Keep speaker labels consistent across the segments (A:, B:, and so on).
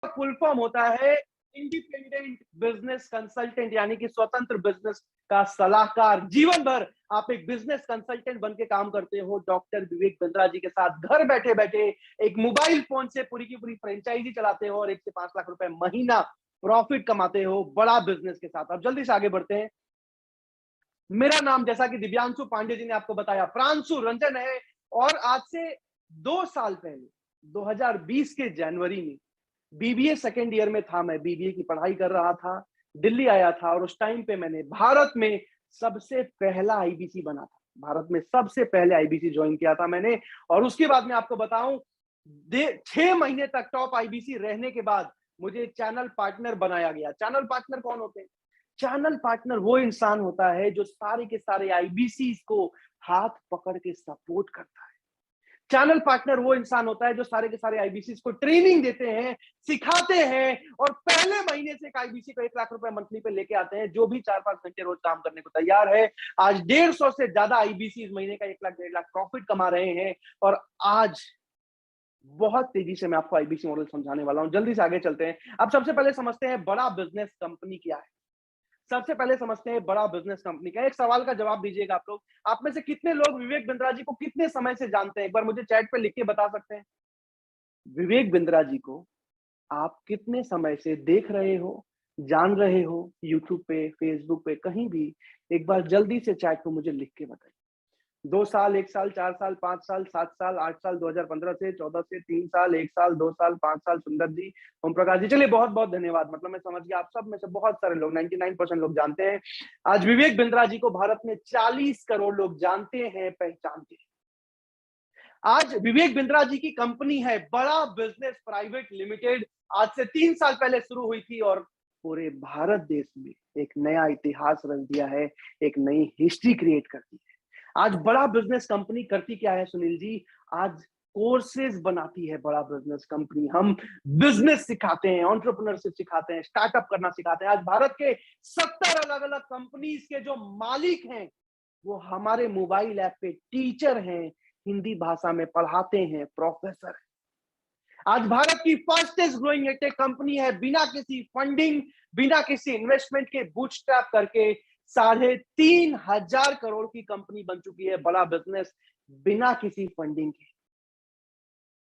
A: Full form होता है independent business consultant, यानी कि स्वतंत्र बिजनेस का सलाहकार। जीवन भर आप एक बिजनेस कंसल्टेंट बन के काम करते हो डॉक्टर विवेक बिंद्रा जी के साथ। घर बैठे बैठे एक मोबाइल फोन से पूरी की पूरी फ्रेंचाइजी चलाते हो और 1 से 5 लाख रुपए महीना प्रॉफिट कमाते हो बड़ा बिजनेस के साथ। अब जल्दी से आगे बढ़ते हैं। मेरा नाम, जैसा कि दिव्यांशु पांडे जी ने आपको बताया, प्रांशु रंजन है। और आज से 2 साल पहले 2020 के जनवरी में बीबीए सेकेंड ईयर में था, मैं बीबीए की पढ़ाई कर रहा था, दिल्ली आया था और उस टाइम पे मैंने भारत में सबसे पहला आईबीसी बना था। भारत में सबसे पहले आईबीसी ज्वाइन किया था मैंने। और उसके बाद मैं आपको बताऊं, 6 महीने तक टॉप आईबीसी रहने के बाद मुझे चैनल पार्टनर बनाया गया। चैनल पार्टनर कौन होते हैं? चैनल पार्टनर वो इंसान होता है जो सारे के सारे आईबीसी को हाथ पकड़ के सपोर्ट करता है। चैनल पार्टनर वो इंसान होता है जो सारे के सारे आईबीसी को ट्रेनिंग देते हैं, सिखाते हैं और पहले महीने से एक आईबीसी को 1 लाख रुपए मंथली पे लेके आते हैं, जो भी 4-5 घंटे रोज काम करने को तैयार है। आज 150 से ज्यादा आईबीसी इस महीने का 1 लाख 1.5 लाख प्रॉफिट कमा रहे हैं। और आज बहुत तेजी से मैं आपको आईबीसी मॉडल समझाने वाला हूं। जल्दी से आगे चलते हैं। अब सबसे पहले समझते हैं बड़ा बिजनेस कंपनी क्या है। सबसे पहले समझते हैं बड़ा बिजनेस कंपनी का। एक सवाल का जवाब दीजिएगा आप लोग। आप में से कितने लोग विवेक बिंद्रा जी को कितने समय से जानते हैं? एक बार मुझे चैट पे लिख के बता सकते हैं। विवेक बिंद्रा जी को आप कितने समय से देख रहे हो, जान रहे हो? यूट्यूब पे, फेसबुक पे, कहीं भी एक बार जल्दी से चैट पे मुझे लिख के बताइए। 2 साल, 1 साल, 4 साल, 5 साल, 7 साल, 8 साल, 2015 से, 14 से, 3 साल, 1 साल, 2 साल, 5 साल, सुंदर जी, ओम प्रकाश जी। चलिए बहुत बहुत धन्यवाद। मतलब मैं समझ गया, आप सब में से बहुत सारे लोग, 99% लोग जानते हैं। आज विवेक बिंद्रा जी को भारत में 40 करोड़ लोग जानते हैं, पहचानते हैं। आज विवेक बिंद्रा जी की कंपनी है बड़ा बिजनेस प्राइवेट लिमिटेड। आज से 3 साल पहले शुरू हुई थी और पूरे भारत देश में एक नया इतिहास रच दिया है, एक नई हिस्ट्री क्रिएट कर दी है। आज बड़ा बिजनेस कंपनी करती क्या है सुनील जी? आज कोर्सेज बनाती है बड़ा बिजनेस कंपनी। हम बिजनेस सिखाते हैं, एंटरप्रेन्योरशिप सिखाते हैं, स्टार्टअप करना सिखाते हैं। आज भारत के 70 अलग अलग कंपनीज के जो मालिक हैं वो हमारे मोबाइल ऐप पे टीचर हैं, हिंदी भाषा में पढ़ाते हैं, प्रोफेसर हैं। आज भारत की फास्टेस्ट ग्रोइंग एटेक कंपनी है। बिना किसी फंडिंग, बिना किसी इन्वेस्टमेंट के बूटस्ट्रैप करके 3,500 करोड़ की कंपनी बन चुकी है बड़ा बिजनेस, बिना किसी फंडिंग के।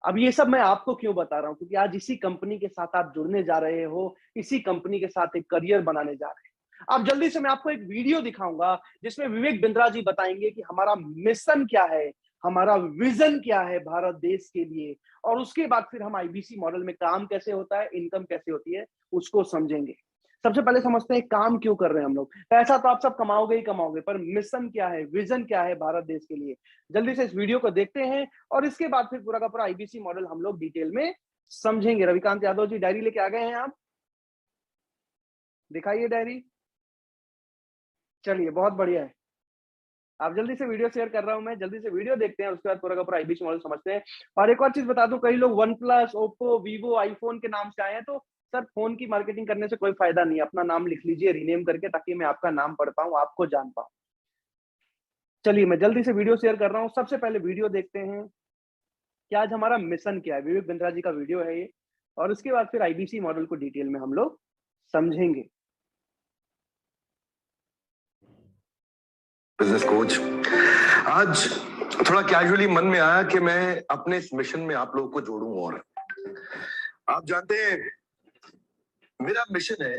A: अब ये सब मैं आपको क्यों बता रहा हूं? क्योंकि आज इसी कंपनी के साथ आप जुड़ने जा रहे हो, इसी कंपनी के साथ एक करियर बनाने जा रहे हैं। अब जल्दी से मैं आपको एक वीडियो दिखाऊंगा जिसमें विवेक बिंद्रा जी बताएंगे कि हमारा मिशन क्या है, हमारा विजन क्या है भारत देश के लिए। और उसके बाद फिर हम आईबीसी मॉडल में काम कैसे होता है, इनकम कैसे होती है, उसको समझेंगे। सबसे पहले समझते हैं काम क्यों कर रहे हैं हम लोग। पैसा तो आप सब कमाओगे ही कमाओगे, पर मिशन क्या है, विजन क्या है भारत देश के लिए। जल्दी से इस वीडियो को देखते हैं और इसके बाद फिर पूरा का पूरा आईबीसी मॉडल हम लोग डिटेल में समझेंगे। रविकांत यादव जी डायरी लेके आ गए हैं आप? दिखाइए डायरी। चलिए बहुत बढ़िया है। आप जल्दी से वीडियो शेयर कर रहा हूं मैं, जल्दी से वीडियो देखते हैं उसके बाद पूरा का पूरा आईबीसी मॉडल समझते हैं। और एक और चीज बता दूं, कई लोग one plus, Oppo, Vivo, iPhone के नाम से आए हैं, तो सर फोन की मार्केटिंग करने से कोई फायदा नहीं है। अपना नाम लिख लीजिए रीनेम करके, ताकि मैं आपका नाम पढ़ पाऊं, आपको जान पाऊं। चलिए मैं जल्दी से वीडियो शेयर कर रहा हूं। सबसे पहले वीडियो देखते हैं कि आज हमारा मिशन क्या है। विवेक बिंद्रा जी का वीडियो है ये। और उसके बाद फिर आईबीसी मॉडल को डिटेल में हम लोग समझेंगे।
B: बिजनेस कोच, आज थोड़ा कैजुअली मन में आया कि मैं अपने इस मिशन में आप लोगों को जोड़ूं। और आप जानते हैं मेरा मिशन है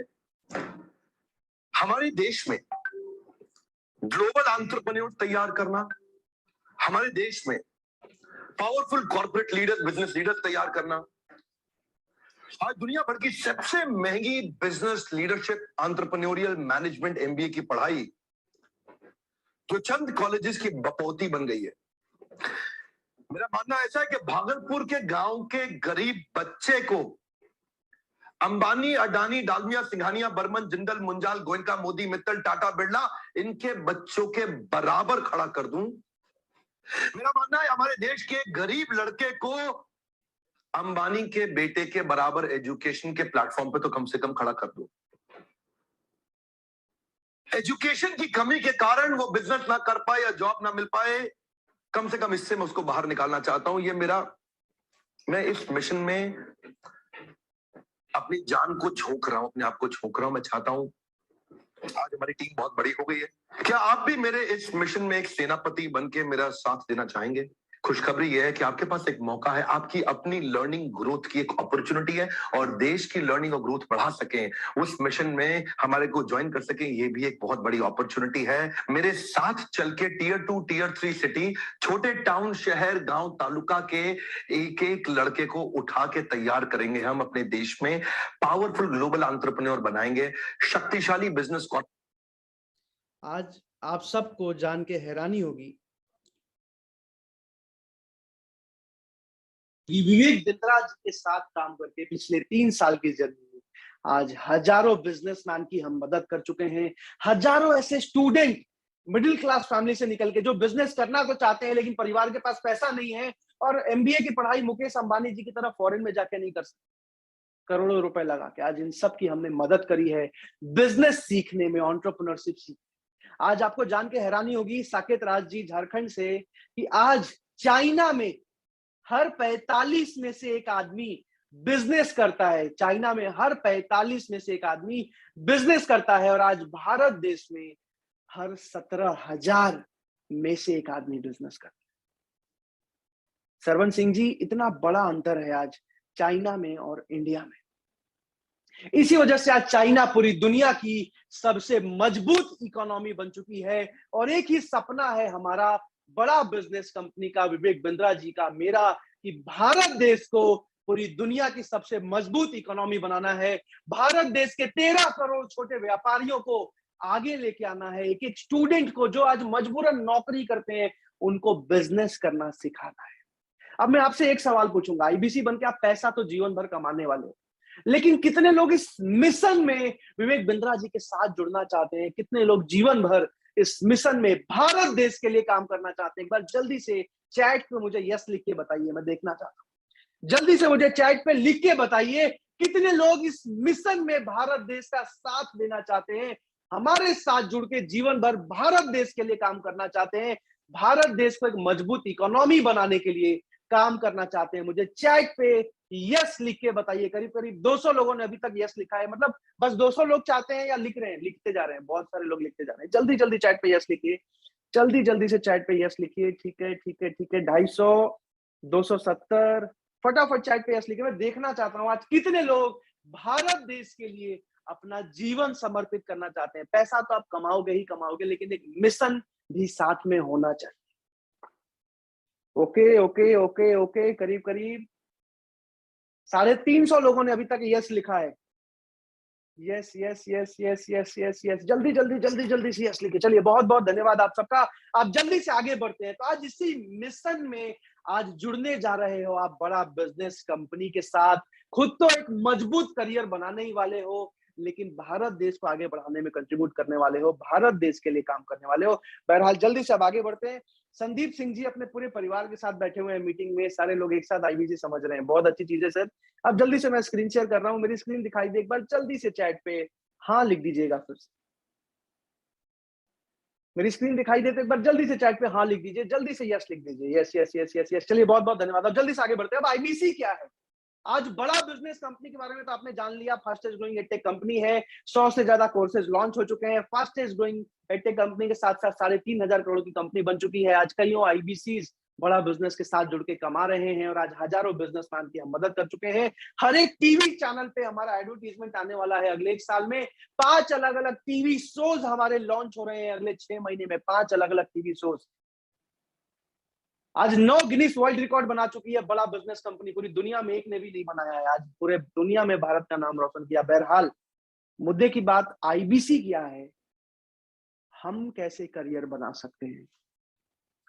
B: हमारे देश में ग्लोबल एंटरप्रेन्योर तैयार करना, हमारे देश में powerful corporate leaders, business leaders तैयार करना। आज दुनिया भर की सबसे महंगी business leadership entrepreneurial management MBA की पढ़ाई जो चंद कॉलेजेस की बपौती बन गई है। मेरा मानना ऐसा है कि भागलपुर के गांव के गरीब बच्चे को अंबानी, अडानी, डालमिया, सिंघानिया, बर्मन, जिंदल, मुंजाल, गोयनका, मोदी, मित्तल, टाटा, बिरला, इनके बच्चों के बराबर खड़ा कर दूं। मेरा मानना है हमारे देश के गरीब लड़के को अंबानी के बेटे के बराबर एजुकेशन के प्लेटफॉर्म पे तो कम से कम खड़ा कर दूं। एजुकेशन की कमी के कारण वो बिजनेस ना कर पाए या जॉब ना मिल पाए, कम से कम इससे मैं उसको बाहर निकालना चाहता हूं। मैं इस मिशन में अपनी जान को झोंक रहा हूं, अपने आप को झोंक रहा हूं। मैं चाहता हूं, आज हमारी टीम बहुत बड़ी हो गई है, क्या आप भी मेरे इस मिशन में एक सेनापति बन के मेरा साथ देना चाहेंगे? खुशखबरी यह है कि आपके पास एक मौका है, आपकी अपनी लर्निंग ग्रोथ की एक अपॉर्चुनिटी है, और देश की लर्निंग और ग्रोथ बढ़ा सकें, उस मिशन में हमारे को ज्वाइन कर सकें, ये भी एक बहुत बड़ी अपॉर्चुनिटी है। मेरे साथ चल के टियर 2 टियर 3 सिटी, छोटे टाउन, शहर, गांव, तालुका के एक एक लड़के को उठा के तैयार करेंगे हम अपने देश में, पावरफुल ग्लोबल एंटरप्रेन्योर बनाएंगे, शक्तिशाली बिजनेस।
A: आज आप सबको जान के हैरानी होगी कि विवेक बिंद्रा जी के साथ काम करके पिछले 3 साल की जर्नी में आज हजारों बिजनेसमैन की हम मदद कर चुके हैं। हजारों ऐसे स्टूडेंट मिडिल क्लास फैमिली से निकल के जो बिजनेस करना तो चाहते हैं लेकिन परिवार के पास पैसा नहीं है और एमबीए की पढ़ाई मुकेश अंबानी जी की तरह फॉरेन में जाके नहीं कर सकते, करोड़ों रुपए लगा के आज इन सब की हमने मदद करी है बिजनेस सीखने में, एंटरप्रेन्योरशिप सीखने। आज आपको जान के हैरानी होगी साकेत राज जी झारखंड से कि आज चाइना में हर 45 में से एक आदमी बिजनेस करता है। चाइना में हर 45 में से एक आदमी बिजनेस करता है और आज भारत देश में हर 17,000 में से एक आदमी बिजनेस करता है। सरवन सिंह जी, इतना बड़ा अंतर है आज चाइना में और इंडिया में। इसी वजह से आज चाइना पूरी दुनिया की सबसे मजबूत इकोनॉमी बन चुकी है और एक ही सपना है हमारा बड़ा बिजनेस कंपनी का, विवेक बिंद्रा जी का, मेरा, कि भारत देश को पूरी दुनिया की सबसे मजबूत इकोनॉमी बनाना है। भारत देश के 13 करोड़ छोटे व्यापारियों को आगे लेके आना है। एक एक स्टूडेंट को जो आज मजबूरन नौकरी करते हैं उनको बिजनेस करना सिखाना है। अब मैं आपसे एक सवाल पूछूंगा, आईबीसी बन के आप पैसा तो जीवन भर कमाने वाले हो, लेकिन कितने लोग इस मिशन में विवेक बिंद्रा जी के साथ जुड़ना चाहते हैं? कितने लोग जीवन भर इस मिशन में भारत देश के लिए काम करना चाहते हैं? एक बार जल्दी से चैट पे मुझे यस लिख के बताइए, मैं देखना चाहता हूं। जल्दी से मुझे चैट पे लिख के बताइए कितने लोग इस मिशन में भारत देश का साथ देना चाहते हैं, हमारे साथ जुड़ के जीवन भर भारत देश के लिए काम करना चाहते हैं, भारत देश को एक मजबूत इकोनॉमी बनाने के लिए काम करना चाहते हैं। मुझे चैट पे यस लिख के बताइए। करीब करीब 200 लोगों ने अभी तक यस लिखा है। मतलब बस 200 लोग चाहते हैं या लिख रहे हैं? लिखते जा रहे हैं, बहुत सारे लोग लिखते जा रहे हैं। जल्दी जल्दी चैट पे यस लिखिए, जल्दी जल्दी से चैट पे यस लिखिए। ठीक है ठीक है ठीक है, 250, 270, फटाफट चैट पे यस लिखिए। मैं देखना चाहता हूँ आज कितने लोग भारत देश के लिए अपना जीवन समर्पित करना चाहते हैं। पैसा तो आप कमाओगे ही कमाओगे, लेकिन एक मिशन भी साथ में होना चाहिए। ओके ओके ओके ओके, करीब करीब 350 लोगों ने अभी तक यस लिखा है। Yes yes yes yes yes yes yes, जल्दी जल्दी जल्दी जल्दी से यस लिखिए। चलिए, बहुत बहुत धन्यवाद आप सबका। आप जल्दी से आगे बढ़ते हैं। तो आज इसी मिशन में आज जुड़ने जा रहे हो आप बड़ा बिजनेस कंपनी के साथ। खुद तो एक मजबूत करियर बनाने ही वाले हो, लेकिन भारत देश को आगे बढ़ाने में कंट्रीब्यूट करने वाले हो, भारत देश के लिए काम करने वाले हो। बहरहाल जल्दी से अब आगे बढ़ते हैं। संदीप सिंह जी अपने पूरे परिवार के साथ बैठे हुए हैं मीटिंग में, सारे लोग एक साथ आईबीसी समझ रहे हैं। बहुत अच्छी चीज है सर। अब जल्दी से मैं स्क्रीन शेयर कर रहा हूं, मेरी स्क्रीन दिखाई दे, एक बार जल्दी से चैट पे हाँ लिख दीजिएगा। फिर से मेरी स्क्रीन दिखाई दे तो एक बार जल्दी से चैट पे हाँ लिख दीजिए, जल्दी से यस लिख दीजिए। Yes yes yes yes yes, चलिए बहुत बहुत धन्यवाद। अब जल्दी से आगे बढ़ते हैं। अब आईबीसी क्या है? आज बड़ा बिजनेस कंपनी के बारे में तो आपने जान लिया। फास्टेस्ट ग्रोइंग एडटेक कंपनी है। 100 से ज्यादा कोर्सेज लॉन्च हो चुके हैं। फास्टेस्ट ग्रोइंग एडटेक कंपनी के साथ साथ 3,500 करोड़ की कंपनी बन चुकी है। आज कईयों आईबीसी बड़ा बिजनेस के साथ जुड़ के कमा रहे हैं और आज हजारों बिजनेसमैन की हम मदद कर चुके हैं। हर एक टीवी चैनल पे हमारा एडवर्टीजमेंट आने वाला है। अगले 1 साल में 5 अलग अलग टीवी शोज हमारे लॉन्च हो रहे हैं। अगले 6 महीने में 5 अलग अलग टीवी शोज। आज 9 गिनीज वर्ल्ड रिकॉर्ड बना चुकी है बड़ा बिजनेस कंपनी। पूरी दुनिया में एक ने भी नहीं बनाया है। आज पूरे दुनिया में भारत का नाम रोशन किया। बहरहाल मुद्दे की बात आईबीसी क्या है, हम कैसे करियर बना सकते हैं,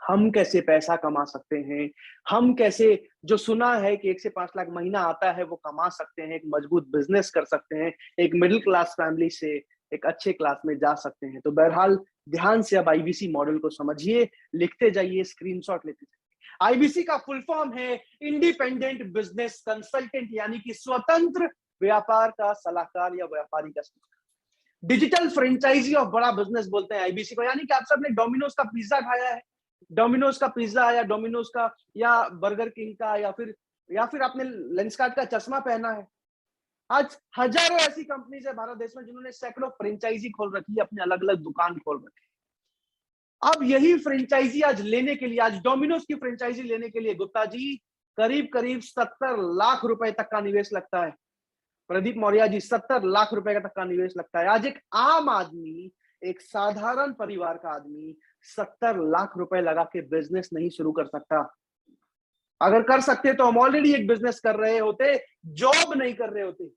A: हम कैसे पैसा कमा सकते हैं, हम कैसे, जो सुना है कि 1 से 5 लाख महीना आता है वो कमा सकते हैं, एक मजबूत बिजनेस कर सकते हैं, एक मिडिल क्लास फैमिली से एक अच्छे क्लास में जा सकते हैं। तो बहरहाल ध्यान से अब आईबीसी मॉडल को समझिए, लिखते जाइए, स्क्रीनशॉट लेते जाइए। आईबीसी का फुल फॉर्म है इंडिपेंडेंट बिजनेस कंसल्टेंट, यानी कि स्वतंत्र व्यापार का सलाहकार या व्यापारी का सलाहकार। डिजिटल फ्रेंचाइजी ऑफ बड़ा बिजनेस बोलते हैं आईबीसी को। यानी कि आप सबने डोमिनोज का पिज्जा खाया है, डोमिनोज का पिज्जा या डोमिनोज का या बर्गर किंग का, या फिर आपने लेंसकार्ट का चश्मा पहना है। आज हजारों ऐसी कंपनीज है भारत देश में जिन्होंने सैकड़ों फ्रेंचाइजी खोल रखी है, अपने अलग अलग दुकान खोल रखी है। अब यही फ्रेंचाइजी आज लेने के लिए, आज डोमिनोज की फ्रेंचाइजी लेने के लिए गुप्ता जी करीब करीब 70 लाख रुपए तक का निवेश लगता है। प्रदीप मौर्य जी, 70 लाख रुपए का तक का निवेश लगता है। आज एक आम आदमी, एक साधारण परिवार का आदमी 70 लाख रुपए लगा के बिजनेस नहीं शुरू कर सकता। अगर कर सकते तो हम ऑलरेडी एक बिजनेस कर रहे होते, जॉब नहीं कर रहे होते।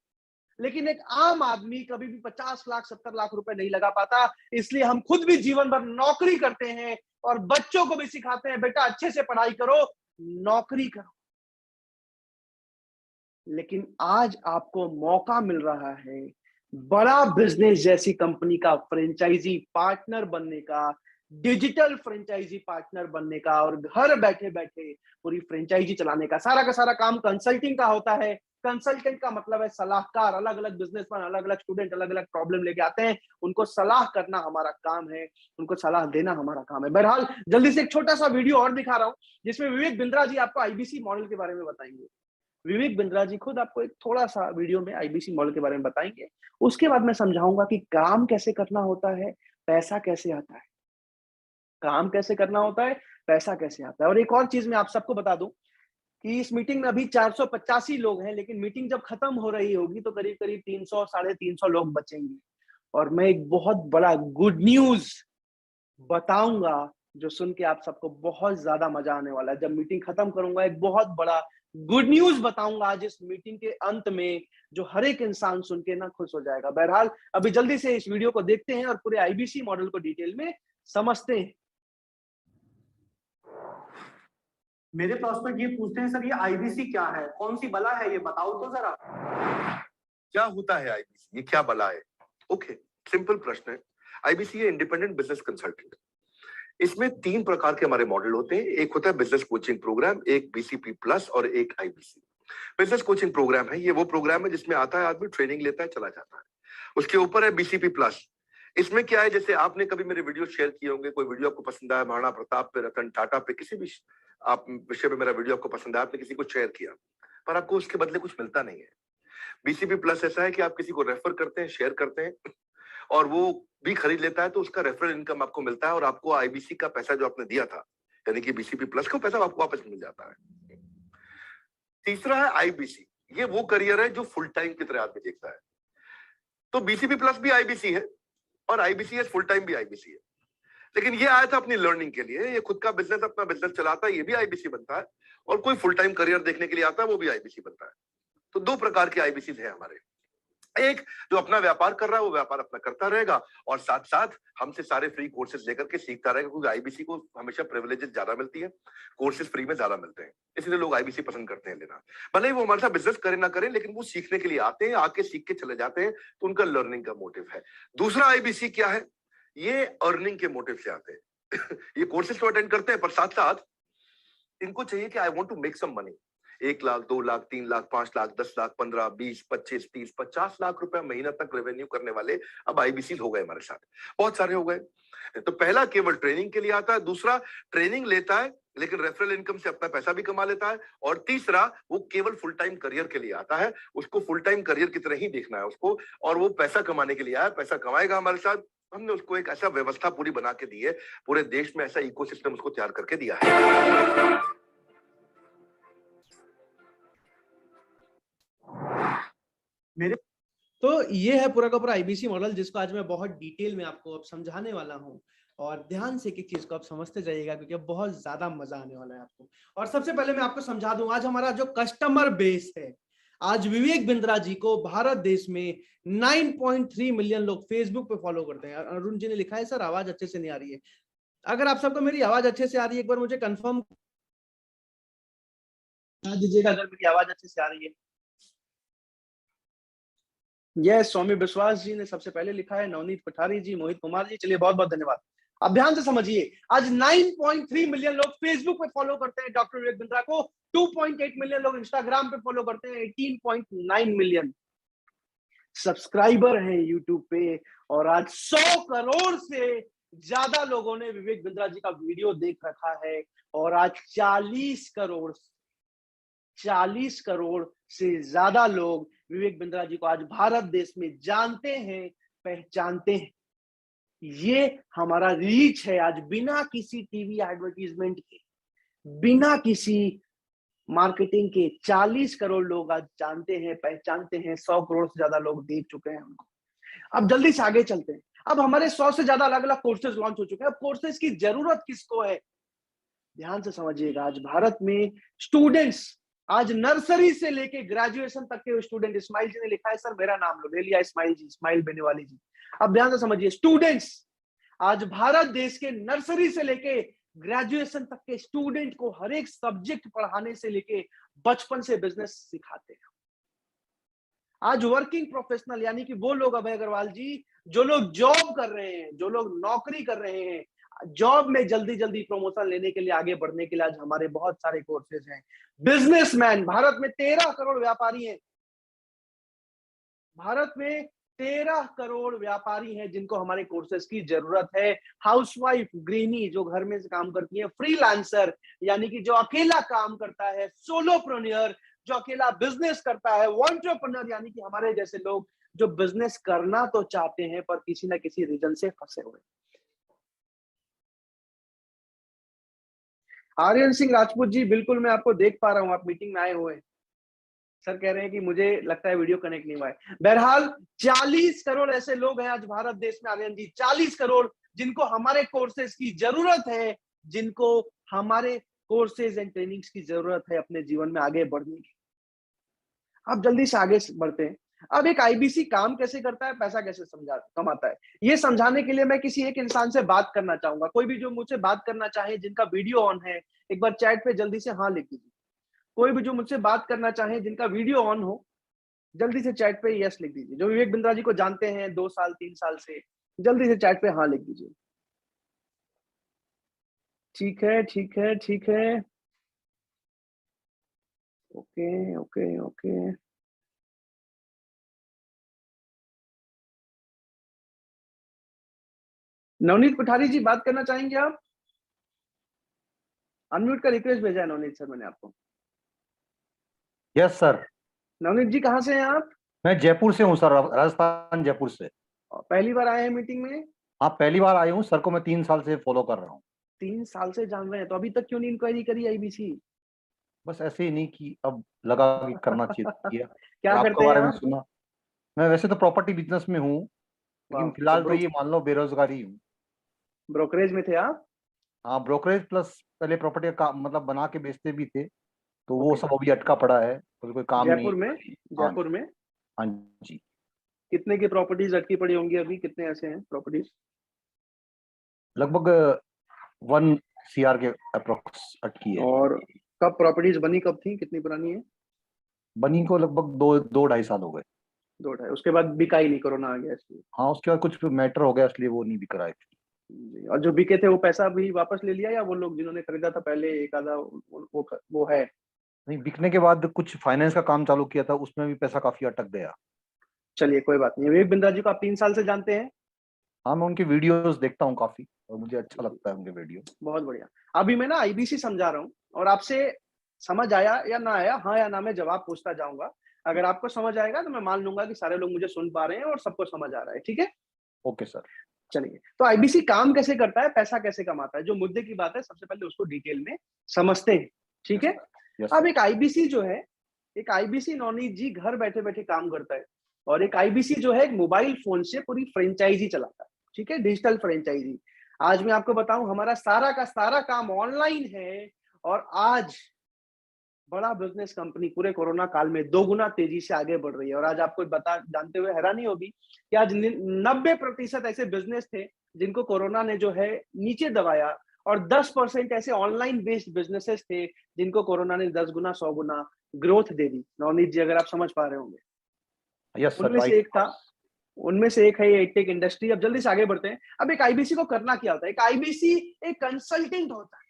A: लेकिन एक आम आदमी कभी भी 50 लाख 70 लाख रुपए नहीं लगा पाता। इसलिए हम खुद भी जीवन भर नौकरी करते हैं और बच्चों को भी सिखाते हैं, बेटा अच्छे से पढ़ाई करो, नौकरी करो। लेकिन आज आपको मौका मिल रहा है बड़ा बिजनेस जैसी कंपनी का फ्रेंचाइजी पार्टनर बनने का, डिजिटल फ्रेंचाइजी पार्टनर बनने का, और घर बैठे बैठे पूरी फ्रेंचाइजी चलाने का। सारा काम कंसल्टिंग का होता है। कंसल्टेंट का मतलब है सलाहकार। अलग अलग बिजनेसमैन, अलग अलग स्टूडेंट अलग अलग प्रॉब्लम लेके आते हैं, उनको सलाह करना हमारा काम है, उनको सलाह देना हमारा काम है। बहरहाल जल्दी से एक छोटा सा वीडियो और दिखा रहा हूं जिसमें विवेक बिंद्रा जी आपको आईबीसी मॉडल के बारे में बताएंगे। विवेक बिंद्रा जी खुद आपको एक थोड़ा सा वीडियो में आईबीसी मॉडल के बारे में बताएंगे। उसके बाद मैं समझाऊंगा कि काम कैसे करना होता है, पैसा कैसे आता है। काम कैसे करना होता है, पैसा कैसे आता है। और एक और चीज मैं आप सबको बता दूं कि इस मीटिंग में अभी 485 लोग हैं, लेकिन मीटिंग जब खत्म हो रही होगी तो करीब करीब 300 350 लोग बचेंगे। और मैं एक बहुत बड़ा गुड न्यूज बताऊंगा जो सुन के आप सबको बहुत ज्यादा मजा आने वाला है। जब मीटिंग खत्म करूंगा एक बहुत बड़ा गुड न्यूज बताऊंगा आज इस मीटिंग के अंत में, जो हर एक इंसान सुन के ना खुश हो जाएगा। बहरहाल अभी जल्दी से इस वीडियो को देखते हैं और पूरे आईबीसी मॉडल को डिटेल में समझते हैं।
C: मेरे प्रॉस्पेक्ट ये पूछते हैं, सर ये आईबीसी क्या है, कौन सी बला है, ये बताओ तो जरा।
B: क्या होता है आईबीसी, ये क्या बला है? ओके, सिंपल प्रश्न है। आईबीसी है इंडिपेंडेंट बिजनेस कंसल्टेंट। इसमें 3 प्रकार के हमारे मॉडल होते हैं। एक होता है बिजनेस कोचिंग प्रोग्राम, एक बीसीपी प्लस और एक आईबीसी। बिजनेस कोचिंग प्रोग्राम है, ये वो प्रोग्राम है जिसमें आता है आदमी, ट्रेनिंग लेता है, चला जाता है। उसके ऊपर है बीसीपी प्लस। इसमें क्या है, जैसे आपने कभी मेरे वीडियो शेयर किए होंगे, कोई वीडियो आपको पसंद आया, महाराणा प्रताप पे, रतन टाटा पे, किसी भी आप विषय पे मेरा वीडियो आपको पसंद आया, आपने किसी को शेयर किया, पर आपको उसके बदले कुछ मिलता नहीं है। बीसीपी प्लस ऐसा है कि आप किसी को रेफर करते हैं, शेयर करते हैं, और वो भी खरीद लेता है, तो उसका रेफरल इनकम आपको मिलता है, और आपको आईबीसी का पैसा जो आपने दिया था, यानी कि बीसीपी प्लस का पैसा आपको वापस मिल जाता है। तीसरा है आईबीसी। ये वो करियर है जो फुल टाइम की तरह आदमी देखता है। तो बीसीपी प्लस भी आईबीसी है और आईबीसी फुल टाइम भी आईबीसी है। लेकिन ये आया था अपनी लर्निंग के लिए, ये खुद का बिजनेस, अपना बिजनेस चलाता है, ये भी आईबीसी बनता है, और कोई फुल टाइम करियर देखने के लिए आता है, वो भी आईबीसी बनता है। तो 2 प्रकार के आईबीसी है हमारे। एक जो अपना व्यापार कर रहा है वो व्यापार अपना करता रहेगा, और साथ साथ हमसे सारे फ्री कोर्सेज लेकर के सीखता रहेगा, क्योंकि आईबीसी को हमेशा प्रिविलेजेस ज्यादा मिलती है, कोर्सेज फ्री में ज्यादा मिलते हैं, इसलिए लोग आईबीसी पसंद करते हैं लेना। भले ही वो हमारे साथ बिजनेस करें ना करें, लेकिन वो सीखने के लिए आते हैं, आके सीख के चले जाते हैं, तो उनका लर्निंग का मोटिव है। दूसरा आईबीसी क्या है, ये अर्निंग के मोटिव से आते हैं। ये कोर्सेज तो अटेंड करते हैं, पर साथ साथ इनको चाहिए कि I want to make some money. 1 lakh, 2 lakh, 3 lakh, 5 lakh, 10 lakh, 15, 20, 25, 30, 50 lakh रुपए महीना तक रेवेन्यू करने वाले अब आईबीसी हो गए हमारे साथ, बहुत सारे हो गए। तो पहला केवल ट्रेनिंग के लिए आता है, दूसरा ट्रेनिंग लेता है लेकिन रेफरल इनकम से अपना पैसा भी कमा लेता है, और तीसरा वो केवल फुल टाइम करियर के लिए आता है। उसको फुल टाइम करियर की तरह ही देखना है उसको, और वो पैसा कमाने के लिए आया, पैसा कमाएगा हमारे साथ। हमने उसको एक ऐसा व्यवस्था पूरी बना के दी है, पूरे देश में ऐसा इकोसिस्टम उसको तैयार करके दिया है।
A: तो ये है पूरा का पूरा आईबीसी मॉडल, जिसको आज मैं बहुत डिटेल में आपको अब समझाने वाला हूं। और ध्यान से एक चीज को आप समझते जाइएगा, क्योंकि अब बहुत ज्यादा मजा आने वाला है आपको। और सबसे पहले मैं आपको समझा दूं, आज हमारा जो कस्टमर बेस है, आज विवेक बिंद्रा जी को भारत देश में 9.3 मिलियन लोग फेसबुक पे फॉलो करते हैं। अरुण जी ने लिखा है, सर आवाज अच्छे से नहीं आ रही है। अगर आप सबको मेरी आवाज अच्छे से आ रही है, एक बार मुझे कंफर्म दीजिएगा अगर मेरी आवाज अच्छे से आ रही है। यस, स्वामी विश्वास जी ने सबसे पहले लिखा है, नवनीत पठारी जी, मोहित कुमार जी, चलिए बहुत बहुत धन्यवाद। अब ध्यान से समझिए, आज 9.3 मिलियन लोग फेसबुक पे फॉलो करते हैं डॉक्टर विवेक बिंद्रा को, 2.8 मिलियन लोग इंस्टाग्राम पे फॉलो करते हैं, 18.9 मिलियन सब्सक्राइबर हैं यूट्यूब पे, और आज 100 करोड़ से ज्यादा लोगों ने विवेक बिंद्रा जी का वीडियो देख रखा है, और आज 40 करोड़ से ज्यादा लोग विवेक बिंद्रा जी को आज भारत देश में जानते हैं, पहचानते हैं। ये हमारा रीच है आज, बिना किसी टीवी एडवर्टीजमेंट के, बिना किसी मार्केटिंग के 40 करोड़ लोग आज जानते हैं, पहचानते हैं। 100 करोड़ से ज्यादा लोग देख चुके हैं हमको। अब जल्दी से आगे चलते हैं। अब हमारे 100 से ज्यादा अलग अलग कोर्सेज लॉन्च हो चुके हैं। अब कोर्सेज की जरूरत किसको है, ध्यान से समझिएगा। आज भारत में स्टूडेंट्स, आज नर्सरी से लेके ग्रेजुएशन तक के स्टूडेंट, इस्माइल जी ने लिखा है, सर मेरा नाम लो, ले लिया इस्माइल जी, इस्माइल बेनीवाली जी। अब ध्यान से समझिए, स्टूडेंट्स आज भारत देश के नर्सरी से लेके ग्रेजुएशन तक के स्टूडेंट को हर एक सब्जेक्ट पढ़ाने से लेके बचपन से बिजनेस सिखाते हैं। आज वर्किंग प्रोफेशनल यानी कि वो लोग, अभय अग्रवाल जी, जो लोग जॉब कर रहे हैं, जो लोग नौकरी कर रहे हैं, जॉब में जल्दी जल्दी प्रमोशन लेने के लिए, आगे बढ़ने के लिए आज हमारे बहुत सारे कोर्सेज हैं। बिजनेसमैन, भारत में 13 करोड़ व्यापारी हैं। भारत में 13 करोड़ व्यापारी हैं जिनको हमारे कोर्सेज की जरूरत है। हाउसवाइफ, गृहिणी जो घर में से काम करती है, फ्रीलांसर यानी कि जो अकेला काम करता है, सोलोप्रेन्योर जो अकेला बिजनेस करता है, एंटरप्रेन्योर यानी कि हमारे जैसे लोग जो बिजनेस करना तो चाहते हैं पर किसी ना किसी रीजन से फंसे हुए। आर्यन सिंह राजपूत जी, बिल्कुल मैं आपको देख पा रहा हूं, आप मीटिंग में आए हुए हैं। सर कह रहे हैं कि मुझे लगता है वीडियो कनेक्ट नहीं हुआ है। बहरहाल 40 करोड़ ऐसे लोग हैं आज भारत देश में, आर्यन जी, 40 करोड़ जिनको हमारे कोर्सेज की जरूरत है, जिनको हमारे कोर्सेज एंड ट्रेनिंग्स की जरूरत है अपने जीवन में आगे बढ़ने की। अब जल्दी से आगे बढ़ते हैं। अब एक आईबीसी काम कैसे करता है, पैसा कैसे कमाता है, ये समझाने के लिए मैं किसी एक इंसान से बात करना चाहूंगा। कोई भी जो मुझसे बात करना चाहे, जिनका वीडियो ऑन है, एक बार चैट पे जल्दी से हाँ लिख दीजिए। कोई भी जो मुझसे बात करना चाहे, जिनका वीडियो ऑन हो, जल्दी से चैट पे यस लिख दीजिए। जो विवेक बिंद्रा जी को जानते हैं 2 साल 3 साल से, जल्दी से चैट पे हाँ लिख दीजिए। ठीक है, ठीक है, ठीक है। Okay okay okay. Navneet Kothari ji, बात करना चाहेंगे आप? अनम्यूट का रिक्वेस्ट भेजा है नवनीत सर मैंने आपको।
D: Yes sir.
A: नवनीत जी कहाँ से हैं आप?
D: मैं जयपुर से हूँ सर, राजस्थान, जयपुर से।
A: पहली बार आए हैं मीटिंग में?
D: हाँ, पहली बार आए हूँ सर को मैं 3 साल से फॉलो कर रहा हूँ।
A: 3 साल से जान रहे हैं, तो अभी तक क्यों नहीं इंक्वायरी करी आईबीसी?
D: बस ऐसे ही नहीं कि अब लगा कि करना चाहिए किया।
A: क्या करते
D: आपके
A: हैं
D: बारे में
A: आप?
D: सुना। मैं वैसे तो प्रॉपर्टी बिजनेस में हूँ, लेकिन फिलहाल तो ये मान लो बेरोजगारी हूँ।
A: ब्रोकरेज में थे आप?
D: हाँ, ब्रोकरेज प्लस पहले प्रॉपर्टी का मतलब बना के बेचते भी थे, तो वो सब अभी अटका पड़ा है, तो कोई काम नहीं।
A: जयपुर में? जयपुर में
D: हाँ जी।
A: कितने की प्रॉपर्टीज अटकी पड़ी होंगी अभी? कितने ऐसे हैं प्रॉपर्टीज?
D: लगभग 1 CR के अप्रोक्स अटकी है।
A: और कब प्रॉपर्टीज बनी, कब थी, कितनी पुरानी है?
D: बनी को लगभग 2-2.5 साल हो गए।
A: 2-2.5, उसके बाद बिका ही नहीं, कोरोना आ गया इसलिए।
D: हाँ, उसके बाद कुछ मैटर हो गया इसलिए वो नहीं बिक रहा है।
A: जी, और जो बिके थे वो पैसा भी वापस ले लिया, या वो लोग जिन्होंने खरीदा था पहले एक आधा वो है?
D: नहीं, बिकने के बाद कुछ फाइनेंस का काम चालू किया था, उसमें भी पैसा काफी अटक गया।
A: चलिए कोई बात नहीं। विवेक बिंद्रा जी को आप 3 साल से जानते हैं?
D: हाँ, मैं उनके वीडियोस देखता हूँ काफी, और मुझे अच्छा लगता है उनके वीडियो।
A: बहुत बढ़िया। अभी मैं ना आईबीसी समझा रहा हूँ, और आपसे समझ आया या ना आया, हाँ या ना में जवाब पूछता जाऊंगा। अगर आपको समझ आएगा तो मैं मान लूंगा कि सारे लोग मुझे सुन पा रहे हैं और सबको समझ आ रहा है। ठीक है,
D: ओके सर।
A: चलिए। तो आईबीसी काम कैसे करता है, पैसा कैसे कमाता है, जो मुद्दे की बात है, सबसे पहले उसको डिटेल में समझते हैं। ठीक है। अब एक आईबीसी जो है, एक आईबीसी नवनीत जी घर बैठे बैठे काम करता है, और एक आईबीसी जो है एक मोबाइल फोन से पूरी फ्रेंचाइजी चलाता है। ठीक है, डिजिटल फ्रेंचाइजी। आज मैं आपको बताऊं, हमारा सारा का सारा काम ऑनलाइन है, और आज बड़ा बिजनेस कंपनी पूरे कोरोना काल में 2 गुना तेजी से आगे बढ़ रही है। और आज आपको जानते हुए हैरानी होगी कि आज 90% ऐसे बिजनेस थे जिनको कोरोना ने जो है नीचे दबाया, और 10% ऐसे ऑनलाइन बेस्ड बिजनेसेस थे जिनको कोरोना ने 10 गुना 100 गुना ग्रोथ दे दी। नवनीत जी, अगर आप समझ पा रहे होंगे।
D: यस सर,
A: उनमें से एक था, उनमें से एक है ये एडटेक इंडस्ट्री। अब जल्दी से आगे बढ़ते हैं। अब एक आईबीसी को करना क्या होता है? एक आईबीसी एक कंसल्टेंट होता है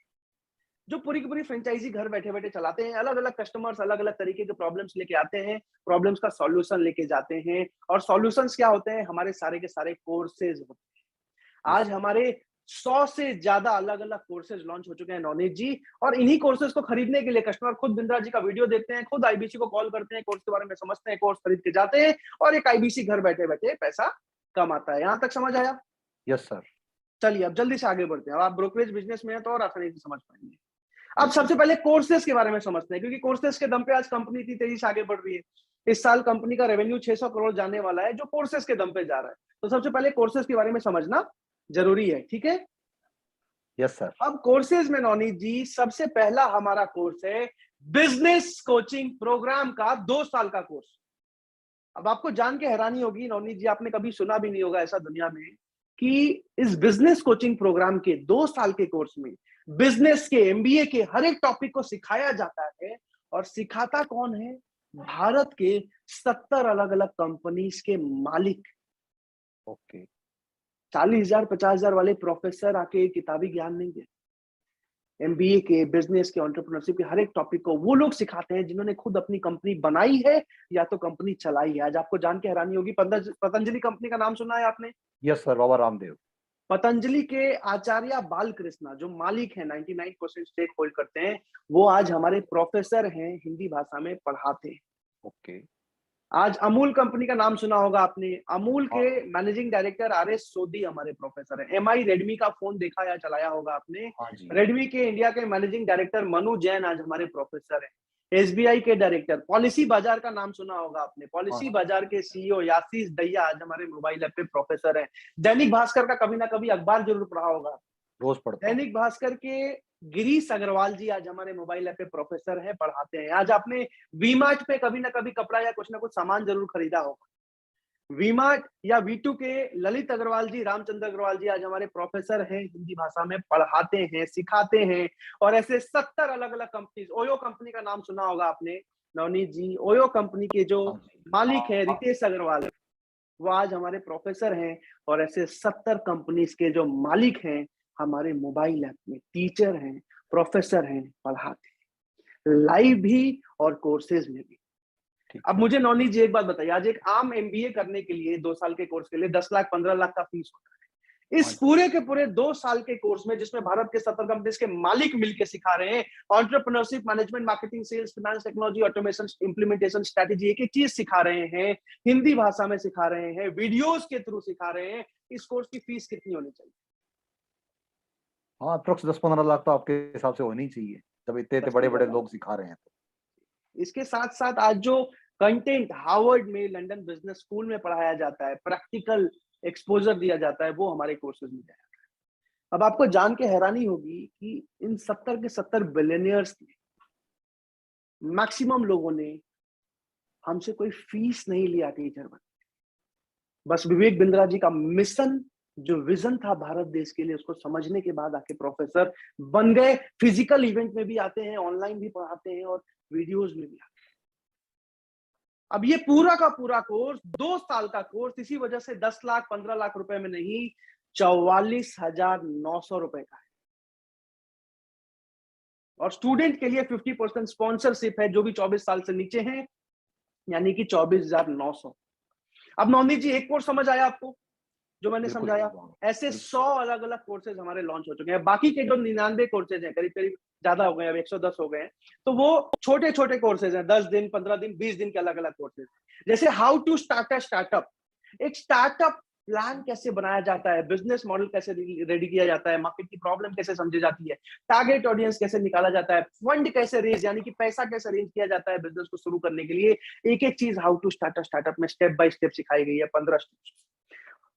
A: जो पूरी की पूरी फ्रेंचाइजी घर बैठे बैठे चलाते हैं। अलग अलग कस्टमर्स अलग अलग तरीके के प्रॉब्लम्स लेके आते हैं, प्रॉब्लम्स का सॉल्यूशन लेके जाते हैं, और सॉल्यूशंस क्या होते हैं? हमारे सारे के सारे कोर्सेज होते हैं। आज हमारे 100 से ज्यादा अलग अलग कोर्सेज लॉन्च हो चुके हैं नवनीत जी, और इन्हीं कोर्सेज को खरीदने के लिए कस्टमर खुद बिंद्रा जी का वीडियो देखते हैं, खुद आईबीसी को कॉल करते हैं, कोर्स के बारे में समझते हैं, कोर्स खरीद के जाते हैं, और एक आईबीसी घर बैठे बैठे पैसा कमाता है। यहां तक समझ आया?
D: Yes sir.
A: चलिए अब जल्दी से आगे बढ़ते हैं। अब आप ब्रोकरेज बिजनेस में हैं तो और आसानी से समझ पाएंगे। अब सबसे पहले कोर्सेज के बारे में समझते हैं, क्योंकि कोर्सेज के दम पे आज कंपनी इतनी तेजी से आगे बढ़ रही है। इस साल कंपनी का रेवेन्यू 600 करोड़ जाने वाला है, जो कोर्सेज के दम पे जा रहा है। तो सबसे पहले कोर्सेज के बारे में समझना जरूरी है, ठीक है?
D: Yes sir.
A: अब कोर्सेज में नवनीत जी सबसे पहला हमारा कोर्स है बिजनेस कोचिंग प्रोग्राम का 2 साल का कोर्स। अब आपको जान के हैरानी होगी नवनीत जी, आपने कभी सुना भी नहीं होगा ऐसा दुनिया में कि इस बिजनेस कोचिंग प्रोग्राम के 2 साल के कोर्स में बिजनेस के, एमबीए के हर एक टॉपिक को सिखाया जाता है। और सिखाता कौन है? भारत के 70 अलग अलग कंपनीज के मालिक।
D: ओके।
A: 40,000 50,000 वाले प्रोफेसर आके किताबी ज्ञान नहीं देते। एमबीए के, बिजनेस के, एंटरप्रेन्योरशिप के हर एक टॉपिक को वो लोग सिखाते हैं जिन्होंने खुद अपनी कंपनी बनाई है या तो कंपनी चलाई है। आज आपको जान के हैरानी होगी, पतंजलि कंपनी का नाम सुना है आपने?
D: Yes sir, Baba Ramdev.
A: पतंजलि के आचार्य बालकृष्णा जो मालिक हैं, 99% स्टेक होल्ड करते हैं, वो आज हमारे प्रोफेसर हैं, हिंदी भाषा में पढ़ाते हैं।
D: ओके।
A: आज अमूल कंपनी का नाम सुना होगा आपने। अमूल के
D: हाँ।
A: मैनेजिंग डायरेक्टर आरएस सोदी हमारे प्रोफेसर हैं। एमआई रेडमी का फोन देखा या चलाया होगा आपने।
D: हाँ जी।
A: रेडमी के इंडिया के मैनेजिंग डायरेक्टर मनु जैन आज हमारे प्रोफेसर हैं। एसबीआई के डायरेक्टर, पॉलिसी बाजार का नाम सुना होगा आपने, पॉलिसी
D: हाँ।
A: बाजार के सीईओ यासीस दैया आज हमारे मोबाइल ऐप पे प्रोफेसर हैं। दैनिक भास्कर का कभी ना कभी अखबार जरूर पढ़ा होगा।
D: रोज पढ़ता हूँ।
A: दैनिक भास्कर के गिरीश अग्रवाल जी आज हमारे मोबाइल ऐप पे प्रोफेसर हैं, पढ़ाते हैं। आज आपने वीमार्ट पे कभी ना कभी कपड़ा या कुछ ना कुछ सामान जरूर खरीदा होगा। वीमार्ट या वी2 के ललित अग्रवाल जी, रामचंद्र अग्रवाल जी आज हमारे प्रोफेसर हैं, हिंदी भाषा में पढ़ाते हैं, सिखाते हैं। और ऐसे 70 अलग अलग कंपनीज। ओयो कंपनी का नाम सुना होगा आपने नवनीत जी। ओयो कंपनी के जो
D: हाँ जी।
A: मालिक हैं
D: हाँ।
A: रितेश अग्रवाल, वो आज हमारे प्रोफेसर हैं। और ऐसे 70 कंपनीज के जो मालिक हैं हमारे मोबाइल ऐप में टीचर हैं, प्रोफेसर हैं, पढ़ाते हैं, लाइव भी और कोर्सेज में भी।
D: ठीक
A: अब
D: है।
A: मुझे नवनीत जी एक बात बताइए, आज एक आम एमबीए करने के लिए 2 साल के कोर्स के लिए 10 लाख 15 लाख का फीस होता है। इस
D: हाँ जी।
A: पूरे के पूरे 2 साल के कोर्स में जिसमें भारत के 70 कंपनीज के मालिक मिलकर सिखा रहे हैं, entrepreneurship, management, marketing, sales, finance, technology, automation, implementation, strategy, एक एक चीज सिखा रहे हैं, हिंदी भाषा में सिखा रहे हैं, वीडियोस के थ्रू सिखा रहे हैं। इस कोर्स की फीस कितनी होनी चाहिए?
D: हाँ, अप्रोक्स 10-15 लाख तो आपके हिसाब से होनी चाहिए, जब इतने
A: 10-15
D: बड़े बड़े
A: लाख।
D: लोग सिखा रहे हैं तो।
A: इसके साथ साथ आज जो कंटेंट हार्वर्ड में, लंदन बिजनेस स्कूल में पढ़ाया जाता है, प्रैक्टिकल एक्सपोजर दिया जाता है, वो हमारे कोर्सेज में जाता है। अब आपको जान के हैरानी होगी कि इन 70 के 70 बिलियनियर्स में मैक्सिमम लोगों ने हमसे कोई फीस नहीं लिया टीचर बन। बस विवेक बिंद्रा जी का मिशन, जो विजन था भारत देश के लिए, उसको समझने के बाद आके प्रोफेसर बन गए। फिजिकल इवेंट में भी आते हैं, ऑनलाइन भी पढ़ाते हैं और वीडियोस में भी आते हैं। अब ये पूरा का पूरा कोर्स 2 साल का कोर्स, इसी वजह से 10 लाख 15 लाख रुपए में नहीं, 44,900 रुपए का है। और स्टूडेंट के लिए 50% स्पॉन्सरशिप है, जो भी 24 साल से नीचे हैं, यानी कि 24,900। अब नवनीत जी एक कोर्स समझ आया आपको जो मैंने
D: बिल्कुल
A: समझाया?
D: बिल्कुल।
A: ऐसे 100 अलग अलग कोर्सेज हमारे लॉन्च हो चुके हैं। बाकी के जो 99 कोर्सेज हैं, करीब करीब ज्यादा हो गए, अब 110 हो गए हैं, तो वो छोटे छोटे कोर्सेज हैं, 10 दिन, 15 दिन, 20 दिन के अलग अलग कोर्सेज। जैसे how to start a startup, एक स्टार्टअप प्लान कैसे बनाया जाता है, बिजनेस मॉडल कैसे रेडी किया जाता है, मार्केट की प्रॉब्लम कैसे समझी जाती है, टारगेट ऑडियंस कैसे निकाला जाता है, फंड कैसे रेज, यानी कि पैसा कैसे रेज किया जाता है बिजनेस को शुरू करने के लिए। एक एक चीज how to start a startup में स्टेप बाय स्टेप सिखाई गई है, 15 स्टेप्स।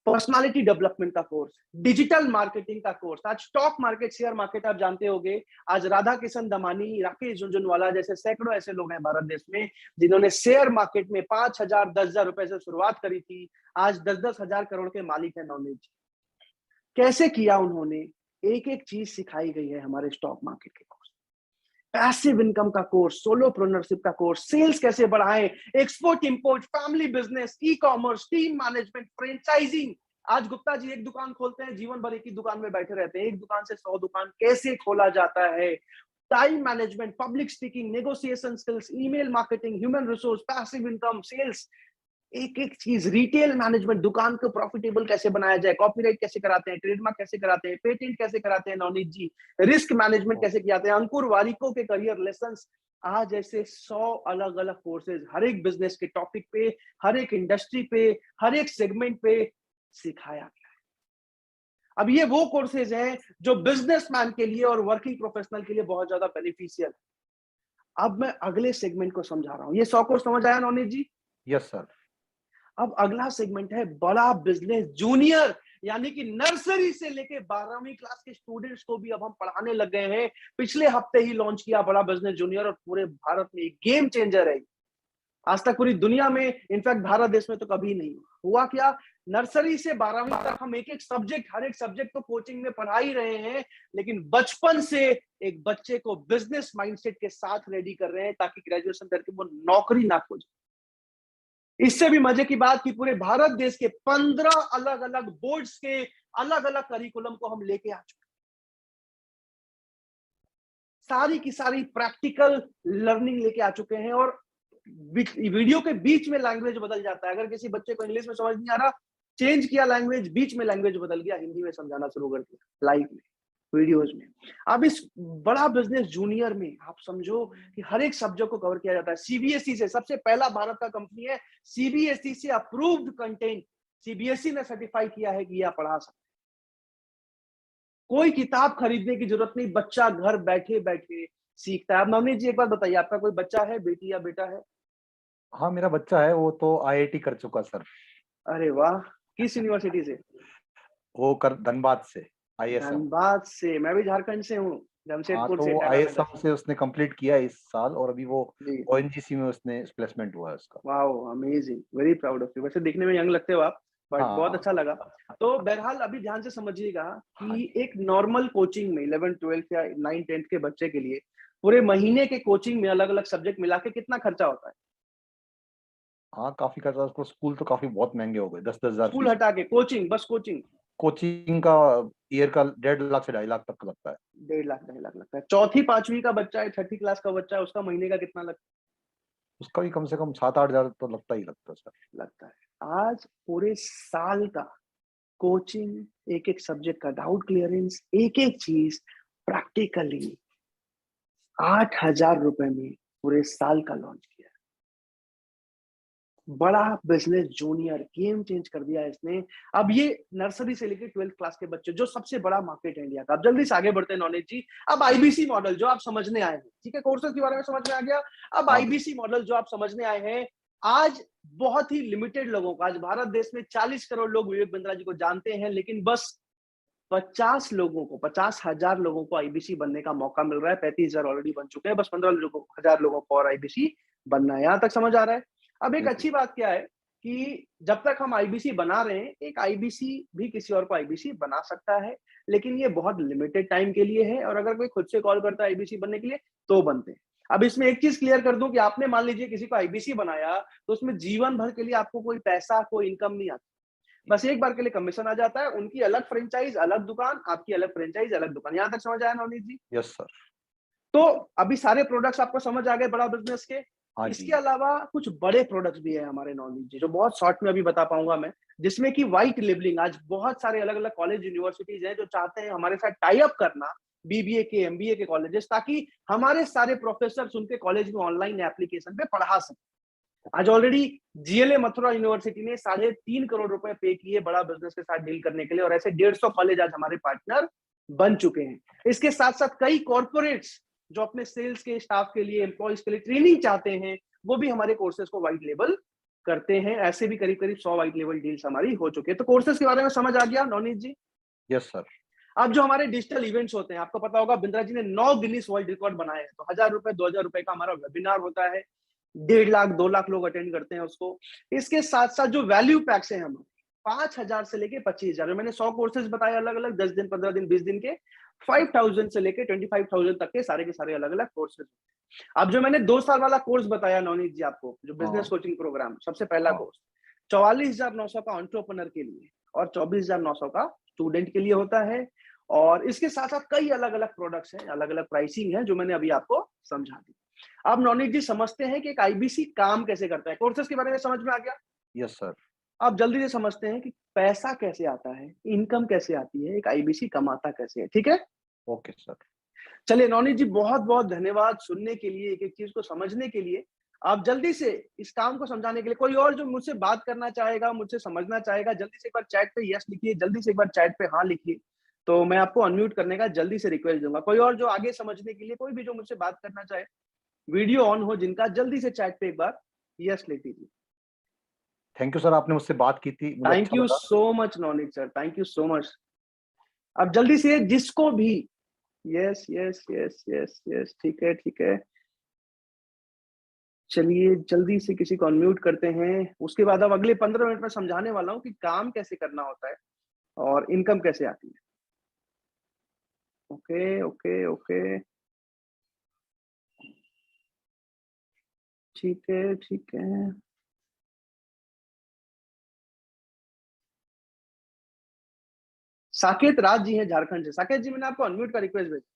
A: पर्सनालिटी डेवलपमेंट का कोर्स, डिजिटल मार्केटिंग का कोर्स। आज स्टॉक मार्केट, शेयर मार्केट आप जानते होंगे, आज राधा किशन दमानी, राकेश झुनझुनवाला जैसे सैकड़ों ऐसे लोग हैं भारत देश में जिन्होंने शेयर मार्केट में 5,000 10,000 रुपए से शुरुआत करी थी, आज 10-10 हजार करोड़ के मालिक हैं नवनीत जी। कैसे किया उन्होंने? एक एक चीज सिखाई गई है हमारे स्टॉक मार्केट के कोर्स। पैसिव इनकम का कोर्स, सोलोप्रेन्योरशिप का कोर्स, सेल्स कैसे बढ़ाएं, export import, family business, e commerce, team management, franchising. आज गुप्ता जी एक दुकान खोलते हैं, जीवन भर एक ही दुकान में बैठे रहते हैं। एक दुकान से 100 दुकान कैसे खोला जाता है, time management, public speaking, negotiation skills, email marketing, human resource, passive income, sales. एक एक चीज, रिटेल मैनेजमेंट, दुकान को प्रॉफिटेबल कैसे बनाया जाए, कॉपीराइट कैसे कराते हैं, ट्रेडमार्क कैसे कराते हैं, पेटेंट कैसे कराते हैं नवनीत जी, रिस्क मैनेजमेंट कैसे किया जाता है, अंकुर वारिको के करियर लेसन्स, आज ऐसे 100 अलग अलग कोर्सेज हर एक बिजनेस के टॉपिक पे, हर एक इंडस्ट्री पे, हर एक सेगमेंट पे सिखाया गया है। अब ये वो कोर्सेज हैं जो बिजनेसमैन के लिए और वर्किंग प्रोफेशनल के लिए बहुत ज्यादा बेनिफिशियल है। अब मैं अगले सेगमेंट को समझा रहा हूं। ये 100 कोर्स समझ आया नवनीत जी?
D: Yes sir.
A: अब अगला सेगमेंट है बड़ा बिजनेस जूनियर, यानी कि नर्सरी से लेके 12वीं क्लास के स्टूडेंट्स को भी अब हम पढ़ाने लग गए हैं। पिछले हफ्ते ही लॉन्च किया बड़ा बिजनेस जूनियर, और पूरे भारत में एक गेम चेंजर है। आज तक पूरी दुनिया में, इनफैक्ट भारत देश में तो कभी नहीं हुआ। क्या नर्सरी से 12वीं तक हम एक एक सब्जेक्ट, हर एक सब्जेक्ट तो कोचिंग में पढ़ा ही रहे हैं, लेकिन बचपन से एक बच्चे को बिजनेस माइंडसेट के साथ रेडी कर रहे हैं ताकि ग्रेजुएशन करके वो नौकरी ना खोजे। इससे भी मजे की बात कि पूरे भारत देश के 15 अलग अलग बोर्ड्स के अलग अलग करिकुलम को हम लेके आ चुके हैं। सारी की सारी प्रैक्टिकल लर्निंग लेके आ चुके हैं, और वीडियो के बीच में लैंग्वेज बदल जाता है। अगर किसी बच्चे को इंग्लिश में समझ नहीं आ रहा, चेंज किया लैंग्वेज, बीच में लैंग्वेज बदल गया, हिंदी में समझाना शुरू कर दिया लाइव में, वीडियोज में। अब इस बड़ा बिजनेस जूनियर में आप समझो कि हर एक सब्जेक्ट को कवर किया जाता है। सीबीएसई से, सबसे पहला भारत का कंपनी है सीबीएसई से अप्रूव्ड कंटेंट, सीबीएसई ने सर्टिफाई किया है कि यह पढ़ा सकते। कोई किताब खरीदने की जरूरत नहीं, बच्चा घर बैठे बैठे सीखता है। अब नवनीत जी एक बात बताइए, आपका कोई बच्चा है, बेटी या बेटा है?
D: हाँ मेरा बच्चा है, वो तो आईआईटी कर चुका सर।
A: अरे वाह, किस यूनिवर्सिटी से?
D: वो कर धनबाद से, आईएसएम।
A: धनबाद से। मैं भी झारखंड से हूँ,
D: हाँ
A: जमशेदपुर
D: तो
A: से,
D: वो
A: टाटा नगर
D: आईएसएम से उसने कंप्लीट किया इस साल, और अभी वो
A: जी।
D: ओएनजीसी में उसने प्लेसमेंट हुआ है उसका।
A: Wow, amazing, very proud of you. वैसे दिखने में यंग लगते हो आप, बट बहुत अच्छा लगा। तो बहरहाल अभी ध्यान से समझिएगा कि एक नॉर्मल कोचिंग में 11 12 या 9 10 के बच्चे के लिए पूरे महीने के कोचिंग में अलग अलग सब्जेक्ट मिला के कितना खर्चा होता है?
D: हाँ काफी खर्चा, उसको स्कूल तो काफी बहुत महंगे हो गए, 10-10 हजार
A: स्कूल
D: फीस।
A: हटा के कोचिंग, बस कोचिंग
D: कोचिंग का ईयर का 1.5 लाख से 2.5 लाख तक का लगता है।
A: 1.5 लाख 2.5 लाख लगता है। चौथी पांचवी का बच्चा है, छठी क्लास का बच्चा है, उसका महीने का कितना
D: उसका भी कम से कम 7-8 हजार तो लगता ही लगता है सर।
A: लगता है? आज पूरे साल का कोचिंग, एक एक सब्जेक्ट का डाउट क्लियरेंस, एक एक चीज प्रैक्टिकली 8,000 रुपए में पूरे साल का लॉन्च किया। बड़ा बिजनेस जूनियर, गेम चेंज कर दिया इसने। अब ये नर्सरी से लेकर 12th क्लास के बच्चे, जो सबसे बड़ा मार्केट है इंडिया का। अब जल्दी से आगे बढ़ते हैं नॉलेज जी। अब आईबीसी मॉडल जो आप समझने आए हैं, ठीक है, कोर्सेज के बारे में समझ में आ गया। अब
D: हाँ
A: आईबीसी मॉडल जो आप समझने आए हैं, आज बहुत ही लिमिटेड लोगों को, आज भारत देश में 40 करोड़ लोग विवेक बिंद्रा जी को जानते हैं, लेकिन बस 50 लोगों को, 50,000 लोगों को आईबीसी बनने का मौका मिल रहा है। 35,000 ऑलरेडी बन चुके हैं, बस 15,000 लोगों को और आईबीसी बनना है। यहां तक समझ आ रहा है? अब एक
D: बिल्कुल।
A: अच्छी बात क्या है कि जब तक हम आईबीसी बना रहे हैं, एक आईबीसी भी किसी और को आईबीसी बना सकता है, लेकिन ये बहुत लिमिटेड टाइम के लिए है। और अगर कोई खुद से कॉल करता है आईबीसी बनने के लिए, तो बनते हैं। अब इसमें एक चीज क्लियर कर दूं कि आपने मान लीजिए किसी को आईबीसी बनाया, तो उसमें जीवन भर के लिए आपको कोई पैसा, कोई इनकम नहीं आती। बस एक बार के लिए कमीशन आ जाता है। उनकी अलग फ्रेंचाइज, अलग दुकान, आपकी अलग फ्रेंचाइज, अलग दुकान। यहां तक समझ आया नवनीत जी?
D: Yes sir.
A: तो अभी सारे प्रोडक्ट्स आपको समझ आ गए बड़ा बिजनेस के।
D: हाँ
A: इसके
D: जी।
A: अलावा कुछ बड़े प्रोडक्ट्स भी है हमारे नॉलेज जी, जो बहुत शॉर्ट में अभी बता पाऊंगा मैं, जिसमें कि व्हाइट लेबलिंग। आज बहुत सारे अलग अलग कॉलेज, यूनिवर्सिटीज हैं जो चाहते हैं हमारे साथ टाई अप करना, बीबीए के, एमबीए के कॉलेजेस, ताकि हमारे सारे प्रोफेसर उनके कॉलेज में ऑनलाइन एप्लीकेशन पे पढ़ा सकें। आज ऑलरेडी जीएलए मथुरा यूनिवर्सिटी ने 3.5 करोड़ रुपए पे किए बड़ा बिजनेस के साथ डील करने के लिए, और ऐसे 150 कॉलेज आज हमारे पार्टनर बन चुके हैं। इसके साथ साथ कई कॉर्पोरेट्स जो अपने सेल्स के स्टाफ के लिए, एम्प्लॉयज के लिए ट्रेनिंग चाहते हैं, वो भी हमारे कोर्सेज को व्हाइट लेबल करते हैं। ऐसे भी करीब करीब 100 व्हाइट लेबल डील्स हमारी हो चुकी है। तो कोर्सेज के बारे में समझ आ गया नवनीत जी?
D: Yes sir.
A: अब जो हमारे डिजिटल इवेंट्स होते हैं, आपको पता होगा बिंद्रा जी ने 9 गिनीज वर्ल्ड रिकॉर्ड बनाए हैं। तो 1,000 रुपए, 2,000 रुपए का हमारा वेबिनार होता है, 1.5 लाख 2 लाख लोग अटेंड करते हैं उसको। इसके साथ साथ जो वैल्यू पैक्स हैं हमारे, 5,000 से लेके 25,000, मैंने 100 कोर्सेज बताए अलग अलग, 10 दिन, 15 दिन, 20 दिन के। 5,000 से लेके 25,000 तक के सारे अलग अलग कोर्सेज। अब जो मैंने 2 साल वाला कोर्स बताया नवनीत जी आपको, जो बिजनेस कोचिंग प्रोग्राम, सबसे पहला कोर्स 44,900 का एंटरप्रेन्योर के लिए और 24,900 का स्टूडेंट के लिए होता है। और इसके साथ साथ कई अलग अलग प्रोडक्ट्स हैं, अलग अलग प्राइसिंग है, जो मैंने अभी आपको समझा दी। अब नवनीत जी समझते हैं कि एक आईबीसी काम कैसे करता है। कोर्सेज के बारे में समझ में आ गया?
D: Yes sir.
A: आप जल्दी से समझते हैं कि पैसा कैसे आता है, इनकम कैसे आती है, एक आईबीसी कमाता कैसे है, ठीक है?
D: Okay sir.
A: चलिए नवनीत जी, बहुत-बहुत धन्यवाद सुनने के लिए, एक-एक चीज़ को समझने के लिए। आप जल्दी से इस काम को समझाने के लिए कोई और जो मुझसे बात करना चाहेगा, मुझसे समझना चाहेगा, जल्दी से एक बार चैट पे यस लिखिए, जल्दी से एक बार चैट पे हाँ लिखिए। तो मैं आपको अनम्यूट करने का जल्दी से रिक्वेस्ट दूँगा। कोई और जो आगे समझने के लिए, कोई भी जो मुझसे बात करना चाहे, वीडियो ऑन हो जिनका, जल्दी से चैट पे एक बार यस लिख दीजिए।
D: थैंक यू सर, आपने मुझसे बात की थी, मुझे
A: थैंक
D: अच्छा
A: यू
D: लगा।
A: सो much Navneet sir, thank you so much. अब जल्दी से जिसको भी yes, yes, yes, yes, yes, ठीक है, ठीक है। चलिए जल्दी से किसी को अनम्यूट करते हैं। उसके बाद अब अगले 15 मिनट में समझाने वाला हूँ कि काम कैसे करना होता है और इनकम कैसे आती है। Okay, okay, okay. ठीक है, ठीक है। साकेत राज जी हैं झारखंड से। साकेत जी, मैंने आपको अनम्यूट का रिक्वेस्ट भेजा।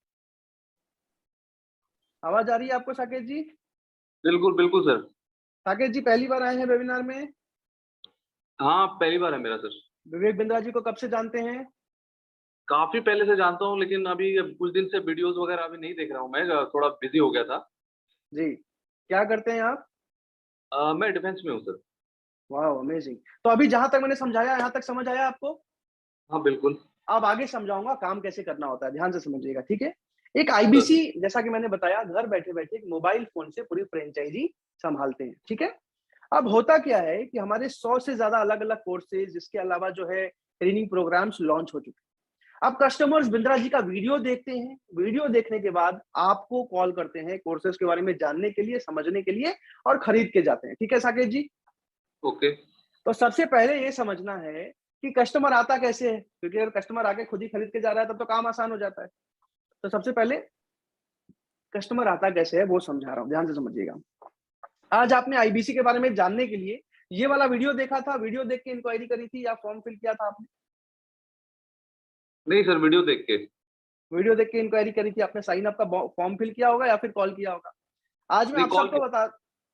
A: आवाज आ रही है आपको साकेत जी?
E: बिल्कुल, बिल्कुल सर।
A: साकेत जी पहली बार आए हैं वेबिनार में?
E: हाँ, पहली बार है मेरा सर।
A: विवेक बिंद्रा जी को कब से जानते हैं?
E: काफ़ी पहले से जानता हूँ, लेकिन अभी अब कुछ दिन से वीडियोज़ वगैरह अभी नहीं देख रहा हूँ मैं, थोड़ा बिज़ी हो गया था।
A: जी। क्या करते हैं आप?
E: मैं डिफेंस में हूँ सर।
A: Wow amazing. तो अभी जहां तक मैंने समझाया, यहाँ तक समझ आया आपको?
E: हाँ, बिल्कुल।
A: अब आगे समझाऊंगा काम कैसे करना होता है, ध्यान से समझिएगा, ठीक है? एक
E: सर,
A: आईबीसी, जैसा कि मैंने बताया, घर बैठे बैठे एक मोबाइल फोन से पूरी फ्रेंचाइजी संभालते हैं, ठीक है? अब होता क्या है कि हमारे 100 से ज्यादा अलग अलग कोर्सेज, इसके अलावा जो है ट्रेनिंग प्रोग्राम्स लॉन्च हो चुके हैं। अब कस्टमर्स बिंद्रा जी का वीडियो देखते हैं, वीडियो देखने के बाद आपको कॉल करते हैं कोर्सेज के बारे में जानने के लिए, समझने के लिए, और खरीद के जाते हैं, ठीक है साकेत जी?
E: ओके।
A: तो सबसे पहले ये समझना है कि कस्टमर आता कैसे है, क्योंकि अगर कस्टमर आके खुद ही खरीद के जा रहा है तब तो काम आसान हो जाता है। तो सबसे पहले कस्टमर आता कैसे है वो समझा रहा हूँ, ध्यान से समझिएगा। आज आपने आईबीसी के बारे में जानने के लिए ये वाला वीडियो देखा था, वीडियो देख के इंक्वायरी करी थी या फॉर्म फिल किया था आपने?
E: नहीं सर, वीडियो देख के।
A: वीडियो देख के इंक्वायरी करी थी, आपने साइन अप का फॉर्म फिल किया होगा या फिर कॉल किया होगा? आज मैं
E: नहीं,
A: आप
E: कॉल
A: सबको बता,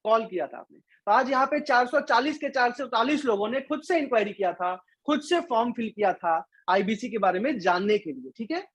A: कॉल किया था आपने। तो आज यहाँ पे 440 के 440 लोगों ने खुद से इंक्वायरी किया था, खुद से फॉर्म फिल किया था आईबीसी के बारे में जानने के लिए, ठीक है?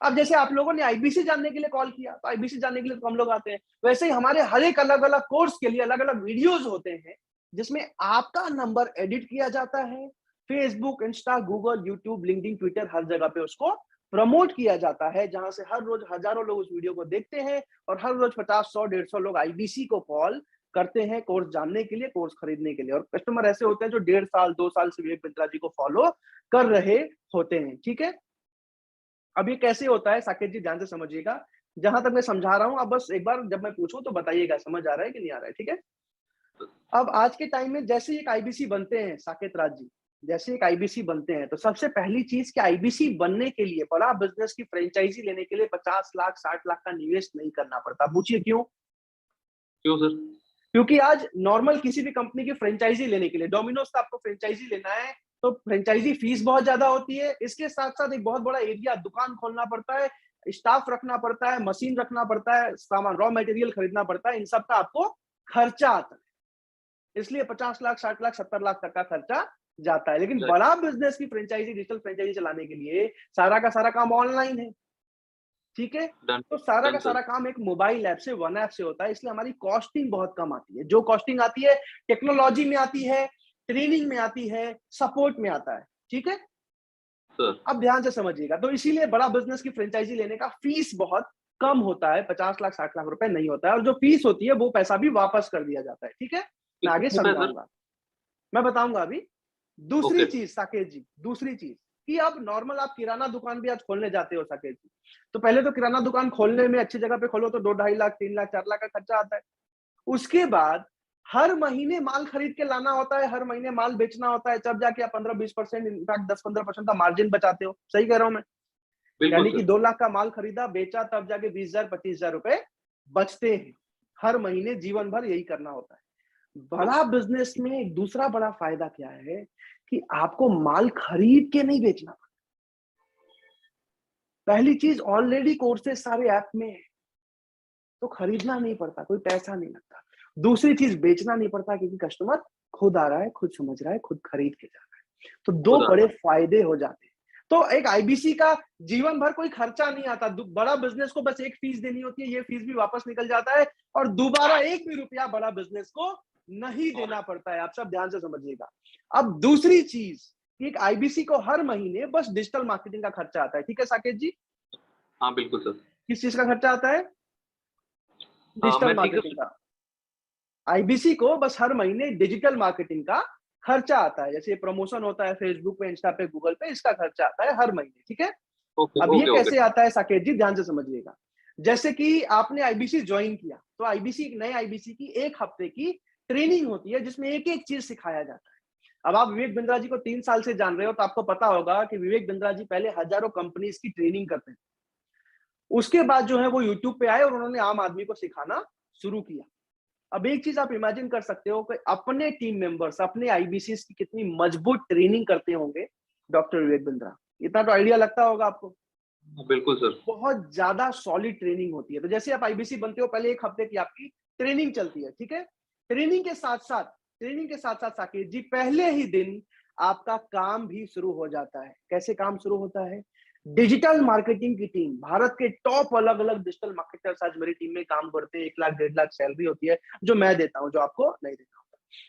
A: अब जैसे आप लोगों ने आईबीसी जानने के लिए कॉल किया, तो आईबीसी जानने के लिए तो हम लोग आते हैं। वैसे ही हमारे हर एक अलग अलग कोर्स के लिए अलग अलग वीडियोज होते हैं, जिसमें आपका नंबर एडिट किया जाता है। Facebook, Insta, Google, YouTube, LinkedIn, Twitter, हर जगह पे उसको प्रमोट किया जाता है, जहां से हर रोज हजारों लोग उस वीडियो को देखते हैं और हर रोज 50, 100, 150 लोग आईबीसी को कॉल करते हैं कोर्स जानने के लिए, कोर्स खरीदने के लिए। और कस्टमर ऐसे होते हैं जो 1.5 साल, 2 साल से विवेक बिंद्रा जी को फॉलो कर रहे होते हैं, ठीक है? अब ये कैसे होता है साकेत जी, ध्यान से समझिएगा। जहां तक मैं समझा रहा हूं, आप बस एक बार जब मैं पूछूं तो बताइएगा समझ आ रहा है कि नहीं आ रहा है, ठीक है? अब आज के टाइम में जैसे एक आईबीसी बनते हैं साकेत राज जी, जैसे एक आईबीसी बनते हैं, तो सबसे पहली चीज कि आईबीसी बनने के लिए, बड़ा बिजनेस की फ्रेंचाइजी लेने के लिए 50 लाख 60 लाख का निवेश नहीं करना पड़ता। पूछिए क्यों?
E: क्यों सर?
A: क्योंकि आज नॉर्मल किसी भी कंपनी की फ्रेंचाइजी लेने के लिए, डोमिनोज का आपको फ्रेंचाइजी लेना है तो फ्रेंचाइजी फीस बहुत ज्यादा होती है। इसके साथ साथ एक बहुत बड़ा एरिया, दुकान खोलना पड़ता है, स्टाफ रखना पड़ता है, मशीन रखना पड़ता है, सामान, रॉ मटेरियल खरीदना पड़ता है, इन सब का आपको खर्चा आता है। इसलिए 50 लाख 60 लाख 70 लाख तक का खर्चा जाता है। लेकिन बड़ा बिजनेस की फ्रेंचाइजी, डिजिटल फ्रेंचाइजी चलाने के लिए सारा का सारा काम ऑनलाइन है, ठीक है?
E: डन,
A: तो सारा का
E: डन
A: सारा
E: सर।
A: काम एक मोबाइल ऐप से, वन ऐप से होता है, इसलिए हमारी कॉस्टिंग बहुत कम आती है। जो कॉस्टिंग आती है टेक्नोलॉजी में आती है, ट्रेनिंग में आती है, सपोर्ट में आता है, ठीक है?
E: सर,
A: अब ध्यान से समझिएगा। तो इसीलिए बड़ा बिजनेस की फ्रेंचाइजी लेने का फीस बहुत कम होता है, 50 लाख 60 लाख रुपए नहीं होता है, और जो फीस होती है वो पैसा भी वापस कर दिया जाता है, ठीक है? मैं आगे
E: कितने रुपए सर?
A: समझाऊंगा, मैं बताऊंगा अभी। दूसरी
E: ओके।
A: चीज साकेत जी, दूसरी चीज कि अब नॉर्मल आप किराना दुकान भी आज खोलने जाते हो साकेत जी, तो पहले तो किराना दुकान खोलने में अच्छी जगह पे खोलो तो 2 ढाई लाख 3 लाख 4 लाख का खर्चा आता है। उसके बाद हर महीने माल खरीद के लाना होता है, हर महीने माल बेचना होता है, तब जाके आप 15-20%, इनफैक्ट 10-15% का मार्जिन बचाते हो। सही कह रहा हूं मैं?
E: बिल्कुल
A: यानी कि
E: सर।
A: 2 लाख का माल खरीदा, बेचा, तब जाके 20,000 25,000 रुपए बचते हैं। हर महीने जीवन भर यही करना होता है। बड़ा बिजनेस में एक दूसरा बड़ा फायदा क्या है कि आपको माल खरीद के नहीं बेचना। पहली चीज, ऑलरेडी कोर्सेज सारे ऐप में है, तो खरीदना नहीं पड़ता, कोई पैसा नहीं लगता। दूसरी चीज, बेचना नहीं पड़ता क्योंकि कस्टमर खुद आ रहा है, खुद समझ रहा है, खुद खरीद के जा रहा है। तो दो
E: खुद आ
A: बड़े फायदे हो जाते हैं। तो एक आईबीसी का जीवन भर कोई खर्चा नहीं आता। बड़ा बिजनेस को बस एक फीस देनी होती है, ये फीस भी वापस निकल जाता है और दोबारा एक भी रुपया बड़ा बिजनेस को नहीं देना पड़ता है। आप सब ध्यान से समझिएगा। अब दूसरी चीज, एक आईबीसी को हर महीने बस डिजिटल मार्केटिंग का खर्चा आता है। ठीक है साकेत जी?
E: हाँ बिल्कुल सर।
A: किस चीज का खर्चा आता है? डिजिटल
E: मैं ठीक
A: मार्केटिंग का। आईबीसी को बस हर महीने डिजिटल मार्केटिंग का खर्चा आता है। जैसे प्रमोशन होता है फेसबुक पे, इंस्टा पे, गूगल पे, इसका खर्चा आता है हर महीने। ठीक है?
E: ओके
A: अब ये
E: ओके
A: कैसे
E: ओके।
A: आता है साकेत जी, ध्यान से समझिएगा। जैसे कि आपने आईबीसी ज्वाइन किया, तो आईबीसी, नए आईबीसी की 1 हफ्ते की ट्रेनिंग होती है जिसमें एक एक चीज सिखाया जाता है। अब आप विवेक बिंद्रा जी को 3 साल से जान रहे हो, तो आपको पता होगा कि विवेक बिंद्रा जी पहले हजारों कंपनीज की ट्रेनिंग करते हैं। उसके बाद जो है वो यूट्यूब पे आए और उन्होंने आम आदमी को सिखाना शुरू किया। अब एक चीज आप इमेजिन कर सकते हो कि अपने टीम मेंबर्स, अपने आईबीसी की कितनी मजबूत ट्रेनिंग करते होंगे डॉक्टर विवेक बिंद्रा। इतना तो आइडिया लगता होगा आपको।
E: बिल्कुल सर।
A: बहुत ज्यादा सॉलिड ट्रेनिंग होती है। तो जैसे आप आईबीसी बनते हो, पहले 1 हफ्ते की आपकी ट्रेनिंग चलती है। ठीक है? ट्रेनिंग के साथ साथ साकेत जी, पहले ही दिन आपका काम भी शुरू हो जाता है। कैसे काम शुरू होता है? डिजिटल मार्केटिंग की टीम, भारत के टॉप अलग अलग डिजिटल मार्केटर्स आज मेरी टीम में काम करते हैं। 1 लाख 1.5 लाख सैलरी होती है जो मैं देता हूं, जो आपको नहीं देता हूं।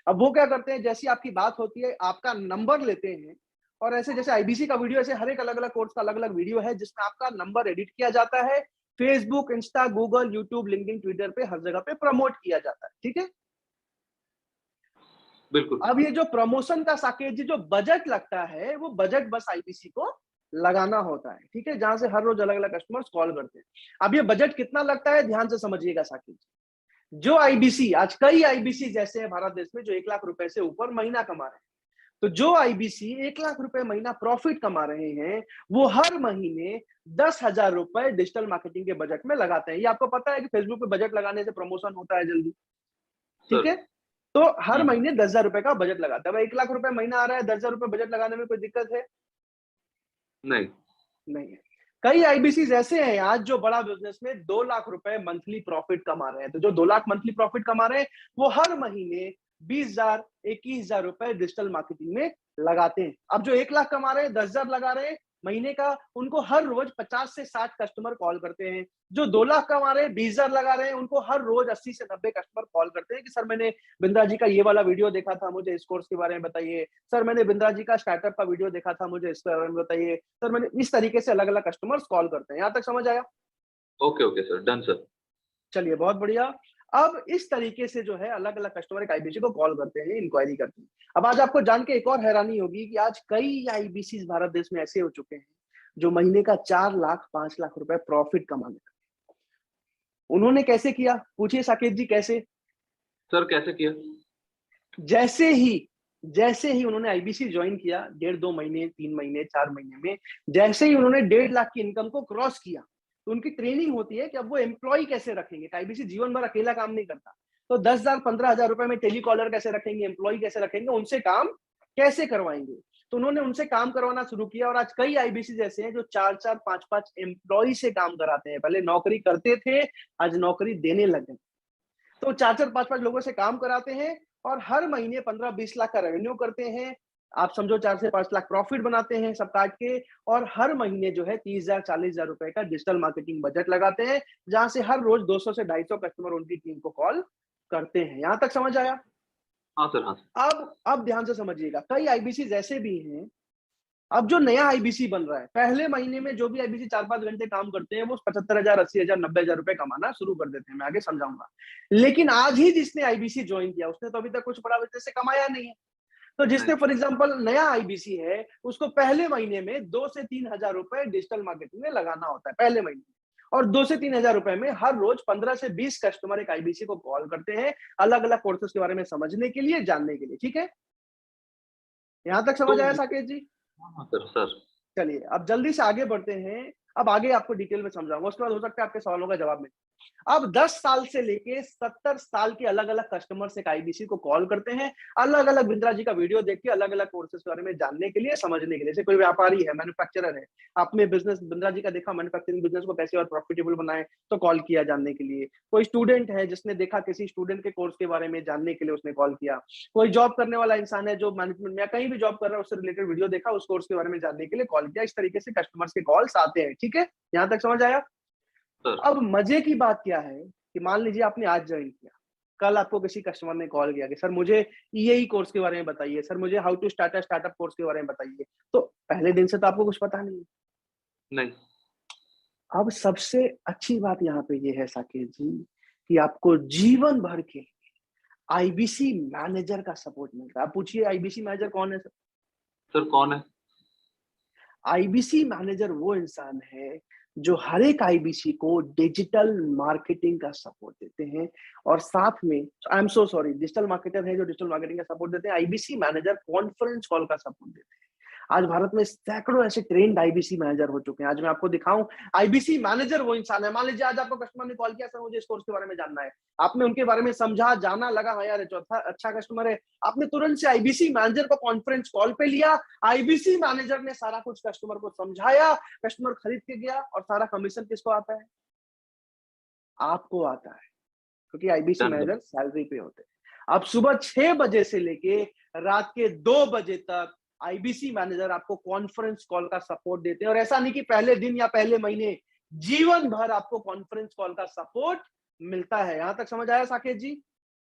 A: अब वो क्या करते हैं, जैसी आपकी बात होती है, आपका नंबर लेते हैं और ऐसे जैसे आईबीसी का वीडियो, ऐसे हर एक अलग अलग कोर्स का अलग अलग वीडियो है जिसमें आपका नंबर एडिट किया जाता है। Facebook, Insta, Google, YouTube, LinkedIn, Twitter पे हर जगह पे प्रमोट किया जाता है। ठीक है?
E: बिल्कुल।
A: अब ये जो प्रमोशन का साकेत जी जो बजट लगता है, वो बजट बस आईबीसी को लगाना होता है। ठीक है? जहां से हर रोज अलग अलग कस्टमर्स कॉल करते हैं। अब ये बजट कितना लगता है, ध्यान से समझिएगा साकेत जी। जो आईबीसी, आज कई आईबीसी जैसे हैं भारत देश में जो 1 लाख रुपए से ऊपर महीना कमा रहे हैं, तो जो आईबीसी 1 लाख रुपए महीना प्रॉफिट कमा रहे हैं, वो हर महीने 10,000 रुपए डिजिटल मार्केटिंग के बजट में लगाते हैं। ये आपको पता है कि फेसबुक पे बजट लगाने से प्रमोशन होता है जल्दी। ठीक
E: सर।
A: है? तो हर महीने 10,000 रुपए का बजट लगाता है। 1 लाख रुपए महीना आ रहा है, 10,000 रुपए बजट लगाने में कोई दिक्कत है?
E: नहीं।
A: नहीं है। कई आईबीसी ऐसे हैं आज जो बड़ा बिजनेस में 2 लाख रुपए मंथली प्रॉफिट कमा रहे हैं। तो जो 2 लाख मंथली प्रॉफिट कमा रहे हैं, वो हर महीने 20,000, 21,000 रुपए डिजिटल मार्केटिंग में लगाते हैं। अब जो 1 लाख कमा रहे हैं, 10,000 लगा रहे हैं महीने का, उनको हर रोज 50 से 60 कस्टमर कॉल करते हैं। जो 2 लाख कमा रहे हैं, 20,000 लगा रहे हैं, उनको हर रोज 80 से 90 कस्टमर कॉल करते हैं कि सर मैंने बिंद्रा जी का ये वाला वीडियो देखा था, मुझे इस कोर्स के बारे में बताइए। सर मैंने बिंद्रा जी का स्टार्टअप का वीडियो देखा था, मुझे इसके बारे में बताइए। सर मैंने, इस तरीके से अलग अलग कस्टमर्स कॉल करते हैं। यहाँ तक समझ आया?
E: Okay okay sir, done sir.
A: चलिए, बहुत बढ़िया। अब इस तरीके से जो है अलग अलग कस्टमर एक आईबीसी को कॉल करते हैं, इंक्वायरी करते हैं। अब आज आपको जान के एक और हैरानी होगी कि आज कई आईबीसी भारत देश में ऐसे हो चुके हैं जो महीने का 4 लाख 5 लाख रुपए प्रॉफिट कमा लेते हैं। उन्होंने कैसे किया, पूछिए साकेत जी कैसे?
E: सर कैसे किया?
A: जैसे ही उन्होंने आईबीसी ज्वाइन किया, 1.5-2 महीने, 3 महीने, 4 महीने में जैसे ही उन्होंने 1.5 लाख की इनकम को क्रॉस किया, तो उनकी ट्रेनिंग होती है कि अब वो एम्प्लॉय कैसे रखेंगे। आईबीसी जीवन भर अकेला काम नहीं करता। तो 10,000 15,000 रुपए में टेलीकॉलर कैसे रखेंगे, एम्प्लॉय कैसे रखेंगे, उनसे काम कैसे करवाएंगे। तो उन्होंने उनसे काम करवाना शुरू किया और आज कई आईबीसी ऐसे हैं जो 4-4 5-5 एम्प्लॉय से काम कराते हैं। पहले नौकरी करते थे, आज नौकरी देने लगे। तो 4-4 5-5 लोगों से काम कराते हैं और हर महीने 15-20 लाख का रेवेन्यू करते हैं। आप समझो 4 से 5 लाख प्रॉफिट बनाते हैं सब काट के, और हर महीने जो है 30,000 40,000 रुपए का डिजिटल मार्केटिंग बजट लगाते हैं, जहां से हर रोज 200 से 250 कस्टमर उनकी टीम को कॉल करते हैं। यहां तक समझ आया?
E: हाँ सर, हाँ सर।
A: अब ध्यान से समझिएगा, कई आईबीसी ऐसे भी हैं। अब जो नया आईबीसी बन रहा है, पहले महीने में जो भी आईबीसी 4-5 घंटे काम करते हैं, वो 75,000 80,000 90,000 रुपए कमाना शुरू कर देते हैं। मैं आगे समझाऊंगा। लेकिन आज ही जिसने आईबीसी ज्वाइन किया, उसने तो अभी तक कुछ बड़ा बिजनेस से कमाया नहीं है। तो जिसने
E: नहीं।
A: फॉर एग्जांपल नया आईबीसी है, उसको पहले महीने में 2 से 3,000 रुपए डिजिटल मार्केटिंग में लगाना होता है पहले महीने में। और 2 से 3,000 रुपए में हर रोज 15 से 20 कस्टमर एक आईबीसी को कॉल करते हैं अलग अलग कोर्सेज के बारे में समझने के लिए, जानने के लिए। ठीक है? यहां तक समझ आया
E: तो
A: साकेत जी?
E: हाँ सर, सर।
A: चलिए अब जल्दी से आगे बढ़ते हैं। अब आगे आपको डिटेल में समझाऊंगा, उसके बाद हो सकता है आपके सवालों का जवाब मिले। अब 10 साल से लेके 70 साल के अलग अलग कस्टमर एक आईबीसी को कॉल करते हैं, अलग अलग बिंद्रा जी का वीडियो देख के अलग अलग कोर्सेज के बारे में जानने के लिए, समझने के लिए। जैसे कोई व्यापारी है, मैन्युफैक्चरर है, आपने बिजनेस बिंद्रा जी का देखा, मैन्युफैक्चरिंग बिजनेस को कैसे और प्रॉफिटेबल बनाए, तो कॉल किया जानने के लिए। कोई स्टूडेंट है जिसने देखा किसी स्टूडेंट के कोर्स के बारे में जानने के लिए उसने कॉल किया। कोई जॉब करने वाला इंसान है जो मैनेजमेंट में या कहीं भी जॉब कर रहा है, उससे रिलेटेड वीडियो देखा, उस कोर्स के बारे में जानने के लिए कॉल किया। इस तरीके से कस्टमर्स के कॉल्स आते हैं। ठीक है, यहाँ तक समझ आया?
E: सर
A: अब मजे की बात क्या है कि मान लीजिए आपने आज ज्वाइन किया, कल आपको किसी कस्टमर ने कॉल किया कि सर मुझे ईएई कोर्स के बारे में बताइए, सर मुझे how to start a startup course के बारे में बताइए। तो पहले दिन से तो आपको कुछ पता नहीं है।
E: नहीं,
A: अब सबसे अच्छी बात यहाँ पे ये है साकेत जी कि आपको जीवन भर के आईबीसी मैनेजर का सपोर्ट मिलता है। आप पूछिए आईबीसी मैनेजर कौन है?
E: सर कौन है?
A: आईबीसी मैनेजर वो इंसान है जो हर एक आईबीसी को डिजिटल मार्केटिंग का सपोर्ट देते हैं, और साथ में I am so sorry, digital marketer है जो डिजिटल मार्केटिंग का सपोर्ट देते हैं। आईबीसी मैनेजर कॉन्फ्रेंस कॉल का सपोर्ट देते हैं। आज भारत में सैकड़ों ऐसे ट्रेंड आईबीसी मैनेजर हो चुके हैं। आज मैं आपको दिखाऊं, आईबीसी मैनेजर वो इंसान है। मान लीजिए आज आपको कस्टमर ने कॉल किया, सर मुझे इस कोर्स के बारे में जानना है, आपने उनके बारे में समझा, जाना, लगा हाँ यार चौथा अच्छा कस्टमर है, आपने तुरंत से आईबीसी मैनेजर को कॉन्फ्रेंस कॉल पे लिया, आईबीसी मैनेजर ने सारा कुछ कस्टमर को समझाया, कस्टमर खरीद के गया, और सारा कमीशन किसको आता है? आपको आता है, क्योंकि आईबीसी मैनेजर सैलरी पे होते हैं। अब सुबह 6 बजे से लेके रात के 2 बजे तक आईबीसी मैनेजर आपको कॉन्फ्रेंस कॉल का सपोर्ट देते हैं, और ऐसा नहीं कि पहले दिन या पहले महीने, जीवन भर आपको कॉन्फ्रेंस कॉल का सपोर्ट मिलता है। यहां तक समझ आया साकेत जी?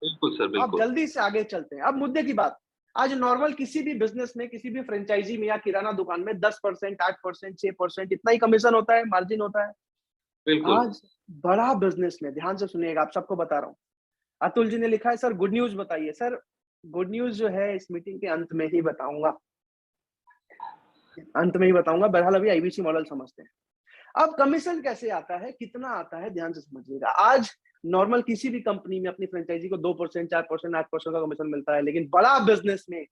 E: बिल्कुल सर,
A: अब
E: बिल्कुल।
A: जल्दी से आगे चलते हैं। अब मुद्दे की बात, आज नॉर्मल किसी भी बिजनेस में, किसी भी फ्रेंचाइजी में या किराना दुकान में 10%, 8%, 6% इतना ही कमीशन होता है, मार्जिन होता है।
E: बिल्कुल।
A: आज बड़ा बिजनेस में, ध्यान से सुनिएगा, आप सबको बता रहा हूँ। अतुल जी ने लिखा है सर गुड न्यूज बताइए। सर गुड न्यूज जो है इस मीटिंग के अंत में ही बताऊंगा, अंत में ही बताऊंगा। बहरहाल अभी आईबीसी मॉडल समझते हैं। अब कमीशन कैसे आता है, कितना आता है, ध्यान से समझिएगा। आज नॉर्मल किसी भी कंपनी में अपनी फ्रेंचाइजी को 2%, 4%, 8% का कमीशन मिलता है, लेकिन बड़ा बिजनेस में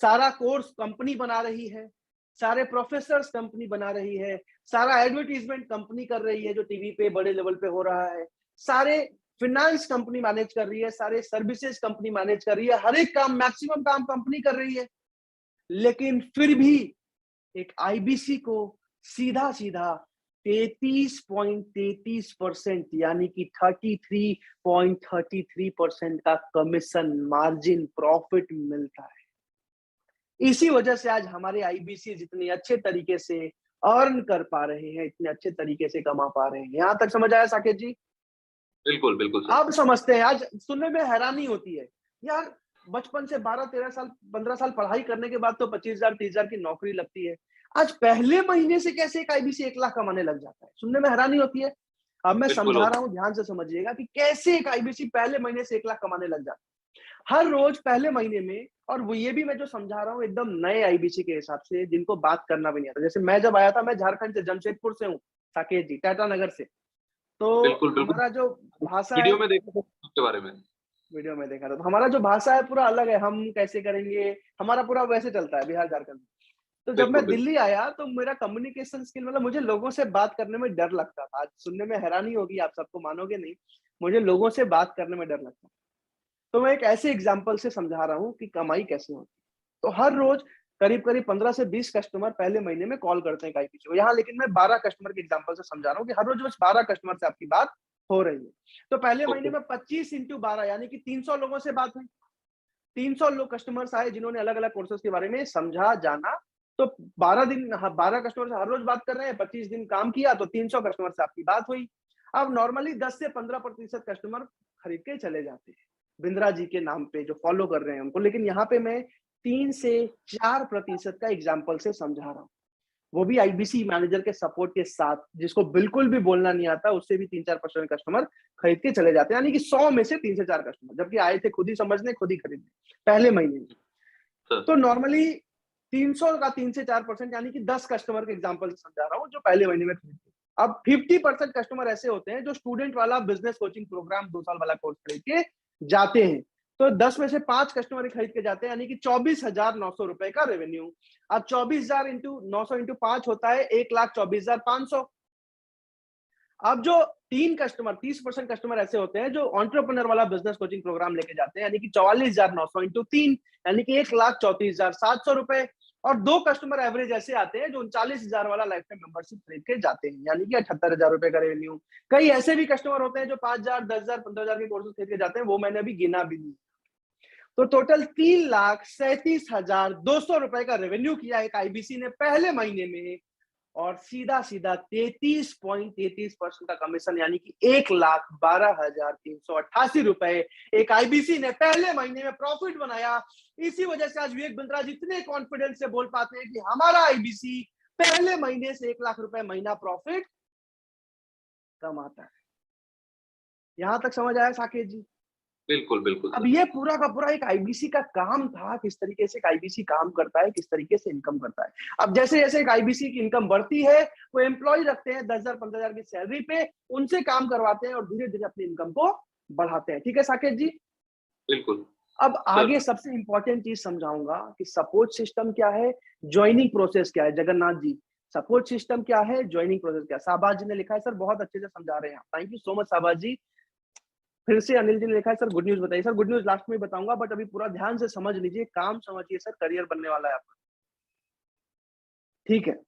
A: सारा कोर्स कंपनी बना रही है, सारे प्रोफेसर्स कंपनी बना रही है, सारा एडवर्टीजमेंट कंपनी कर रही है जो टीवी पे बड़े लेवल पे हो रहा है, सारे फिनेंस कंपनी मैनेज कर रही है, सारे सर्विसेज कंपनी मैनेज कर रही है, हर एक काम, मैक्सिमम काम कंपनी कर रही है। लेकिन फिर भी एक आईबीसी को सीधा सीधा 33.33% यानी कि 33.33% का कमीशन मार्जिन प्रॉफिट मिलता है। इसी वजह से आज हमारे आईबीसी जितने अच्छे तरीके से अर्न कर पा रहे हैं, इतने अच्छे तरीके से कमा पा रहे हैं। यहां तक समझ आया साकेत जी?
E: बिल्कुल, बिल्कुल सर।
A: अब समझते हैं। आज सुनने में हैरानी होती है यार, बचपन से 12-13 साल 15 साल पढ़ाई करने के बाद तो 25,000 30,000 की नौकरी लगती है। आज पहले महीने से कैसे एक आईबीसी 1 लाख कमाने लग जाता है? सुनने में हैरानी होती है। अब मैं
E: बिल्कुल
A: समझा रहा हूं, ध्यान से समझिएगा कि कैसे एक आईबीसी पहले महीने से 1 लाख कमाने लग जाता है हर रोज पहले महीने में। और वो ये भी मैं जो समझा रहा हूँ एकदम नए आईबीसी के हिसाब से, जिनको बात करना भी नहीं आता। जैसे मैं जब आया था, मैं झारखंड से जमशेदपुर से हूँ साकेत जी, टाटा नगर से। तो
E: बिल्कुल, बिल्कुल।
A: हमारा जो भाषा है,
E: वीडियो में देखा था उसके बारे में।
A: वीडियो में देखा था, तो हमारा जो भाषा है पूरा अलग है। हम कैसे करेंगे, हमारा पूरा वैसे चलता है बिहार झारखंड में। तो जब
E: बिल्कुल,
A: मैं
E: बिल्कुल।
A: दिल्ली आया तो मेरा कम्युनिकेशन स्किल, मतलब मुझे लोगों से बात करने में डर लगता था। आज सुनने में हैरानी होगी, आप सबको, मानोगे नहीं, मुझे लोगों से बात करने में डर लगता था। तो मैं एक ऐसे एग्जाम्पल से समझा रहा हूँ कि कमाई कैसे होती है। तो हर रोज करीब करीब 15 से 20 कस्टमर पहले महीने में कॉल करते हैं आईबीसी को। यहाँ लेकिन मैं 12 कस्टमर के एग्जाम्पल से समझा रहा हूँ कि हर रोज बस 12 कस्टमर से आपकी बात हो रही है। तो पहले महीने में 25 इंटू 12 यानी कि 300 लोगों से बात हुई। 300 लोग कस्टमर्स आए जिन्होंने अलग अलग कोर्सेज के बारे में समझा, जाना। तो 12 दिन, 12 कस्टमर से हर रोज बात कर रहे हैं, 25 दिन काम किया तो 300 कस्टमर से आपकी बात हुई। अब नॉर्मली 10 से 15% कस्टमर खरीद के चले जाते हैं बिंद्रा जी के नाम पे, जो फॉलो कर रहे हैं उनको। लेकिन यहाँ पे मैं 3 से 4% का एग्जाम्पल से समझा रहा हूँ, वो भी आईबीसी मैनेजर के सपोर्ट के साथ। जिसको बिल्कुल भी बोलना नहीं आता, उससे भी 3-4% कस्टमर खरीद के चले जाते हैं, यानी कि 100 में से 3 से 4 कस्टमर, जबकि आए थे खुद ही समझने, खुद ही खरीदने पहले महीने में। तो नॉर्मली 300 का 3 से 4% यानी कि 10 कस्टमर के एग्जाम्पल से समझा रहा हूँ जो पहले महीने में खरीदते। अब 50% कस्टमर ऐसे होते हैं जो स्टूडेंट वाला बिजनेस कोचिंग प्रोग्राम 2 साल वाला कोर्स खरीद के जाते हैं। तो 10 में से 5 कस्टमर खरीद के जाते हैं, यानी कि 24,900 रुपए का रेवेन्यू। अब 24,000 इंटू 900 इंटू 5 होता है 1,24,500। अब जो 30% कस्टमर ऐसे होते हैं जो एंटरप्रेन्योर वाला बिजनेस कोचिंग प्रोग्राम लेके जाते हैं, यानी कि 44,900 इंटू 3, यानी कि 1,34,700 रुपए। और 2 कस्टमर एवरेज ऐसे आते हैं जो 39,000 वाला लाइफ टाइम मेंबरशिप खरीद के जाते हैं, यानी कि 78,000 रुपए का रेवेन्यू। कई ऐसे भी कस्टमर होते हैं जो 5,000, 10,000, 15,000 के कोर्सेज खरीद के जाते हैं, वो मैंने अभी गिना भी नहीं। तो टोटल 3,37,200 रुपए का रेवेन्यू किया एक आईबीसी ने पहले महीने में, और सीधा सीधा 33.33% का कमीशन, यानी कि 1,12,388 रुपए एक आईबीसी ने पहले महीने में प्रॉफिट बनाया। इसी वजह से आज विवेक बिंद्रा जी इतने कॉन्फिडेंस से बोल पाते हैं कि हमारा आईबीसी पहले महीने से 1 लाख रुपए महीना प्रॉफिट कमाता है। यहां तक समझ आया साकेत जी?
E: बिल्कुल बिल्कुल
A: अब
E: सर।
A: ये पूरा का पूरा एक आईबीसी का काम था, किस तरीके से एक आईबीसी काम करता है, किस तरीके से इनकम करता है। अब जैसे जैसे एक आईबीसी की इनकम बढ़ती है, वो एम्प्लॉय रखते हैं 10,000 15,000 की सैलरी पे, उनसे काम करवाते हैं और धीरे धीरे अपनी इनकम को बढ़ाते हैं। ठीक है साकेत जी?
E: बिल्कुल
A: अब आगे सबसे इंपॉर्टेंट चीज समझाऊंगा कि सपोर्ट सिस्टम क्या है, ज्वाइनिंग प्रोसेस क्या है। जगन्नाथ जी, सपोर्ट सिस्टम क्या है, ज्वाइनिंग प्रोसेस क्या है। शाहबाज जी ने लिखा है सर बहुत अच्छे से समझा रहे हैं, thank you so much Shahbaz ji. फिर से अनिल जी ने लिखा है सर गुड न्यूज बताइए। सर गुड न्यूज लास्ट में बताऊंगा, बट अभी पूरा ध्यान से समझ लीजिए, काम समझिए सर, करियर बनने वाला है आपका। ठीक है,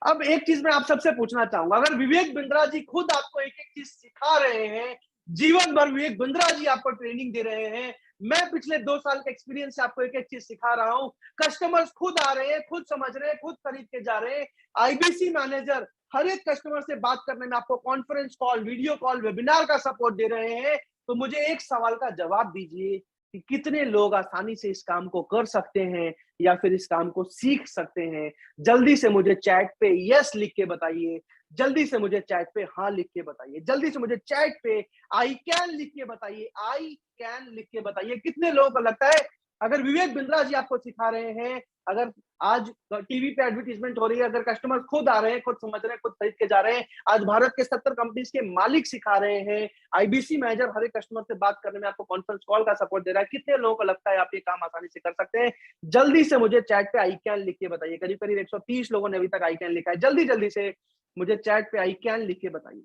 A: अब एक चीज मैं आप सबसे पूछना चाहूंगा, अगर विवेक बिंद्रा जी खुद आपको एक एक चीज सिखा रहे हैं, जीवन भर विवेक बिंद्रा जी आपको ट्रेनिंग दे रहे हैं, मैं पिछले 2 साल के एक्सपीरियंस से आपको एक एक चीज सिखा रहा हूं, कस्टमर्स खुद आ रहे हैं, खुद समझ रहे हैं, खुद खरीद के जा रहे हैं, आईबीसी मैनेजर हर एक कस्टमर से बात करने में आपको conference call, video call, webinar का सपोर्ट दे रहे हैं, तो मुझे एक सवाल का जवाब दीजिए कि कितने लोग आसानी से इस काम को कर सकते हैं या फिर इस काम को सीख सकते हैं। जल्दी से मुझे चैट पे यस लिख के बताइए, जल्दी से मुझे चैट पे हाँ लिख के बताइए, जल्दी से मुझे चैट पे आई कैन लिख के बताइए, आई कैन लिख के बताइए। कितने लोगों को लगता है अगर विवेक बिंद्रा जी आपको सिखा रहे हैं, अगर आज टीवी पे एडवर्टीजमेंट हो रही है, अगर कस्टमर खुद आ रहे हैं, खुद समझ रहे हैं, खुद खरीद के जा रहे हैं, आज भारत के 70 कंपनीज के मालिक सिखा रहे हैं, आईबीसी मैनेजर हर एक कस्टमर से बात करने में आपको कॉन्फ्रेंस कॉल का सपोर्ट दे रहा है, कितने लोगों को लगता है आप ये काम आसानी से कर सकते हैं? जल्दी से मुझे चैट पे आई कैन लिख के बताइए। करीब करीब 130 लोगों ने अभी तक आई कैन लिखा है, जल्दी जल्दी से मुझे चैट पे आई कैन लिख के बताइए।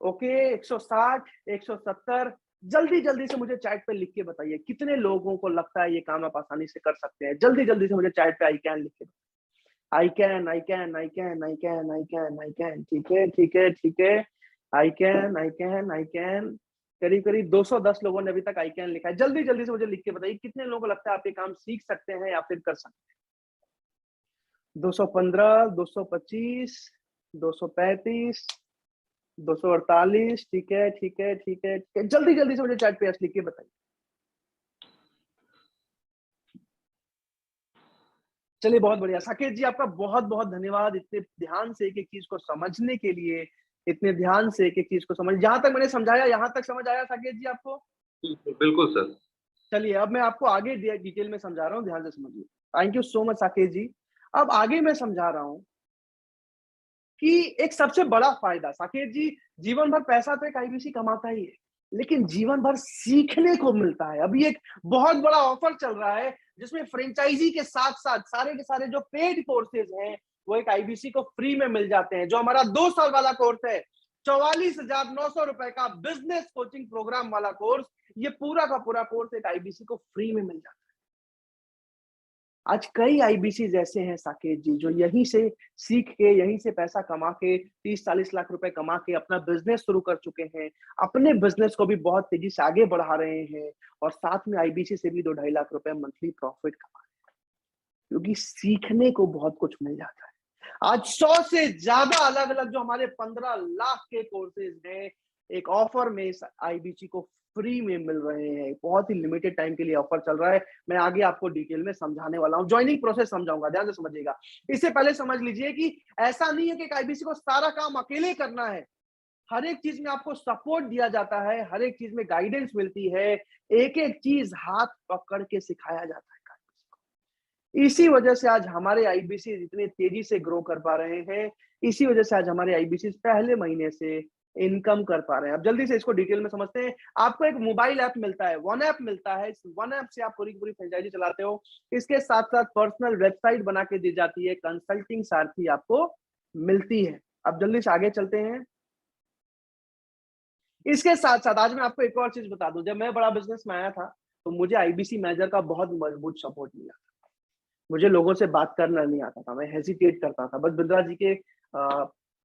A: ओके, 160, 170, जल्दी जल्दी से मुझे चैट पे लिख के बताइए कितने लोगों को लगता है ये काम आप आसानी से कर सकते हैं। जल्दी जल्दी से मुझे चैट पे आई कैन लिख के, I can, I can, I can, I can, I can, I can. ठीक है ठीक है ठीक है, I can, I can, I can. करीब करीब 210 लोगों ने अभी तक आई कैन लिखा है। जल्दी जल्दी से मुझे लिख के बताइए कितने लोगों को लगता है आप ये काम सीख सकते हैं या फिर कर सकते हैं। 215, 225, 235, 248। ठीक है ठीक है ठीक है ठीक है, जल्दी जल्दी से मुझे चैट पे यस लिख के बताइए। चलिए बहुत बढ़िया साकेत जी, आपका बहुत बहुत धन्यवाद इतने ध्यान से एक एक चीज को समझने के लिए, इतने ध्यान से एक एक चीज को समझ, जहां तक मैंने समझाया यहां तक समझ आया साकेत जी आपको?
E: बिल्कुल सर।
A: चलिए अब मैं आपको आगे डिटेल में समझा रहा हूँ, ध्यान से समझिए। Thank you so much Saket ji. अब आगे मैं समझा रहा हूँ कि एक सबसे बड़ा फायदा साकेत जी, जीवन भर पैसा तो एक आईबीसी कमाता ही है, लेकिन जीवन भर सीखने को मिलता है। अभी एक बहुत बड़ा ऑफर चल रहा है जिसमें फ्रेंचाइजी के साथ साथ सारे के सारे जो पेड कोर्सेज हैं वो एक आईबीसी को फ्री में मिल जाते हैं। जो हमारा 2 साल वाला कोर्स है, 44,900 रुपए का बिजनेस कोचिंग प्रोग्राम वाला कोर्स, ये पूरा का पूरा कोर्स एक आईबीसी को फ्री में मिल जाता है। आज कई आईबीसी ऐसे हैं साकेत जी जो यहीं से सीख के, यहीं से पैसा कमा के 30-40 लाख रुपए कमा के अपना बिजनेस शुरू कर चुके हैं, अपने बिजनेस को भी बहुत तेजी से आगे बढ़ा रहे हैं और साथ में आईबीसी से भी 2-2.5 लाख रुपए मंथली प्रॉफिट कमा रहे हैं, क्योंकि सीखने को बहुत कुछ मिल जाता है। आज 100 से ज्यादा अलग अलग जो हमारे 15 लाख के कोर्सेज हैं, एक ऑफर में इस आईबीसी को फ्री में मिल रहे हैं। बहुत ही लिमिटेड टाइम के लिए ऑफर चल रहा है, मैं आगे आपको डिटेल में समझाने वाला हूं, ज्वाइनिंग प्रोसेस समझाऊंगा, ध्यान से समझिएगा। इससे पहले समझ लीजिए कि ऐसा नहीं है कि आईबीसी को सारा काम अकेले करना है, हर एक चीज में आपको सपोर्ट दिया जाता है, हर एक चीज में गाइडेंस मिलती है, एक एक चीज हाथ पकड़ के सिखाया जाता है। इसी वजह से आज हमारे आईबीसी इतने तेजी से ग्रो कर पा रहे हैं, इसी वजह से आज हमारे आईबीसी पहले महीने से इनकम कर पा रहे हैं। अब जल्दी से इसको डिटेल में समझते हैं। आपको एक मोबाइल ऐप मिलता है, वन ऐप मिलता है, इस वन ऐप से आप पूरी पूरी फ्रेंचाइजी चलाते हो। इसके साथ साथ पर्सनल वेबसाइट बना के दी जाती है, कंसल्टिंग सारथी आपको मिलती है। अब जल्दी से आगे चलते हैं। इसके साथ साथ आज मैं आपको एक और चीज बता दूं, जब मैं बड़ा बिजनेस में आया था तो मुझे आईबीसी मैनेजर का बहुत मजबूत सपोर्ट मिला था। मुझे लोगों से बात करना नहीं आता था, मैं हेजिटेट करता था, बस बिंद्रा जी के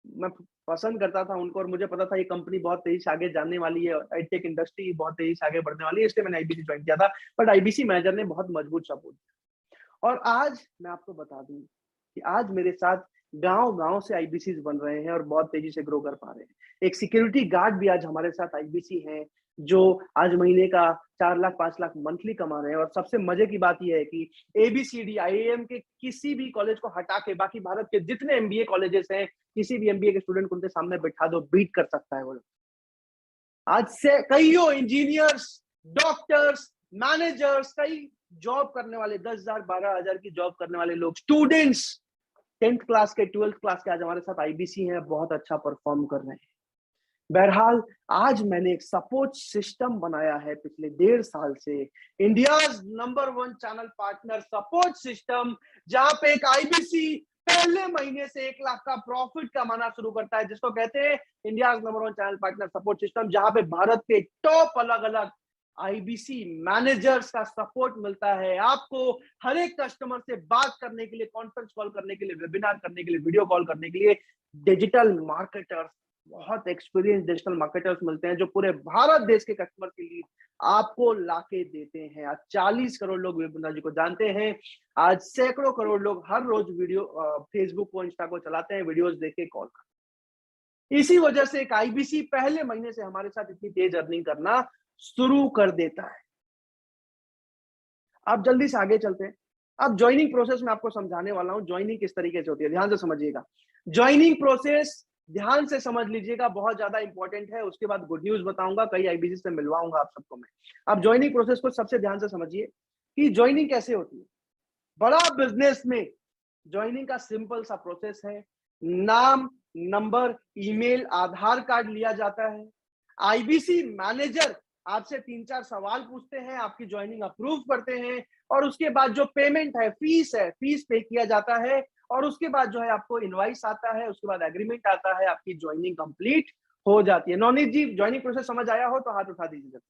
A: मैं पसंद करता था उनको, और मुझे पता था ये कंपनी बहुत तेजी से आगे जाने वाली है, एडटेक इंडस्ट्री बहुत तेजी से आगे बढ़ने वाली है, इसलिए मैंने आईबीसी ज्वाइन किया था। बट आईबीसी मैनेजर ने बहुत मजबूत सपोर्ट दिया। और आज मैं आपको बता दूं कि आज मेरे साथ गांव-गांव से आईबीसीज बन रहे हैं और बहुत तेजी से ग्रो कर पा रहे हैं। एक सिक्योरिटी गार्ड भी आज हमारे साथ आईबीसी हैं, जो आज महीने का 4 लाख 5 लाख मंथली कमा रहे हैं। और सबसे मजे की बात यह है कि एबीसीडी आईआईएम के किसी भी कॉलेज को हटा के बाकी भारत के जितने एमबीए कॉलेजेस हैं, किसी भी एमबीए के स्टूडेंट को उनके सामने बैठा दो, बीट कर सकता है वो लोग। आज से कईयों इंजीनियर्स, डॉक्टर्स, मैनेजर्स, कई जॉब करने वाले 10,000 12,000 की जॉब करने वाले लोग, स्टूडेंट्स 10th क्लास के 12th क्लास के आज हमारे साथ आईबीसी हैं, बहुत अच्छा परफॉर्म कर रहे हैं। बहरहाल आज मैंने एक सपोर्ट सिस्टम बनाया है पिछले 1.5 साल से, India's number 1 channel partner support system, जहां पे एक आईबीसी पहले महीने से 1 लाख का प्रॉफिट कमाना शुरू करता है, जिसको कहते हैं India's number 1 channel partner support system, जहां पे भारत के टॉप अलग अलग आईबीसी मैनेजर्स का सपोर्ट मिलता है। आपको हर एक कस्टमर से बात करने के लिए, कॉन्फ्रेंस कॉल करने के लिए, वेबिनार करने के लिए, वीडियो कॉल करने के लिए डिजिटल मार्केटर्स, बहुत एक्सपीरियंस डिजिटल मार्केटर्स मिलते हैं, जो पूरे भारत देश के कस्टमर के लिए आपको लाके देते हैं। आज 40 करोड़ लोग बिंद्रा जी को जानते हैं। आज सैकड़ों करोड़ लोग हर रोज वीडियो फेसबुक को, इंस्टा को चलाते हैं, वीडियोस देख के कॉल करते हैं। इसी वजह से एक आईबीसी पहले महीने से हमारे साथ इतनी तेज अर्निंग करना शुरू कर देता है। आप जल्दी से आगे चलते हैं। अब ज्वाइनिंग प्रोसेस में आपको समझाने वाला हूं, ज्वाइनिंग किस तरीके से होती है, ध्यान से समझिएगा। ज्वाइनिंग प्रोसेस ध्यान से समझ लीजिएगा, बहुत ज्यादा इंपॉर्टेंट है। उसके बाद गुड न्यूज बताऊंगा, कई आईबीसी से मिलवाऊंगा आप सबको मैं। अब ज्वाइनिंग प्रोसेस को सबसे ध्यान से समझिए कि ज्वाइनिंग कैसे होती है। बड़ा बिजनेस में ज्वाइनिंग का सिंपल सा प्रोसेस है, नाम, नंबर, ईमेल, आधार कार्ड लिया जाता है। आईबीसी मैनेजर आपसे 3-4 सवाल पूछते हैं, आपकी ज्वाइनिंग अप्रूव करते हैं, और उसके बाद जो पेमेंट है, फीस पे किया जाता है, और उसके बाद जो है आपको इनवॉइस आता है, उसके बाद एग्रीमेंट आता है, आपकी ज्वाइनिंग कंप्लीट हो जाती है। नवनीत जी, ज्वाइनिंग प्रोसेस समझ आया हो तो हाथ उठा दीजिए।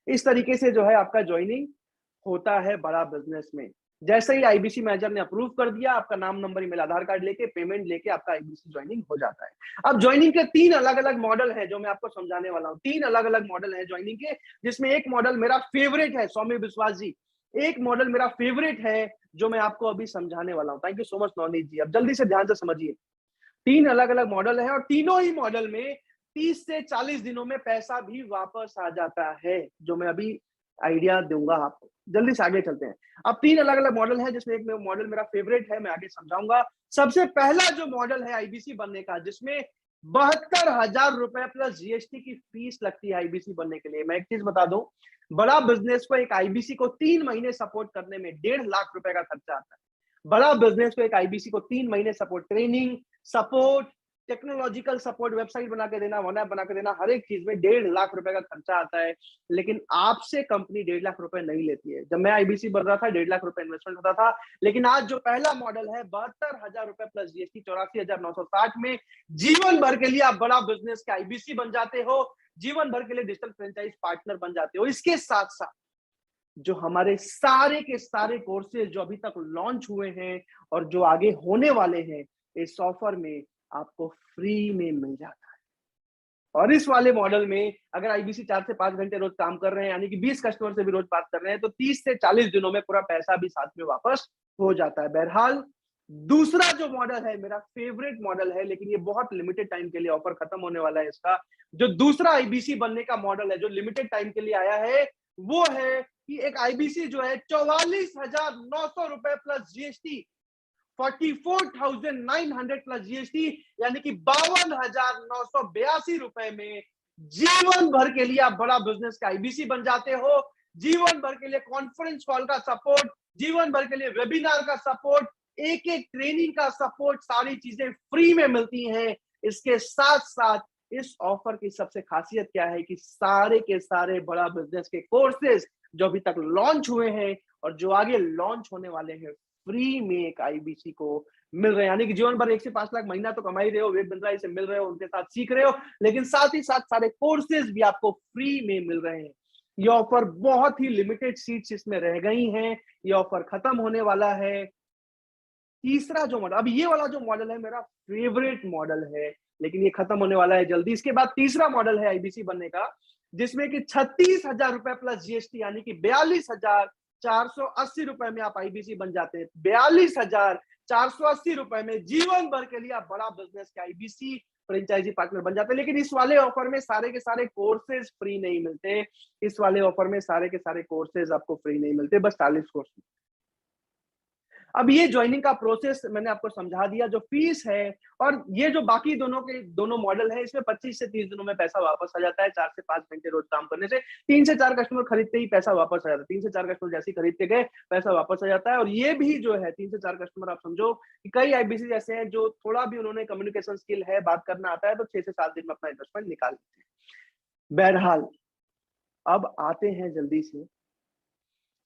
A: इस तरीके से जो है आपका ज्वाइनिंग होता है बड़ा बिजनेस में। जैसे ही आईबीसी मैनेजर ने अप्रूव कर दिया, आपका नाम, नंबर, ईमेल, आधार कार्ड लेके, पेमेंट लेके आपका आईबीसी ज्वाइनिंग हो जाता है। अब ज्वाइनिंग के 3 अलग अलग मॉडल है जो मैं आपको समझाने वाला हूँ। 3 अलग अलग मॉडल है ज्वाइनिंग के, जिसमें एक मॉडल मेरा फेवरेट है, सौम्य विश्वास जी, एक मॉडल मेरा फेवरेट है जो मैं आपको अभी समझाने वाला हूँ। Thank you so much Navneet ji. अब जल्दी से ध्यान से समझिए, 3 अलग अलग मॉडल है, और तीनों ही मॉडल में 30 से 40 दिनों में पैसा भी वापस आ जाता है, जो मैं अभी आइडिया दूंगा आपको। जल्दी से आगे चलते हैं। अब 3 अलग अलग मॉडल है, जिसमें एक मॉडल मेरा फेवरेट है, मैं आगे समझाऊंगा। सबसे पहला जो मॉडल है आईबीसी बनने का, जिसमें 72,000 रुपए प्लस जीएसटी की फीस लगती है आईबीसी बनने के लिए। मैं एक चीज बता दूं, बड़ा बिजनेस को एक आईबीसी को 3 महीने सपोर्ट करने में 1.5 लाख रुपए का खर्चा आता है। बड़ा बिजनेस को एक आईबीसी को 3 महीने support, training, support, technological support, website बना के देना, वन ऐप बना के देना, हर एक चीज में 1.5 लाख रुपए का खर्चा आता है। लेकिन आपसे कंपनी 1.5 लाख रुपए नहीं लेती है। जब मैं आईबीसी बन रहा था 1.5 लाख रुपए इन्वेस्टमेंट होता था, लेकिन आज जो पहला मॉडल है 72,000 रुपए प्लस जीएसटी 84,960 में जीवन भर के लिए आप बड़ा बिजनेस के आईबीसी बन जाते हो, जीवन भर के लिए डिजिटल फ्रेंचाइज पार्टनर बन जाते हो। इसके साथ साथ जो हमारे सारे के सारे कोर्सेज जो अभी तक लॉन्च हुए हैं और जो आगे होने वाले हैं, इस ऑफर में आपको फ्री में मिल जाता है। और इस वाले मॉडल में अगर आईबीसी 4 से 5 घंटे रोज काम कर रहे हैं, यानी कि 20 कस्टमर से भी रोज बात कर रहे हैं, तो 30 से 40 दिनों में पूरा पैसा भी साथ में वापस हो जाता है। बहरहाल दूसरा जो मॉडल है मेरा फेवरेट मॉडल है, लेकिन ये बहुत लिमिटेड टाइम के लिए, ऑफर खत्म होने वाला है इसका। जो दूसरा आईबीसी बनने का मॉडल है जो लिमिटेड टाइम के लिए आया है, वो है कि एक आईबीसी जो है 44,900 रुपए प्लस जीएसटी, 44,900 प्लस जीएसटी, यानी कि 52,982 रुपए में जीवन भर के लिए आप बड़ा बिजनेस का आईबीसी बन जाते हो। जीवन भर के लिए कॉन्फ्रेंस कॉल का सपोर्ट, जीवन भर के लिए वेबिनार का सपोर्ट, एक एक ट्रेनिंग का सपोर्ट, सारी चीजें फ्री में मिलती हैं। इसके साथ साथ इस ऑफर की सबसे खासियत क्या है कि सारे के सारे बड़ा बिजनेस के कोर्सेज जो अभी तक लॉन्च हुए हैं, और जो आगे लॉन्च होने वाले हैं फ्री में एक आईबीसी को मिल रहे हैं, यानी कि जीवन भर 1 से 5 लाख महीना तो कमा ही रहे हो, विवेक बिंद्रा से मिल रहे हो, उनके साथ सीख रहे हो, लेकिन साथ ही साथ सारे कोर्सेज भी आपको फ्री में मिल रहे हैं। ये ऑफर बहुत ही लिमिटेड सीट्स इसमें रह गई हैं, ये ऑफर खत्म होने वाला है। तीसरा जो मॉडल, अब ये वाला जो मॉडल है मेरा फेवरेट मॉडल है, लेकिन ये खत्म होने वाला है जल्दी। इसके बाद तीसरा मॉडल है आईबीसी बनने का, जिसमें कि 36,000 रुपए प्लस जीएसटी, यानी कि 42,480 रुपए में आप आईबीसी बन जाते हैं। 42,480 रुपए में जीवन भर के लिए आप बड़ा बिजनेस के आईबीसी फ्रेंचाइजी पार्टनर बन जाते हैं। लेकिन इस वाले ऑफर में सारे के सारे कोर्सेज फ्री नहीं मिलते। इस वाले ऑफर में सारे के सारे कोर्सेज आपको फ्री नहीं मिलते, बस 40 कोर्स। अब ये ज्वाइनिंग का प्रोसेस मैंने आपको समझा दिया, जो फीस है, और ये जो बाकी दोनों मॉडल है, इसमें 25 से 30 दिनों में पैसा वापस आ जाता है। 4 से 5 घंटे रोज काम करने से 3 से 4 कस्टमर खरीदते ही पैसा वापस आ जाता है। 3 से 4 कस्टमर जैसे ही खरीद के गए पैसा वापस आ जाता है। और ये भी जो है 3 से 4 कस्टमर, आप समझो कि कई आईबीसी ऐसे हैं जो थोड़ा भी उन्होंने कम्युनिकेशन स्किल है, बात करना आता है, तो 6 से 7 दिन में अपना इन्वेस्टमेंट निकाल लेते हैं। बहरहाल अब आते हैं जल्दी से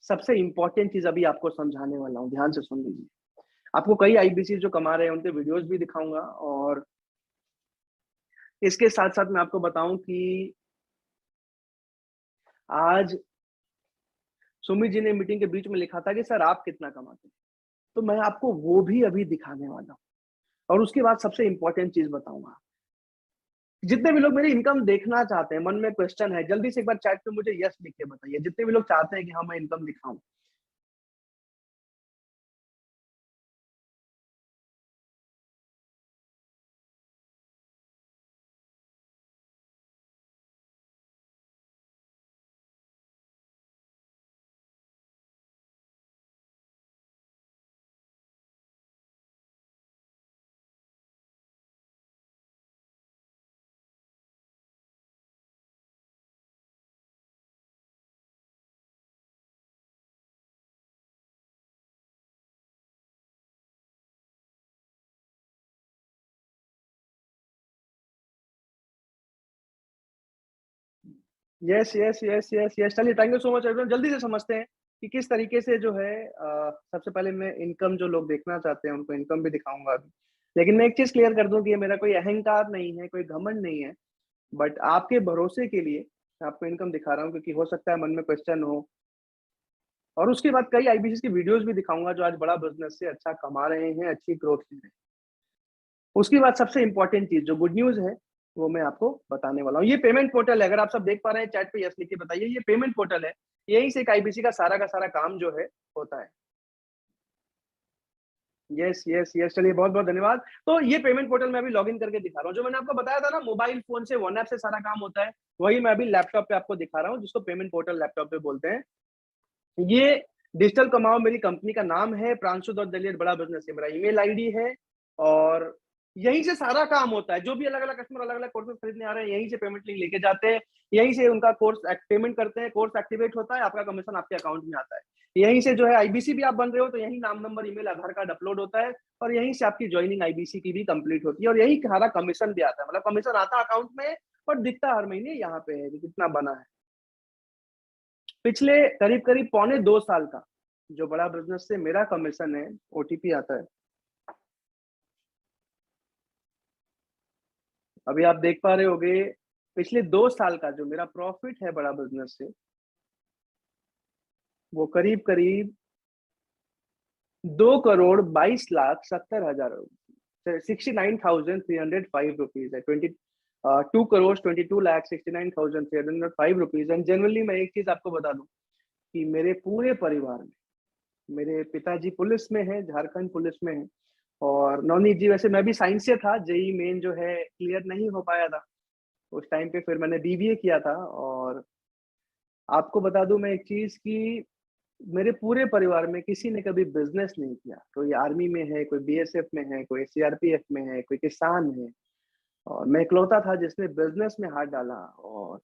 A: सबसे इंपॉर्टेंट चीज अभी आपको समझाने वाला हूं, ध्यान से सुन लीजिए। आपको कई आईबीसी जो कमा रहे हैं उनके वीडियोस भी दिखाऊंगा, और इसके साथ साथ मैं आपको बताऊं कि आज सुमित जी ने मीटिंग के बीच में लिखा था कि सर आप कितना कमाते हैं, तो मैं आपको वो भी अभी दिखाने वाला हूं। और उसके बाद सबसे इंपॉर्टेंट चीज बताऊंगा। जितने भी लोग मेरी इनकम देखना चाहते हैं, मन में क्वेश्चन है, जल्दी से एक बार चैट पे मुझे यस लिख के बताइए। जितने भी लोग चाहते हैं कि हाँ मैं इनकम दिखाऊं, yes yes yes yes yes, चलिए thank you so much everyone. जल्दी से समझते हैं कि किस तरीके से जो है सबसे पहले मैं इनकम, जो लोग देखना चाहते हैं उनको इनकम भी दिखाऊंगा अभी। लेकिन मैं एक चीज क्लियर कर दूं कि ये मेरा कोई अहंकार नहीं है, कोई घमंड नहीं है, बट आपके भरोसे के लिए आपको इनकम दिखा रहा हूँ, क्योंकि हो सकता है मन में क्वेश्चन हो। और उसके बाद कई आईबीसी की वीडियोस भी दिखाऊंगा जो आज बड़ा बिजनेस से अच्छा कमा रहे हैं, अच्छी ग्रोथ ले रहे हैं। उसके बाद सबसे इंपॉर्टेंट चीज जो गुड न्यूज है वो मैं आपको बताने वाला हूँ। ये पेमेंट पोर्टल है, अगर आप सब देख पा रहे हैं चैट पे यस लिख के बताइए। ये पेमेंट पोर्टल है, यहीं से एक आईबीसी का सारा काम जो है होता है। यस यस यस, चलिए बहुत बहुत धन्यवाद। तो ये पेमेंट पोर्टल में अभी लॉगिन करके दिखा रहा हूँ। जो मैंने आपको बताया था ना, मोबाइल फोन से वन ऐप से सारा काम होता है, वही मैं अभी लैपटॉप पे आपको दिखा रहा हूँ, जिसको पेमेंट पोर्टल लैपटॉप पे बोलते हैं। ये डिजिटल कमाओ मेरी कंपनी का नाम है, प्रांशु.दलियर बड़ा बिजनेस है मेरा ईमेल आईडी है, और यहीं से सारा काम होता है। जो भी अलग अलग कस्टमर अलग अलग कोर्सेज खरीदने आ रहे हैं, यहीं से पेमेंट लिंक लेके जाते हैं, यहीं से उनका कोर्स पेमेंट करते हैं, कोर्स एक्टिवेट होता है, आपका कमीशन आपके अकाउंट में आता है। यहीं से जो है आईबीसी भी आप बन रहे हो तो यही नाम नंबर ईमेल आधार कार्ड अपलोड होता है, और यहीं से आपकी ज्वाइनिंग आईबीसी की भी कंप्लीट होती है, और यही सारा कमीशन भी आता है। मतलब कमीशन आता है अकाउंट में और दिखता हर महीने यहाँ पे है कि कितना बना है। पिछले करीब करीब 1.25 साल का जो बड़ा बिजनेस से मेरा कमीशन है, ओटीपी आता है। अभी आप देख पा रहे होंगे पिछले 2 साल का जो मेरा प्रॉफिट है बड़ा बिजनेस से, वो करीब करीब 2,22,70,000 69,305 रुपीज है। 2,22,69,305 रुपीज। एंड जनरली मैं एक चीज आपको बता दूं कि मेरे पूरे परिवार में, मेरे पिताजी पुलिस में है, झारखंड पुलिस में है, और नवनीत जी, वैसे मैं भी साइंस से था, जेई मेन जो है क्लियर नहीं हो पाया था उस टाइम पे, फिर मैंने बीबीए किया था। और आपको बता दूं मैं एक चीज कि मेरे पूरे परिवार में किसी ने कभी बिजनेस नहीं किया। कोई आर्मी में है, कोई बीएसएफ में है, कोई सीआरपीएफ में है, कोई किसान है, और मैं इकलौता था जिसने बिजनेस में हाथ डाला, और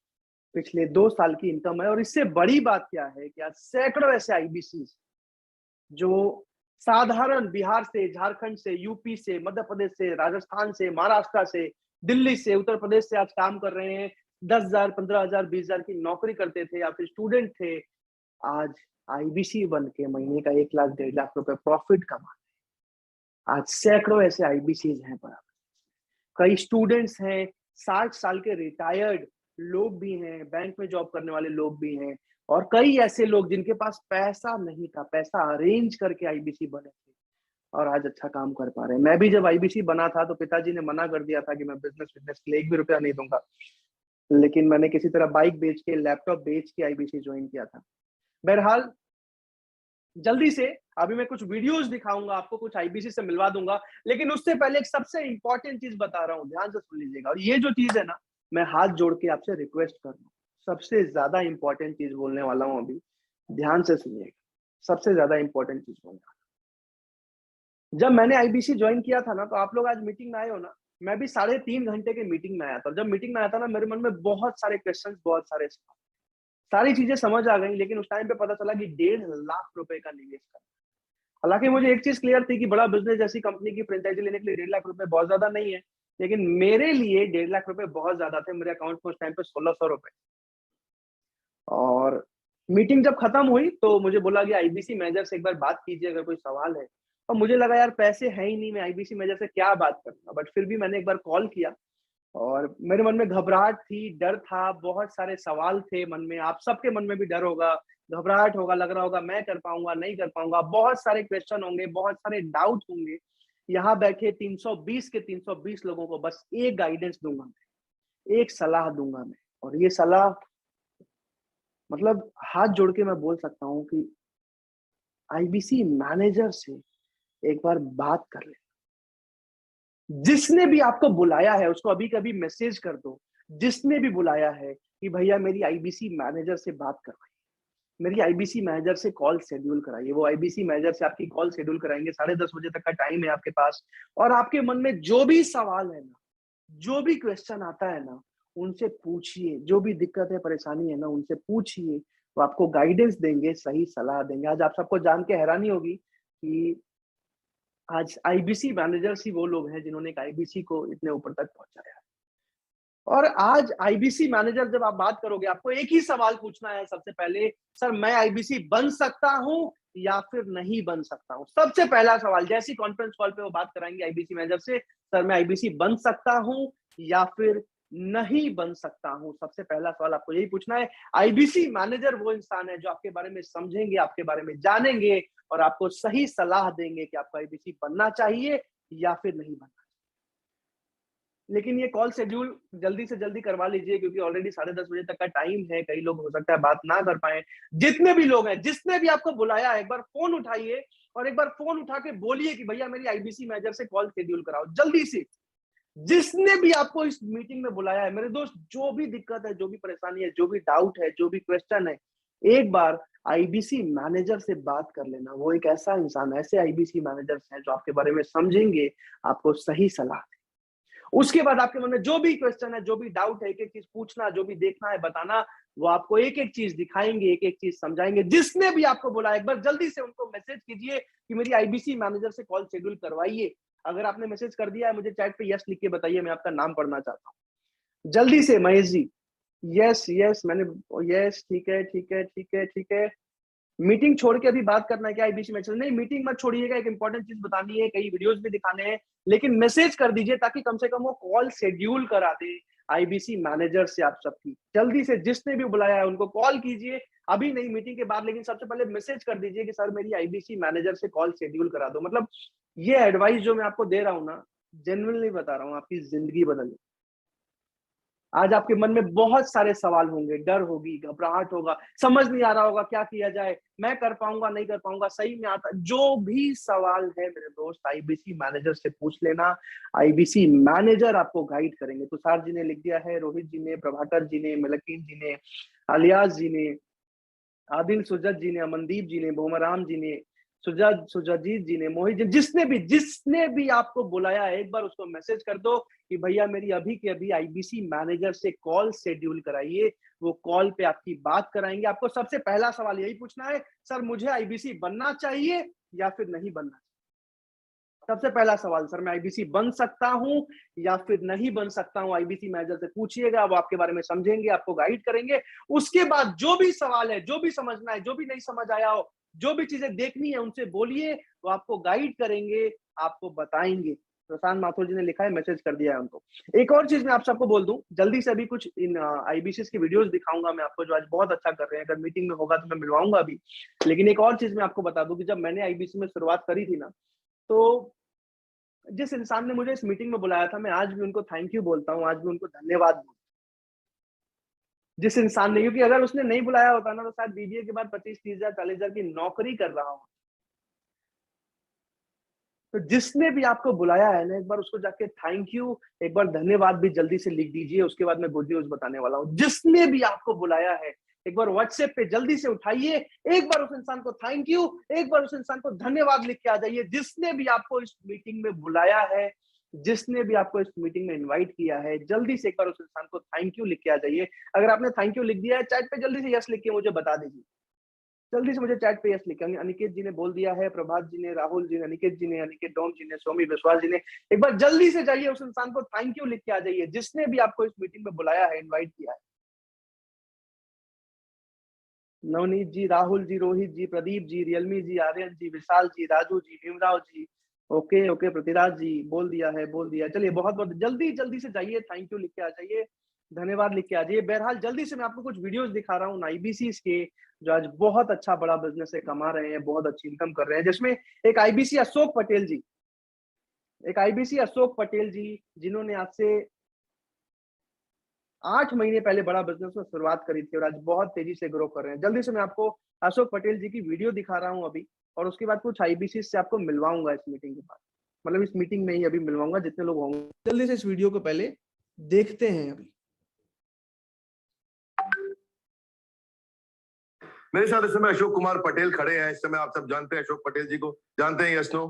A: पिछले 2 साल की इनकम है। और इससे बड़ी बात क्या है कि आज सैकड़ों ऐसे आईबीसी जो साधारण बिहार से, झारखंड से, यूपी से, मध्य प्रदेश से, राजस्थान से, महाराष्ट्र से, दिल्ली से, उत्तर प्रदेश से आज काम कर रहे हैं। 10,000, 15,000, 20,000 की नौकरी करते थे या फिर स्टूडेंट थे, आज आईबीसी बन के महीने का 1 लाख 1.5 लाख रुपए प्रॉफिट कमा। आज सैकड़ों ऐसे आईबीसीज हैं पर कई स्टूडेंट्स हैं, 60 साल के रिटायर्ड लोग भी हैं, बैंक में जॉब करने वाले लोग भी हैं, और कई ऐसे लोग जिनके पास पैसा नहीं था, पैसा अरेंज करके आईबीसी बने थे और आज अच्छा काम कर पा रहे हैं। मैं भी जब आईबीसी बना था तो पिताजी ने मना कर दिया था कि मैं बिजनेस के लिए 1 भी रुपया नहीं दूंगा, लेकिन मैंने किसी तरह बाइक बेच के, लैपटॉप बेच के आईबीसी ज्वाइन किया था। बहरहाल जल्दी से अभी मैं कुछ वीडियोस दिखाऊंगा आपको, कुछ आईबीसी से मिलवा दूंगा, लेकिन उससे पहले एक सबसे इंपॉर्टेंट चीज बता रहा हूं, ध्यान से सुन लीजिएगा। और ये जो चीज है ना, मैं हाथ जोड़ के आपसे रिक्वेस्ट कर रहा हूँ, सबसे ज्यादा इंपॉर्टेंट चीज बोलने वाला हूं अभी, ध्यान से सुनिएगा। सबसे ज्यादा इंपॉर्टेंट चीज बोलूंगा। जब मैंने आईबीसी ज्वाइन किया था ना, तो आप लोग आज मीटिंग में आए हो ना, मैं भी 3.5 घंटे के मीटिंग में आया था। जब मीटिंग में आया था ना, मेरे मन में बहुत सारे क्वेश्चंस, बहुत सारे सवाल, सारी चीजें समझ आ गई, लेकिन उस टाइम पे पता चला कि 1.5 लाख रुपए का निवेश करना। हालांकि मुझे एक चीज क्लियर थी कि बड़ा बिजनेस जैसी कंपनी की फ्रेंचाइजी लेने के लिए 1.5 लाख रुपए बहुत ज्यादा नहीं है, लेकिन मेरे लिए 1.5 लाख रुपए बहुत ज्यादा थे। मेरे अकाउंट में उस टाइम पे 1600 रुपए। और मीटिंग जब खत्म हुई तो मुझे बोला गया आईबीसी मैनेजर से एक बार बात कीजिए अगर कोई सवाल है। और मुझे लगा यार पैसे है ही नहीं, मैं आईबीसी मैनेजर से क्या बात करूंगा, बट फिर भी मैंने एक बार कॉल किया और मेरे मन में घबराहट थी, डर था, बहुत सारे सवाल थे मन में। आप सबके मन में भी डर होगा, घबराहट होगा, लग रहा होगा मैं कर पाऊंगा नहीं कर पाऊंगा, बहुत सारे क्वेश्चन होंगे, बहुत सारे डाउट होंगे। यहाँ बैठे 320 के 320 लोगों को बस एक गाइडेंस दूंगा मैं, एक सलाह दूंगा मैं, और ये सलाह मतलब हाथ जोड़ के मैं बोल सकता हूँ कि आईबीसी मैनेजर से एक बार बात कर ले। जिसने भी आपको बुलाया है उसको अभी कभी मैसेज कर दो, जिसने भी बुलाया है कि भैया मेरी आईबीसी मैनेजर से बात करवाइए, मेरी आईबीसी मैनेजर से कॉल शेड्यूल कराइए। वो आईबीसी मैनेजर से आपकी कॉल शेड्यूल कराएंगे, 10:30 बजे तक का टाइम है आपके पास। और आपके मन में जो भी सवाल है ना, जो भी क्वेश्चन आता है ना, उनसे पूछिए, जो भी दिक्कत है परेशानी है ना, उनसे पूछिए, वो आपको गाइडेंस देंगे, सही सलाह देंगे। आज आप सबको जान के हैरानी होगी कि आज आईबीसी मैनेजर्स ही वो लोग हैं जिन्होंने एक आईबीसी को इतने ऊपर तक पहुंचाया है। और आज आईबीसी मैनेजर जब आप बात करोगे, आपको एक ही सवाल पूछना है सबसे पहले, सर मैं आईबीसी बन सकता हूं या फिर नहीं बन सकता हूं। सबसे पहला सवाल, जैसी कॉन्फ्रेंस कॉल पे वो बात कराएंगे आईबीसी मैनेजर से, सर मैं आईबीसी बन सकता हूं या फिर नहीं बन सकता हूं, सबसे पहला सवाल आपको यही पूछना है। आईबीसी मैनेजर वो इंसान है जो आपके बारे में समझेंगे, आपके बारे में जानेंगे और आपको सही सलाह देंगे कि आपको आईबीसी बनना चाहिए या फिर नहीं बनना। लेकिन ये कॉल शेड्यूल जल्दी से जल्दी करवा लीजिए, क्योंकि ऑलरेडी 10:30 बजे तक का टाइम है, कई लोग हो सकता है बात ना कर पाए। जितने भी लोग हैं, जिसने भी आपको बुलाया है, एक बार फोन उठाइए और एक बार फोन उठा के बोलिए कि भैया मेरी आईबीसी मैनेजर से कॉल शेड्यूल कराओ जल्दी से। जिसने भी आपको इस मीटिंग में बुलाया है, मेरे दोस्त, जो भी दिक्कत है, जो भी परेशानी है, जो भी डाउट है, जो भी क्वेश्चन है, एक बार आईबीसी मैनेजर से बात कर लेना। वो एक ऐसा इंसान, ऐसे आईबीसी मैनेजर्स हैं जो आपके बारे में समझेंगे, आपको सही सलाह। उसके बाद आपके मन में जो भी क्वेश्चन है, जो भी डाउट है, एक एक चीज पूछना, जो भी देखना है बताना, वो आपको एक एक चीज दिखाएंगे, एक एक चीज समझाएंगे। जिसने भी आपको बोला, एक बार जल्दी से उनको मैसेज कीजिए कि मेरी आईबीसी मैनेजर से कॉल शेड्यूल करवाइए। अगर आपने मैसेज कर दिया है, मुझे चैट पे यस लिख के बताइए, मैं आपका नाम पढ़ना चाहता हूँ जल्दी से। महेश जी, यस यस, मैंने यस, ठीक है ठीक है ठीक है ठीक है। मीटिंग छोड़ के अभी बात करना है क्या आईबीसी मैनेजर? नहीं, मीटिंग मत छोड़िएगा, एक इंपॉर्टेंट चीज बतानी है, कई वीडियोस भी दिखाने हैं, लेकिन मैसेज कर दीजिए ताकि कम से कम वो कॉल शेड्यूल करा दे आईबीसी मैनेजर से आप सबकी। जल्दी से जिसने भी बुलाया है उनको कॉल कीजिए, अभी नहीं, मीटिंग के बाद, लेकिन सबसे पहले मैसेज कर दीजिए कि सर मेरी आईबीसी मैनेजर से कॉल शेड्यूल करा दो। मतलब ये एडवाइस जो मैं आपको दे रहा हूँ ना, जेन्युइनली बता रहा हूँ, आपकी जिंदगी बदल। आज आपके मन में बहुत सारे सवाल होंगे, डर होगी, घबराहट होगा, समझ नहीं आ रहा होगा क्या किया जाए, मैं कर पाऊंगा नहीं कर पाऊंगा, सही में आता। जो भी सवाल है मेरे दोस्त, आईबीसी मैनेजर से पूछ लेना। आईबीसी मैनेजर आपको गाइड करेंगे। तुषार जी ने लिख दिया है, रोहित जी ने, प्रभाकर जी ने, मलकीन जी ने, अलियास जी ने, आदिल सुजत जी ने, अमनदीप जी ने, भूमराम जी ने, सुजाजीत जी ने, मोहित जी, जिसने भी आपको बुलाया है, एक बार उसको मैसेज कर दो कि भैया मेरी अभी के अभी आईबीसी मैनेजर से कॉल शेड्यूल कराइए। वो कॉल पे आपकी बात कराएंगे। आपको सबसे पहला सवाल यही पूछना है, सर मुझे आईबीसी बनना चाहिए या फिर नहीं बनना चाहिए। सबसे पहला सवाल, सर मैं आईबीसी बन सकता हूं या फिर नहीं बन सकता हूं? आईबीसी मैनेजर से पूछिएगा, वो आपके बारे में समझेंगे, आपको गाइड करेंगे। उसके बाद जो भी सवाल है, जो भी समझना है, जो भी नहीं समझ आया हो, जो भी चीजें देखनी है उनसे बोलिए, वो आपको गाइड करेंगे, आपको बताएंगे। प्रशांत माथुर जी ने लिखा है, मैसेज कर दिया है उनको। एक और चीज मैं आप सबको बोल दूं, जल्दी से अभी कुछ इन आईबीसी की वीडियोस दिखाऊंगा मैं आपको, जो आज बहुत अच्छा कर रहे हैं। अगर मीटिंग में होगा तो मैं मिलवाऊंगा अभी। लेकिन एक और चीज मैं आपको बता दूं कि जब मैंने आईबीसी में शुरुआत करी थी ना, तो जिस इंसान ने मुझे इस मीटिंग में बुलाया था, मैं आज भी उनको थैंक यू बोलता हूँ, आज भी उनको धन्यवाद बोलता हूँ। जिस इंसान ने, क्योंकि अगर उसने नहीं बुलाया होता ना, तो शायद बीबीए के बाद 25-30 हजार 40 हजार की नौकरी कर रहा हूँ। तो जिसने भी आपको बुलाया है ना, एक बार उसको जाके थैंक यू, एक बार धन्यवाद भी जल्दी से लिख दीजिए। उसके बाद मैं गुड न्यूज बताने वाला हूँ। जिसने भी आपको बुलाया है, एक बार व्हाट्सएप पे जल्दी से उठाइए, एक बार उस इंसान को थैंक यू, एक बार उस इंसान को धन्यवाद लिख के आ जाइए। जिसने भी आपको इस मीटिंग में बुलाया है, जिसने भी आपको इस मीटिंग में इनवाइट किया है, जल्दी से एक बार उस इंसान को थैंक यू लिख के आ जाइए। अगर आपने थैंक यू लिख दिया है चैट पे, जल्दी से यस लिख के मुझे बता दीजिए। जल्दी से मुझे चैट पे यस लिखेंगे। अनिकेत जी ने बोल दिया है, प्रभात जी ने, राहुल जी ने, अनिकेत जी ने, अनिकेत डोम जी ने, स्वामी विश्वास जी ने। एक बार जल्दी से जाइए, उस इंसान को थैंक यू लिख के आ जाइए, जिसने भी आपको इस मीटिंग में बुलाया है, इनवाइट किया है। नवनीत जी, राहुल जी, रोहित जी, प्रदीप जी, रियलमी जी, आर्यन जी, विशाल जी, राजू जी, भीमराव जी, ओके ओके, पृथ्वीराज जी बोल दिया है, बोल दिया। चलिए, बहुत बहुत जल्दी जल्दी से जाइए, थैंक यू लिख के आ जाइए, धन्यवाद लिख के आ जाइए। बहरहाल जल्दी से मैं आपको कुछ वीडियोस दिखा रहा हूँ आईबीसी के, जो आज बहुत अच्छा बड़ा बिजनेस है, कमा रहे हैं, बहुत अच्छी इनकम कर रहे हैं। जिसमें एक आईबीसी अशोक पटेल जी, एक आईबीसी अशोक पटेल जी, जिन्होंने आज से 8 महीने पहले बड़ा बिजनेस में शुरुआत करी थी और आज बहुत तेजी से ग्रो कर रहे हैं। जल्दी से मैं आपको अशोक पटेल जी की वीडियो दिखा रहा हूं अभी, और उसके बाद कुछ आईबीसी से आपको मिलवाऊंगा इस मीटिंग के बाद। मतलब इस मीटिंग में ही अभी मिलवाऊंगा जितने लोग होंगे। जल्दी से इस वीडियो को पहले देखते हैं अभी।
B: मेरे साथ इस समय अशोक कुमार पटेल खड़े हैं। इस समय आप सब जानते हैं अशोक पटेल जी को, जानते हैं? Yes no?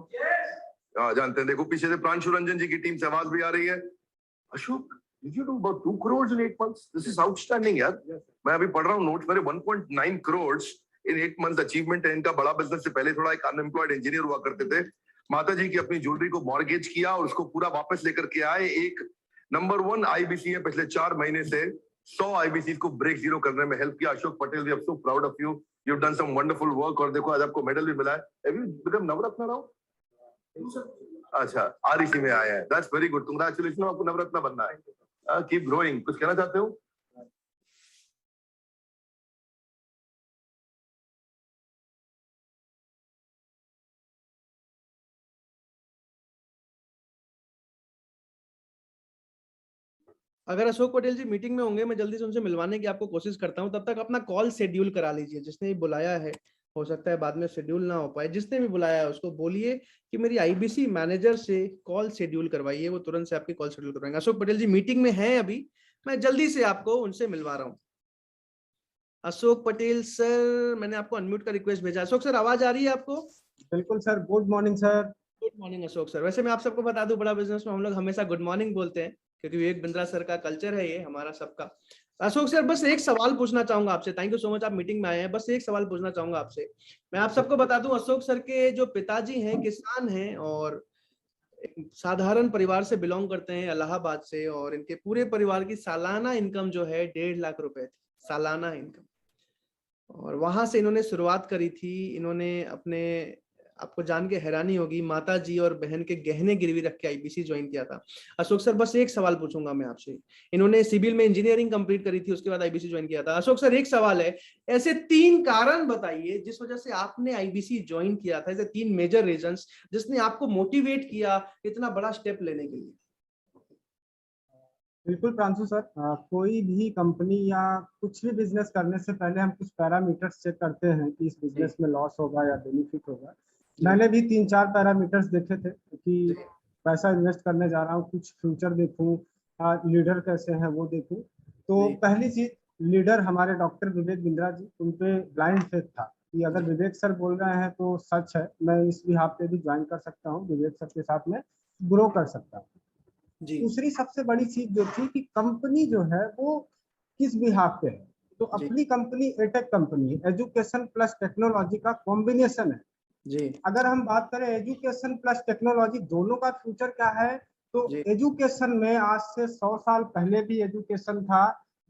B: हाँ, जानते हैं। देखो पीछे से प्रांशु रंजन जी की टीम से आवाज भी आ रही है। Ashok, did you do about 2 crores in 8 months? This is outstanding यार। मैं अभी पढ़ रहा हूँ नोट्स, मेरे 1.9 crores in 8 months अचीवमेंट है इनका। बड़ा बिजनेस से पहले थोड़ा एक अनएम्प्लॉयड इंजीनियर हुआ करते थे। माता जी की अपनी ज्वेलरी को मॉर्गेज किया और उसको पूरा वापस लेकर के आए। एक नंबर 1 आईबीसी है, पिछले 4 महीने से 100 आईबीसी को ब्रेक जीरो करने में हेल्प किया। Ashok Patel, we are so proud of you, you have done some wonderful work. और देखो आज आपको मेडल भी मिला है। Have you become Navratna now? अच्छा, आरईसी में आया है, दैट्स वेरी गुड, कांग्रेचुलेशन, आपको नवरत्न बनना है। Keep growing. कुछ कहना चाहते हो?
A: अगर अशोक पटेल जी मीटिंग में होंगे, मैं जल्दी से उनसे मिलवाने की आपको कोशिश करता हूं। तब तक अपना कॉल शेड्यूल करा लीजिए। जिसने भी बुलाया है, हो सकता है बाद में शेड्यूल ना हो पाए, जिसने भी बुलाया है उसको बोलिए कि मेरी आईबीसी मैनेजर से कॉल शेड्यूल करवाइए, वो तुरंत से आपकी कॉल शेड्यूल करवाएंगे। अशोक पटेल जी मीटिंग में हैं अभी, मैं जल्दी से आपको उनसे मिलवा रहा हूँ। अशोक पटेल सर, मैंने आपको अनम्यूट का रिक्वेस्ट भेजा। अशोक सर, आवाज आ रही है आपको?
C: बिल्कुल sir, good morning sir.
A: Good morning Ashok sir. वैसे मैं आप सबको बता दूं, बड़ा बिजनेस में हम लोग हमेशा गुड मॉर्निंग बोलते हैं, क्योंकि विवेक बिंद्रा सर का कल्चर है ये हमारा सबका। अशोक सर, बस एक सवाल पूछना चाहूंगा आपसे। थैंक यू सो मच, आप मीटिंग में आए हैं। बस एक सवाल पूछना चाहूंगा आपसे। मैं आप सबको बता दूं, अशोक सर के जो पिताजी हैं किसान हैं और एक साधारण परिवार से बिलोंग करते हैं, इलाहाबाद से, और इनके पूरे परिवार की सालाना इनकम जो है 1.5 लाख रुपए थी, सालाना इनकम। और वहां से इन्होंने शुरुआत करी थी। इन्होंने अपने, आपको जान के हैरानी होगी, माता जी और बहन के गहने गिरवी रख के आईबीसी ज्वाइन किया था। अशोक सर, बस एक सवाल पूछूंगा मैं आपसे। इन्होंने सिविल में इंजीनियरिंग कंप्लीट करी थी, उसके बाद आईबीसी ज्वाइन किया था। अशोक सर, एक सवाल है, ऐसे 3 कारण बताइए जिस वजह से आपने आईबीसी ज्वाइन किया था। ऐसे 3 मेजर रीजंस जिसने आपको मोटिवेट किया इतना बड़ा स्टेप लेने के लिए।
C: बिल्कुल प्रांशु सर, कोई भी कंपनी या कुछ भी बिजनेस करने से पहले हम कुछ पैरामीटर्स चेक करते हैं कि इस बिजनेस में लॉस होगा या बेनिफिट होगा। मैंने भी 3-4 पैरामीटर्स देखे थे कि पैसा इन्वेस्ट करने जा रहा हूँ, कुछ फ्यूचर देखूं, लीडर कैसे हैं वो देखूं। तो पहली चीज, लीडर हमारे डॉक्टर विवेक बिंद्रा जी, उन पे ब्लाइंड फेथ था कि अगर विवेक सर बोल रहे हैं तो सच है, मैं इस बिहाफ पे भी ज्वाइन कर सकता हूँ, विवेक सर के साथ में ग्रो कर सकता हूँ। दूसरी सबसे बड़ी चीज जो थी कि कंपनी जो है वो किस बिहाफ पे है। तो अपनी कंपनी एटेक कंपनी है, एजुकेशन प्लस टेक्नोलॉजी का कॉम्बिनेशन है।
F: जी
C: अगर हम बात करें एजुकेशन प्लस टेक्नोलॉजी दोनों का फ्यूचर क्या है, तो
F: जी
C: एजुकेशन में आज से 100 साल पहले भी एजुकेशन था,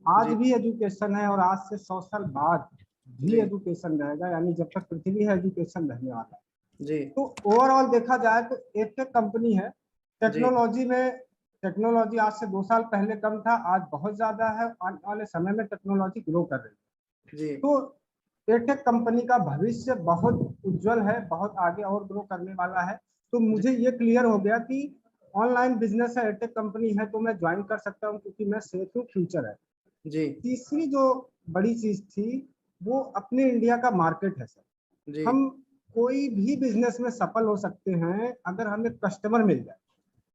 C: आज
F: जी
C: भी एजुकेशन है, और आज से 100 साल बाद भी
F: जी
C: एजुकेशन रहेगा, यानी जब तक पृथ्वी है एजुकेशन रहने वाला है।
F: जी
C: तो ओवरऑल देखा जाए तो एडटेक कंपनी है।
F: जी
C: टेक्नोलॉजी आज से 2 साल पहले कम था, आज बहुत ज्यादा है, आने वाले समय में टेक्नोलॉजी ग्रो कर रही है।
F: जी
C: तो एयरटेक कंपनी का भविष्य बहुत उज्जवल है, बहुत आगे और ग्रो करने वाला है। तो मुझे ये क्लियर हो गया कि ऑनलाइन बिजनेस है, एयरटेक कंपनी है, तो मैं ज्वाइन कर सकता हूँ क्योंकि मैं सेफ हूँ, फ्यूचर है।
F: जी
C: तीसरी जो बड़ी चीज थी वो अपने इंडिया का मार्केट है सर।
F: जी
C: हम कोई भी बिजनेस में सफल हो सकते हैं अगर हमें कस्टमर मिल जाए।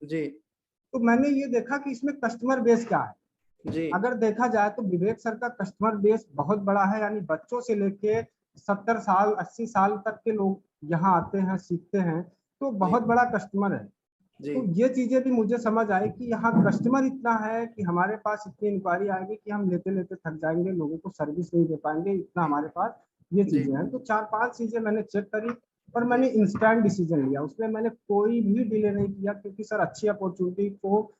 F: जी
C: तो मैंने ये देखा कि इसमें कस्टमर बेस क्या है।
F: जी
C: अगर देखा जाए तो विवेक सर का कस्टमर बेस बहुत बड़ा है, यानी बच्चों से लेके 70 साल 80 साल तक के लोग यहाँ आते हैं, सीखते हैं, तो बहुत बड़ा कस्टमर है।
F: जी
C: तो ये चीजें भी मुझे समझ आई कि यहाँ कस्टमर इतना है कि हमारे पास इतनी इंक्वायरी आएगी कि हम लेते लेते थक जाएंगे, लोगों को सर्विस नहीं दे पाएंगे, इतना हमारे पास ये
F: जी
C: चीजें हैं। तो 4-5 चीजें मैंने चेक करी और मैंने इंस्टेंट डिसीजन लिया, उसमें मैंने कोई भी डिले नहीं किया, क्योंकि सर अच्छी अपॉर्चुनिटी को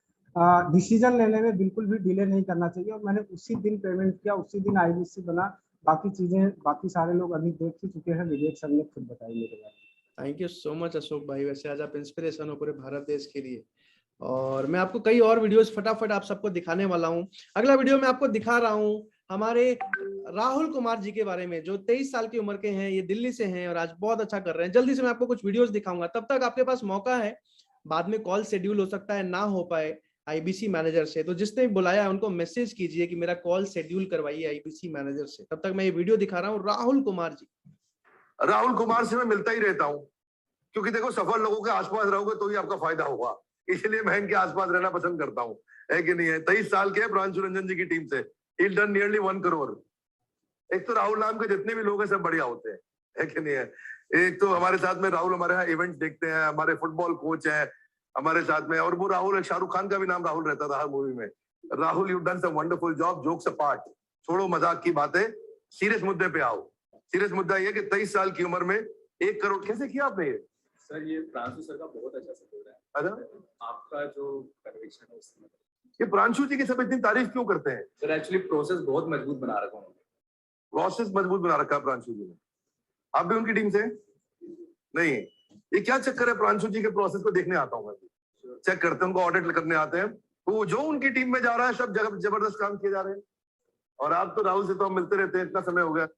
C: डिसीजन लेने में बिल्कुल भी डिले नहीं करना चाहिए। और मैंने उसी दिन पेमेंट किया, उसी दिन आईबीसी बना। बाकी चीजें बाकी सारे लोग अभी देख ही चुके हैं, विवेक सर ने खुद बताई मेरे बारे में।
F: Thank you so much Ashok भाई, वैसे आज आप इंस्पिरेशन हो पूरे भारत देश के लिए। और मैं आपको कई और वीडियोस फटाफट आप सबको दिखाने वाला हूं। अगला वीडियो में आपको दिखा रहा हूं हमारे राहुल कुमार जी के बारे में, जो 23 साल की उम्र के हैं, ये दिल्ली से हैं और आज बहुत अच्छा कर रहे हैं। जल्दी से मैं आपको कुछ वीडियोस दिखाऊंगा, तब तक आपके पास मौका है, बाद में कॉल शेड्यूल हो सकता है ना हो पाए आईबीसी मैनेजर से, तो जिसने बुलाया है उनको मैसेज कीजिए कि मेरा कॉल शेड्यूल करवाइए आईबीसी मैनेजर से। तब तक मैं ये वीडियो दिखा रहा हूँ राहुल कुमार जी।
B: राहुल कुमार से मैं मिलता ही रहता हूँ, क्योंकि देखो सफल लोगों के आसपास रहोगे तो ही आपका फायदा होगा, इसलिए मैं इनके आसपास रहना पसंद करता हूँ, है कि नहीं है। 23 साल के प्रांशु रंजन जी की टीम से ही डन नियरली 1 करोड़। एक तो राहुल नाम के जितने भी लोग हैं सब बढ़िया होते हैं, है कि नहीं है। एक तो हमारे साथ में राहुल हमारे यहाँ इवेंट्स देखते हैं, हमारे फुटबॉल कोच हैं हमारे साथ में, और वो राहुल, शाहरुख खान का भी नाम राहुल रहता था हर मूवी में। Rahul, you done some wonderful job, jokes apart, छोड़ो मजाक की बातें, सीरियस मुद्दे पे आओ। सीरियस मुद्दा ये कि 23 साल की उम्र में 1 करोड़ कैसे किया आपने ये?
G: सर ये प्रांशु सर का बहुत अच्छा सपोर्ट है।
B: अच्छा,
G: आपका जो कन्विक्शन है उसमें
B: ये प्रांशु जी की सब इतनी तारीफ क्यों करते हैं?
G: सर एक्चुअली प्रोसेस बहुत मजबूत बना रखा हूँ।
B: प्रोसेस मजबूत बना रखा है प्रांशु जी ने। आप भी उनकी टीम से? नहीं, ये क्या चक्कर है? प्रांशु जी के प्रोसेस को देखने आता हूँ मैं, चेक करते हैं, उनको ऑडिट करने आते हैं, वो जो उनकी टीम में जा रहा है सब जगह जबरदस्त काम किए जा रहे हैं। और आप तो राहुल से तो हम मिलते रहते हैं, इतना समय हो गया।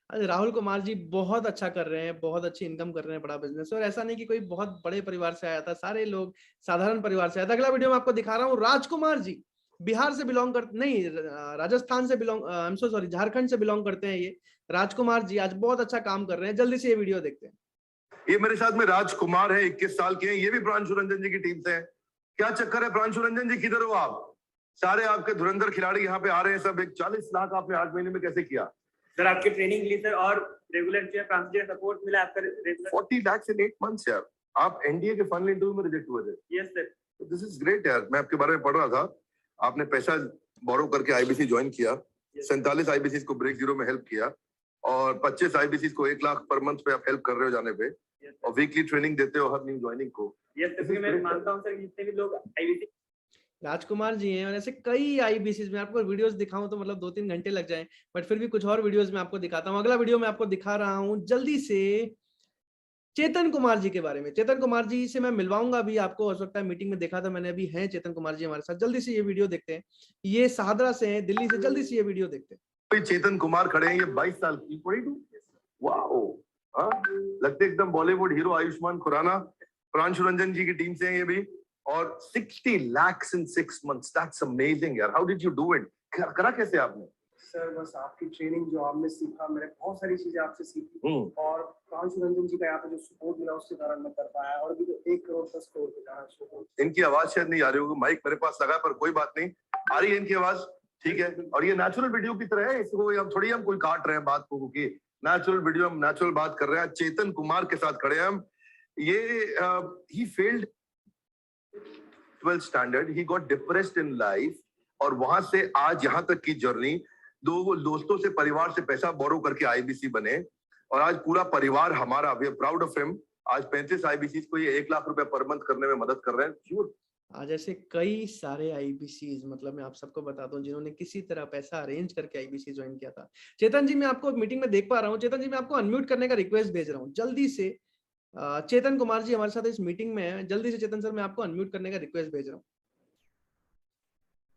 F: राहुल कुमार जी बहुत अच्छा कर रहे हैं, बहुत अच्छी इनकम कर रहे हैं, बड़ा बिजनेस। और ऐसा नहीं कि कोई बहुत बड़े परिवार से आया था, सारे लोग साधारण परिवार से आया था। अगला वीडियो में आपको दिखा रहा हूँ राजकुमार जी, बिहार से बिलोंग करते, नहीं राजस्थान से belong, I am so sorry, Jharkhand से बिलोंग करते हैं ये राजकुमार जी। आज बहुत अच्छा काम कर रहे हैं, जल्दी से ये वीडियो देखते हैं।
B: ये मेरे साथ में राजकुमार है, 21 साल के हैं, ये भी प्रांशु रंजन जी की टीम से है। क्या चक्कर है प्रांशु रंजन जी, किधर हो आप? सारे आपके धुरंधर खिलाड़ी यहाँ पे आ रहे हैं सब। एक 40 लाख आपने 8 महीने में कैसे किया?
H: सर आपके ट्रेनिंग के लिए सर, और रेगुलर जो है प्रांशु जी का सपोर्ट मिला आपका रेगुलर।
B: 40 लाख इन 8 मंथ्स यार। आप एनडीए के फाइनल इंटरव्यू में रिजेक्ट हुए थे।
H: Yes sir.
B: This is great यार। मैं आपके बारे में पढ़ रहा था, आपने पैसा बोरो करके आईबीसी ज्वाइन किया, 47 आईबीसी को ब्रेक जीरो में हेल्प किया, और 25 आईबीसी को 1 लाख पर मंथ पे आप हेल्प कर रहे हो जाने पे, और वीकली ट्रेनिंग देते हो हर न्यू ज्वाइनिंग को।
H: यस सर, मैं मानता हूं सर जितने भी लोग आईबीसी
F: राजकुमार जी हैं, और ऐसे कई आईबीसीज में आपको वीडियोस दिखाऊं तो मतलब 2-3 घंटे लग जाएं, बट फिर भी कुछ और वीडियोस में आपको दिखाता हूं। अगला वीडियो में आपको दिखा रहा हूं जल्दी से चेतन कुमार जी के बारे में। चेतन कुमार जी से मैं मिलवाऊंगा अभी आपको, हो सकता है मीटिंग में देखा था मैंने, अभी हैं चेतन कुमार जी हमारे साथ। जल्दी से ये वीडियो देखते हैं, ये शाहदरा से हैं, दिल्ली से। जल्दी से ये वीडियो देखते हैं।
B: चेतन कुमार खड़े हैं, ये 22 साल की, 22। वाओ, हाँ, लगते एकदम बॉलीवुड हीरो आयुष्मान खुराना। प्रांशु रंजन जी की टीम से हैं ये भी, और 60 lakhs in 6 months, that's amazing यार। How did you do it? करा कैसे आपने?
I: सर बस आपकी ट्रेनिंग जो आपने सीखा, मैंने बहुत सारी चीजें आपसे सीखी, और प्रांशु रंजन जी का यहाँ पे जो सपोर्ट मिला उसके कारण मैं कर पाया, और भी तो 1 करोड़ 10 करोड़ के कारण।
B: इनकी आवाज शायद नहीं आ रही होगी, माइक मेरे पास लगा, पर कोई बात नहीं, आ रही है इनकी आवाज, ठीक है। और ये नेचुरल वीडियो की तरह है, इसको हम थोड़ी हम कोई काट रहे हैं बात को, क्योंकि नेचुरल वीडियो, हम नेचुरल बात कर रहे हैं। चेतन कुमार के साथ खड़े हैं हम। ये he failed 12th standard, he got depressed in life, और वहां से आज यहाँ तक की जर्नी, दो दोस्तों से, परिवार से पैसा बोरो करके आईबीसी बने, और आज पूरा परिवार हमारा, we are proud of him. आज 35 आईबीसी को ये 1 लाख रुपए पर मंथ करने में मदद कर रहे हैं।
F: आज ऐसे कई सारे आईबीसी, मतलब मैं आप सबको बता दूं, जिन्होंने किसी तरह पैसा अरेंज करके आईबीसी ज्वाइन किया था। चेतन जी, मैं आपको मीटिंग में देख पा रहा हूँ। चेतन जी, मैं आपको अनम्यूट करने का रिक्वेस्ट भेज रहा हूँ जल्दी से। चेतन कुमार जी हमारे साथ इस मीटिंग में है, जल्दी से चेतन सर मैं आपको अनम्यूट करने का रिक्वेस्ट भेज रहा हूँ।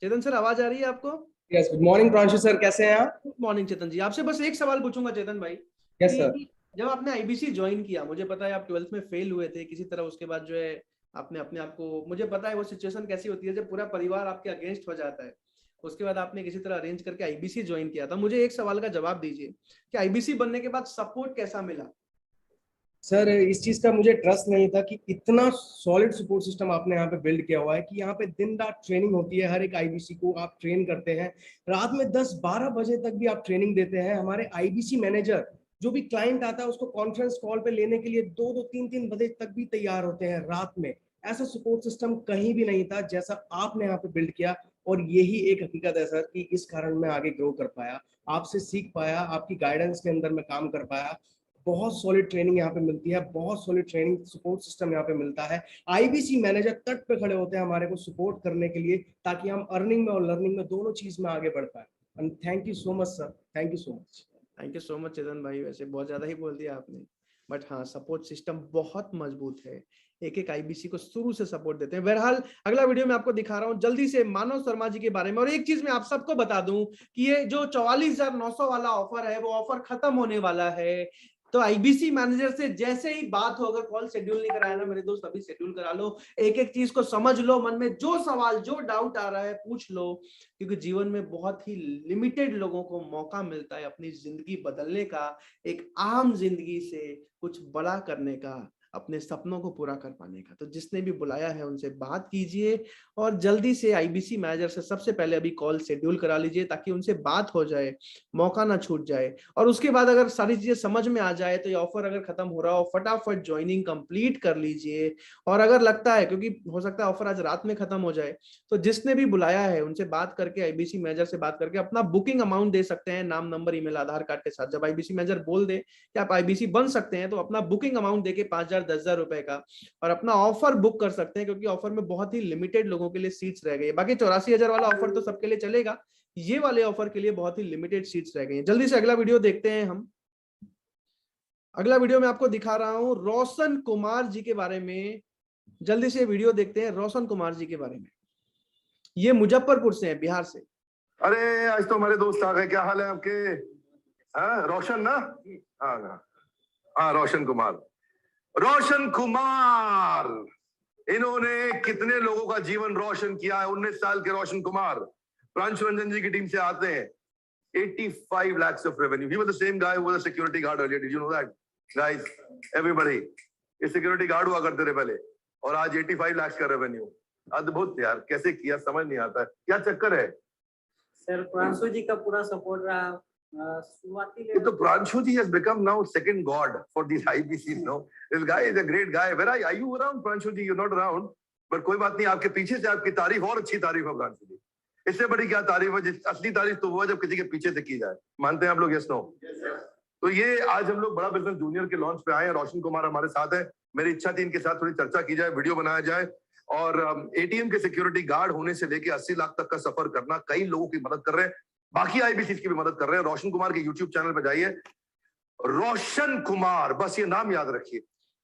F: चेतन सर, आवाज आ रही है आपको?
I: Yes, good morning Pranshu sir, कैसे हैं आप?
F: गुड मॉर्निंग चेतन जी, आपसे बस एक सवाल पूछूंगा चेतन भाई।
I: Yes sir.
F: जब आपने आईबीसी ज्वाइन किया, मुझे पता है आप 12th में फेल हुए थे किसी तरह, उसके बाद जो है आपने अपने आप को, मुझे पता है वो सिचुएशन कैसी होती है जब पूरा परिवार आपके अगेंस्ट हो जाता है, उसके बाद आपने किसी तरह अरेंज करके आईबीसी ज्वाइन किया था। मुझे एक सवाल का जवाब दीजिए कि आईबीसी बनने के बाद सपोर्ट कैसा मिला?
I: सर, इस चीज का मुझे ट्रस्ट नहीं था कि इतना सॉलिड सपोर्ट सिस्टम आपने यहाँ पे बिल्ड किया हुआ है कि यहाँ पे दिन रात ट्रेनिंग होती है। हर एक आईबीसी को आप ट्रेन करते हैं, रात में 10-12 बजे तक भी आप ट्रेनिंग देते हैं। हमारे आईबीसी मैनेजर जो भी क्लाइंट आता है उसको कॉन्फ्रेंस कॉल पे लेने के लिए 2-2, 3-3 बजे तक भी तैयार होते हैं रात में। ऐसा सपोर्ट सिस्टम कहीं भी नहीं था जैसा आपने यहाँ पे बिल्ड किया, और यही एक हकीकत है सर कि इस कारण मैं आगे ग्रो कर पाया, आपसे सीख पाया, आपकी गाइडेंस के अंदर मैं काम कर पाया। बहुत सॉलिड ट्रेनिंग यहाँ पे मिलती है, बहुत सॉलिड ट्रेनिंग सपोर्ट सिस्टम यहाँ पे मिलता है। आईबीसी मैनेजर तट पे खड़े होते हैं हमारे को सपोर्ट करने के लिए, ताकि हम अर्निंग में और लर्निंग में दोनों चीज में आगे बढ़ पाए। And thank you so much sir, thank you so much.
F: Thank you so much Chetan भाई, वैसे बहुत ज्यादा ही बोल दिया आपने, बट हाँ सपोर्ट सिस्टम बहुत मजबूत है, एक एक आईबीसी को शुरू से सपोर्ट देते हैं। बहरहाल अगला वीडियो में आपको दिखा रहा हूँ जल्दी से मानव शर्मा जी के बारे में। और एक चीज मैं आप सबको बता दूं कि ये जो 44,900 वाला ऑफर है वो ऑफर खत्म होने वाला है। तो आईबीसी मैनेजर से जैसे ही बात हो, अगर कॉल शेड्यूल नहीं कराया ना मेरे दोस्त, अभी शेड्यूल करा लो, एक एक चीज को समझ लो, मन में जो सवाल जो डाउट आ रहा है पूछ लो, क्योंकि जीवन में बहुत ही लिमिटेड लोगों को मौका मिलता है अपनी जिंदगी बदलने का, एक आम जिंदगी से कुछ बड़ा करने का, अपने सपनों को पूरा कर पाने का। तो जिसने भी बुलाया है उनसे बात कीजिए और जल्दी से आईबीसी मैनेजर से सबसे पहले अभी कॉल शेड्यूल करा लीजिए, ताकि उनसे बात हो जाए, मौका ना छूट जाए। और उसके बाद अगर सारी चीजें समझ में आ जाए तो ये ऑफर अगर खत्म हो रहा हो, फटाफट ज्वाइनिंग कंप्लीट कर लीजिए। और अगर लगता है, क्योंकि हो सकता है ऑफर आज रात में खत्म हो जाए, तो जिसने भी बुलाया है उनसे बात करके, आईबीसी मैनेजर से बात करके अपना बुकिंग अमाउंट दे सकते हैं, नाम, नंबर, ईमेल, आधार कार्ड के साथ। जब आईबीसी मैनेजर बोल दे कि आप आईबीसी बन सकते हैं, तो अपना बुकिंग अमाउंट देके 5,000 10,000 रुपए का, और अपना ऑफर बुक कर सकते हैं, क्योंकि ऑफर में बहुत ही लिमिटेड लोगों के लिए सीट्स रह गई। बाकी 84,000 वाला ऑफर तो सबके लिए चलेगा, ये वाले ऑफर के लिए बहुत ही लिमिटेड सीट्स रह गई हैं। जल्दी से अगला वीडियो देखते हैं हम। अगला वीडियो में आपको दिखा रहा हूं रोशन कुमार जी के बारे में। जल्दी से वीडियो देखते हैं रोशन कुमार जी के बारे में। ये मुजफ्फरपुर से है, बिहार से।
B: अरे आज तो हमारे दोस्त आ गए, क्या हाल है आपके? हाँ रोशन ना? हाँ रोशन कुमार। रोशन कुमार, इन्होंने कितने लोगों का जीवन रोशन किया है। 19 साल के रोशन कुमार प्रांशु रंजन जी की टीम से आते हैं। 85 lakhs of revenue. He was the same guy who was a security guard earlier. Did you know that, guys? Everybody, ये सिक्योरिटी गार्ड हुआ करते थे पहले, और आज 85 lakhs का रेवेन्यू। अद्भुत यार, कैसे किया समझ नहीं आता है, क्या चक्कर है?
H: सर प्रांशु जी का पूरा सपोर्ट रहा। शुरुआती
B: तो प्रांशु जी has become now second god for these IBCs. No, this guy is a great guy. Where are you around, Pranshu ji? You're not around, but कोई बात नहीं, आपके पीछे से आपकी तारीफ और अच्छी तारीफ है प्रांशु जी। इससे बड़ी क्या तारीफ है? असली तारीफ तो वो है जब किसी के पीछे से की जाए। मानते हैं आप लोग? Yes no? तो ये आज हम लोग बड़ा बिजनेस जूनियर के लॉन्च पे आए हैं। रोशन कुमार हमारे साथ है। मेरी इच्छा थी इनके साथ थोड़ी चर्चा की जाए, वीडियो बनाया जाए, और एटीएम के सिक्योरिटी गार्ड होने से लेके 80 लाख तक का सफर करना, कई लोगों की मदद कर रहे हैं, बाकी आईबीसी की भी मदद कर रहे हैं। रोशन कुमार के यूट्यूब चैनल पे जाइए, रोशन कुमार, बस ये नाम याद रखिए।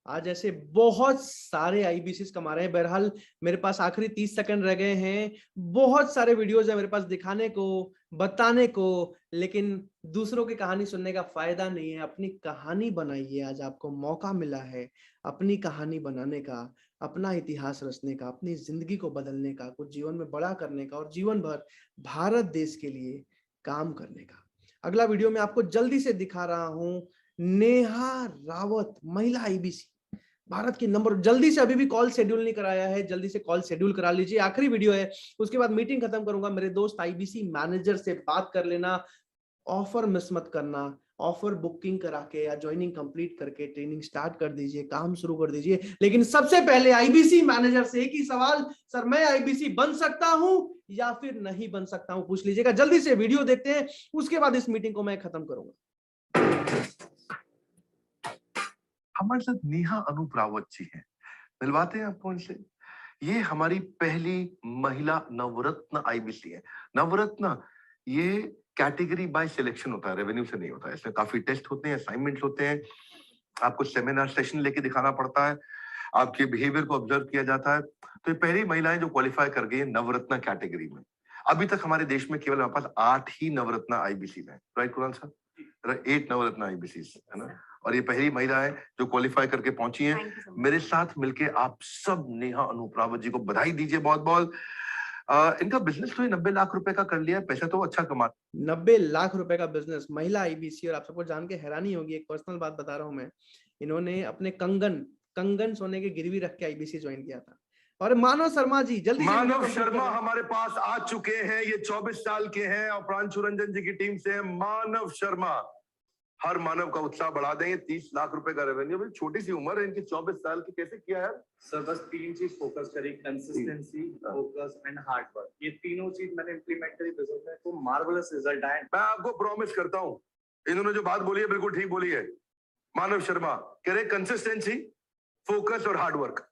F: आज ऐसे बहुत सारे आईबीसीस कमा रहे हैं। बहरहाल मेरे पास आखिरी 30 सेकंड रह गए हैं। बहुत सारे वीडियोस है मेरे पास दिखाने को, बताने को, लेकिन दूसरों की कहानी सुनने का फायदा नहीं है। अपनी कहानी बनाइए, आज आपको मौका मिला है अपनी कहानी बनाने का, अपना इतिहास रचने का, अपनी जिंदगी को बदलने का, कुछ जीवन में बड़ा करने का, और जीवन भर भारत देश के लिए काम करने का। अगला वीडियो में आपको जल्दी से दिखा रहा हूं नेहा रावत, महिला आईबीसी, भारत की नंबर। जल्दी से, अभी भी कॉल शेड्यूल नहीं कराया है, जल्दी से कॉल शेड्यूल करा लीजिए। आखिरी वीडियो है, उसके बाद मीटिंग खत्म करूंगा। मेरे दोस्त आईबीसी मैनेजर से बात कर लेना, ऑफर मिस मत करना, ऑफर बुकिंग करा के या ज्वाइनिंग कंप्लीट करके ट्रेनिंग स्टार्ट कर दीजिए, काम शुरू कर दीजिए। लेकिन सबसे पहले आईबीसी मैनेजर से एक ही सवाल, सर मैं आईबीसी बन सकता हूं या फिर नहीं बन सकता हूं, पूछ लीजिएगा। जल्दी से वीडियो देखते हैं, उसके बाद इस मीटिंग को मैं खत्म करूंगा।
B: हमारे साथ नेहा अनूप रावत जी हैं, मिलवाते हैं आपको इनसे। ये हमारी पहली महिला नवरत्न आईबीसी है। नवरत्न ये कैटेगरी बाय सिलेक्शन होता है, रेवेन्यू से नहीं होता है। इसमें काफी टेस्ट होते हैं, असाइनमेंट्स होते हैं, आपको सेमिनार सेशन लेके दिखाना पड़ता है, आपके बिहेवियर को ऑब्जर्व किया जाता है। तो ये पहली महिलाएं जो क्वालिफाई कर गई है नवरत्न कैटेगरी में। अभी तक हमारे देश में केवल हमारे पास 8 ही नवरत्न आईबीसी हैं, राइट कुणाल सर? 8 नवरत्न आईबीसी है ना, और ये पहली महिला है जो क्वालिफाई करके पहुंची है। मेरे साथ मिलके आप सब नेहा अनूप रावत जी को बधाई दीजिए बहुत बहुत। इनका बिजनेस तो 90 लाख रुपए का कर लिया है, पैसा तो अच्छा कमा।
F: 90 लाख रुपए का बिजनेस, महिला आईबीसी। और आप सबको जान के हैरानी होगी, एक पर्सनल बात बता रहा हूं मैं, इन्होंने अपने कंगन सोने के गिरवी रख के आईबीसी ज्वाइन किया था। और मानव शर्मा जी, जल्दी से
B: मानव शर्मा हमारे पास आ चुके हैं, ये 24 साल के हैं और प्रांशु रंजन जी की टीम से हैं। मानव शर्मा, हर मानव का उत्साह बढ़ा देंगे। 30 लाख रुपए का रेवेन्यू, भाई छोटी सी उम्र है इनकी, 24 साल की, कैसे किया है
G: सर? बस 3 चीज फोकस करी, consistency, focus and hard work. ये तीनों चीज मैंने इंप्लीमेंट करी बिजनेस में, तो मार्वलस रिजल्ट आए।
B: मैं आपको प्रॉमिस करता हूं, इन्होंने जो बात बोली है बिल्कुल ठीक बोली है। मानव शर्मा कह रहे कंसिस्टेंसी, फोकस और हार्ड वर्क।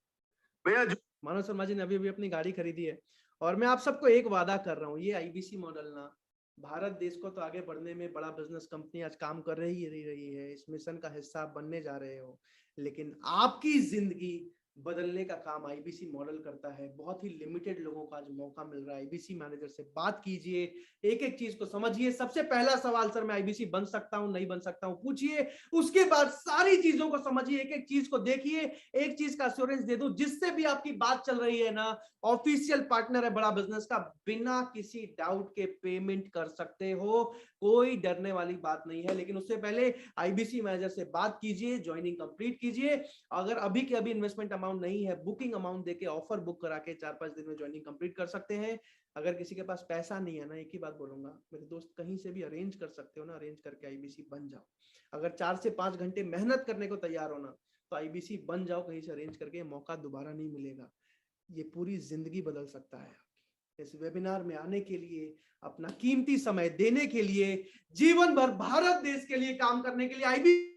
B: भैया
F: मानव शर्मा जी ने अभी अपनी गाड़ी खरीदी है। और मैं आप सबको एक वादा कर रहा हूँ, ये आईबीसी मॉडल ना भारत देश को तो आगे बढ़ने में बड़ा बिजनेस कंपनी आज काम कर रही है, इस मिशन का हिस्सा बनने जा रहे हो, लेकिन आपकी जिंदगी बदलने का काम आईबीसी मॉडल करता है। बहुत ही लिमिटेड लोगों को आज मौका मिल रहा है। आईबीसी मैनेजर से बात कीजिए, एक एक चीज को समझिए। सबसे पहला सवाल, सर मैं आईबीसी बन सकता हूं नहीं बन सकता हूं, पूछिए। उसके बाद सारी चीजों को समझिए, एक एक चीज को देखिए। एक चीज का एश्योरेंस दे दूं, जिससे भी आपकी बात चल रही है ना, ऑफिशियल पार्टनर है बड़ा बिजनेस का, बिना किसी डाउट के पेमेंट कर सकते हो, कोई डरने वाली बात नहीं है। लेकिन उससे पहले आईबीसी मैनेजर से बात कीजिए, ज्वाइनिंग कंप्लीट कीजिए। अगर अभी के अभी इन्वेस्टमेंट अमाउंट नहीं है, बुकिंग अमाउंट देके ऑफर बुक करा के 4-5 दिन में ज्वाइनिंग कंप्लीट कर सकते हैं। अगर किसी के पास पैसा नहीं है ना, एक ही बात बोलूंगा, मेरे दोस्त, कहीं से भी अरेंज कर सकते हो ना, अरेंज करके आईबीसी बन जाओ। अगर 4 से 5 घंटे मेहनत करने को तैयार हो ना, तो आईबीसी बन जाओ कहीं से अरेंज करके, मौका दोबारा नहीं मिलेगा। ये पूरी जिंदगी बदल सकता है। इस वेबिनार में आने के लिए, अपना कीमती समय देने के लिए, जीवन भर भारत देश के लिए काम करने के लिए आईबीसी